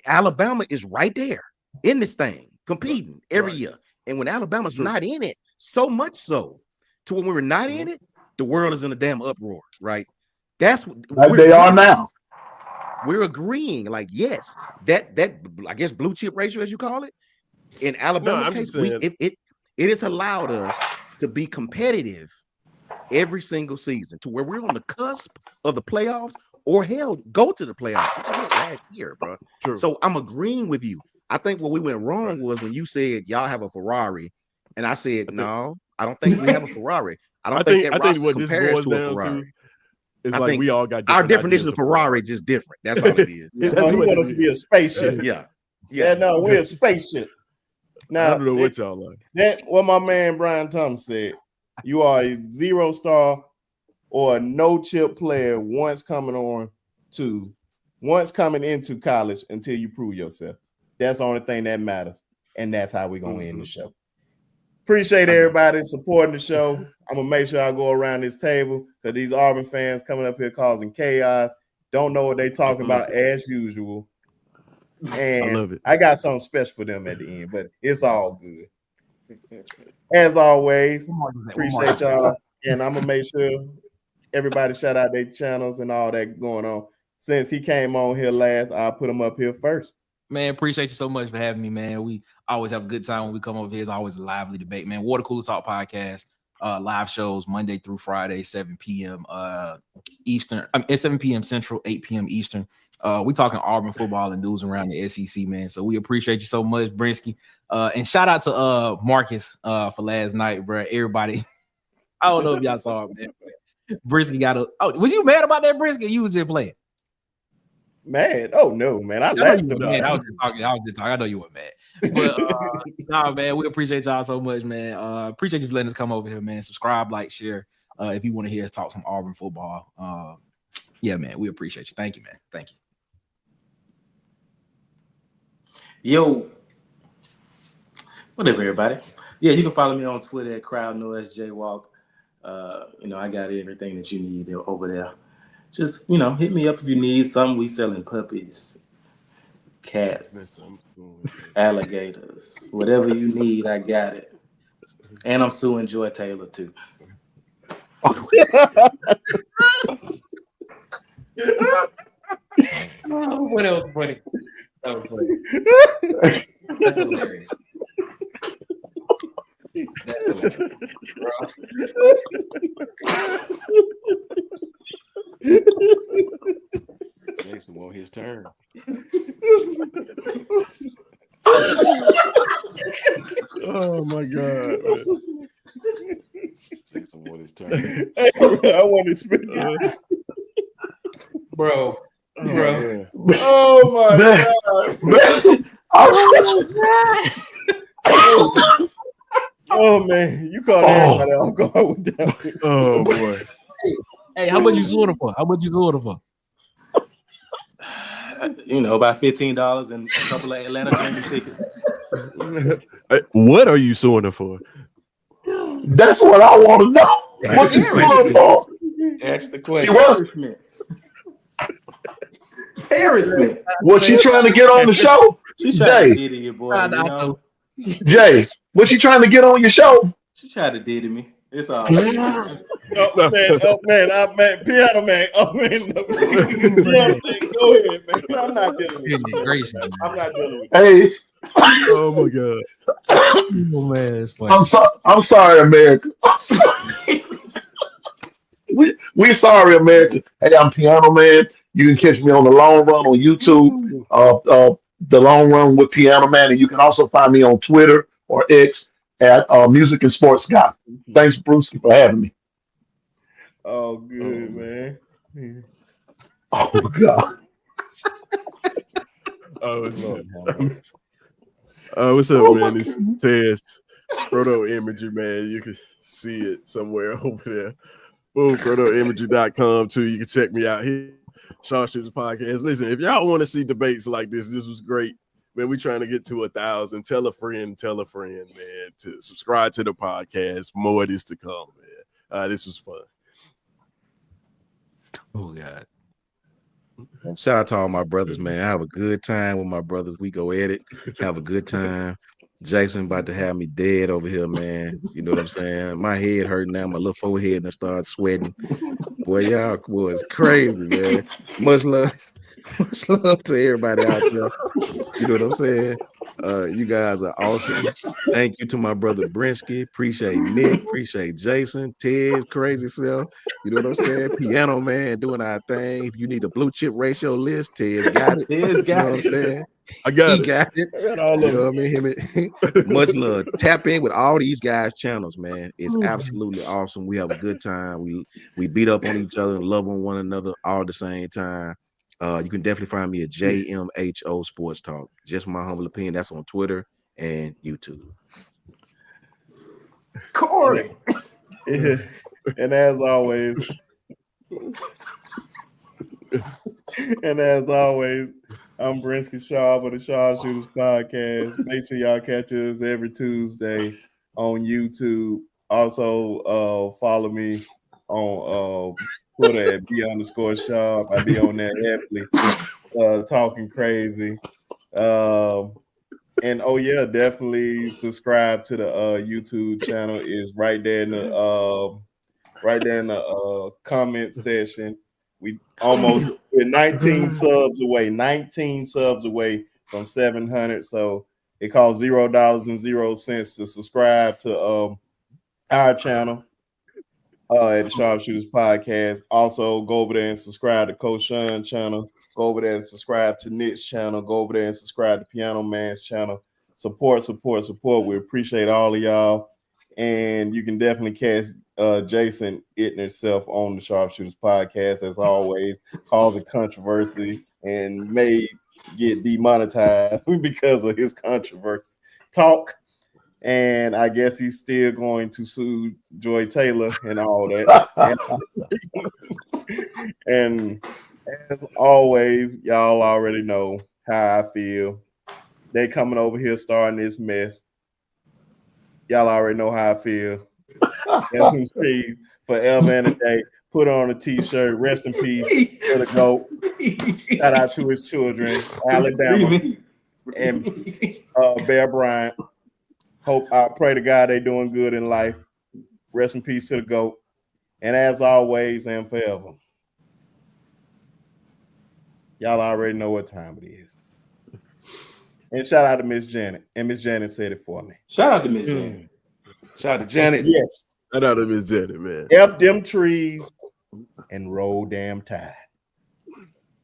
Alabama is right there in this thing, competing every year. And when Alabama's not in it, so much so to when we were not in it, the world is in a damn uproar, right? That's what Like they are now. we're agreeing. Like, yes, that I guess blue chip ratio, as you call it, in Alabama's case, it has allowed us to be competitive every single season to where we're on the cusp of the playoffs or hell go to the playoffs, which is what last year, bro. True. So I'm agreeing with you. I think what we went wrong was when you said y'all have a Ferrari, and I said no, I don't think we have a Ferrari. I think what compares to a Ferrari. It's like we all got our definition of Ferrari is just different. That's all it is. You want us to be a spaceship. Yeah. No, we're a spaceship. Now, I don't know what y'all like. That what my man Brian Thomas said. You are a 0-star or a no-chip player once coming into college until you prove yourself. That's the only thing that matters. And that's how we're going to end the show. Appreciate everybody supporting the show. I'm going to make sure I go around this table because these Auburn fans coming up here causing chaos. Don't know what they talking about as usual. And I love it. I got something special for them at the end, but it's all good. As always, appreciate y'all. And I'm going to make sure everybody shout out their channels and all that going on. Since he came on here last, I'll put him up here first. Man, appreciate you so much for having me, man. We always have a good time when we come over here. It's always a lively debate, man. Water Cooler Talk Podcast, live shows Monday through Friday, 7 p.m. Eastern. 7 p.m. Central, 8 p.m. Eastern. We talking Auburn football and news around the SEC, man. So we appreciate you so much, Brinsky. And shout out to Marcus for last night, bro. Everybody, I don't know if y'all saw it, man. Brinsky got a. Oh, was you mad about that, Brinsky? You was just playing. Mad? Oh no, man! I laughed about it. I was just talking. I know you were mad, but nah, man. We appreciate y'all so much, man. Appreciate you for letting us come over here, man. Subscribe, like, share. If you want to hear us talk some Auburn football, yeah, man. We appreciate you. Thank you, man. Thank you. Yo, what up, everybody? Yeah, you can follow me on Twitter at CrowdNoiseJWalk. I got everything that you need over there. Just, hit me up if you need something. We selling puppies, cats, alligators, whatever you need, I got it. And I'm suing Joy Taylor too. What else funny? That was funny. That's hilarious. That's hilarious, bro. Jason want his turn. Oh my God. Jason want his turn. I want to spit that. Bro. Oh my God. Oh man, you caught everybody off guard with that. Oh boy. Hey, how much you sold it for? How much you sold it for? About $15 and a couple of Atlanta Dream tickets. What are you suing her for? That's what I want to know. What's you suing for? That's the question. Harassment. Was she trying to get on the show? She tried to diddy you, boy. Jay, was she trying to get on your show? She tried to diddy me. It's all piano man. Oh man, no. Piano man. Go ahead, man. I'm not dealing with it. I'm not dealing with it. Hey. Oh my God. Oh man, it's funny. I'm sorry, America. I'm sorry. we sorry, America. Hey, I'm Piano Man. You can catch me on the Long Run on YouTube. The Long Run with Piano Man, and you can also find me on Twitter or X at Music and Sports Guy. Thanks, Bruce, for having me. Oh, good, man. Oh God. What's up, man? It's Tez. Proto Imagery, man. You can see it somewhere over there. Boom, protoimagery.com too. You can check me out here. Sharpshooters Podcast. Listen, if y'all want to see debates like this was great. Man, we trying to get to 1,000. Tell a friend, man, to subscribe to the podcast. More of this to come, man. This was fun. Oh God. And shout out to all my brothers, man. I have a good time with my brothers. We go at it, have a good time. Jason about to have me dead over here, man. You know what I'm saying? My head hurting now. My little forehead and I start sweating. Boy, y'all was crazy, man. Much love to everybody out there. You know what I'm saying? You guys are awesome. Thank you to my brother Brinsky. Appreciate Nick. Appreciate Jason, Ted's crazy self. You know what I'm saying? Piano man doing our thing. If you need a blue chip ratio list, Ted's got it. Ted's got You know what I'm it. saying? I got He it. got it. I got all You of know them. what I mean? Much love. Tap in with all these guys' channels, man. It's absolutely awesome. We have a good time. We beat up on each other and love on one another all at the same time. You can definitely find me at JMHO Sports Talk. Just my humble opinion. That's on Twitter and YouTube. Corey. And as always, I'm Brinsky Sharp of the Sharpshooters Podcast. Make sure y'all catch us every Tuesday on YouTube. Also, follow me on Twitter at @B_Sharp. I be on there heavily, talking crazy. And oh yeah, definitely subscribe to the YouTube channel. Is right there in the comment section. We almost we're 19 subs away from 700. So it costs $0.00 to subscribe to our channel at the Sharpshooters Podcast. Also, go over there and subscribe to Coach Sean's channel. Go over there and subscribe to Nick's channel. Go over there and subscribe to Piano Man's channel. Support. We appreciate all of y'all. And you can definitely catch Jason Ittner self on the Sharpshooters Podcast, as always, causing controversy and may get demonetized because of his controversy talk. And I guess he's still going to sue Joy Taylor and all that. And as always, y'all already know how I feel. They coming over here starting this mess. Y'all already know how I feel. Please, forever and a day. Put on a t-shirt. Rest in peace to the GOAT. Shout out to his children, Alabama and Bear Bryant. I pray to God they doing good in life. Rest in peace to the GOAT. And as always and forever, y'all already know what time it is. And shout out to Miss Janet. And Miss Janet said it for me. Shout out to Miss Janet. Shout out to Janet. Yes. Shout out to Miss Janet, man. F them trees and roll damn tide.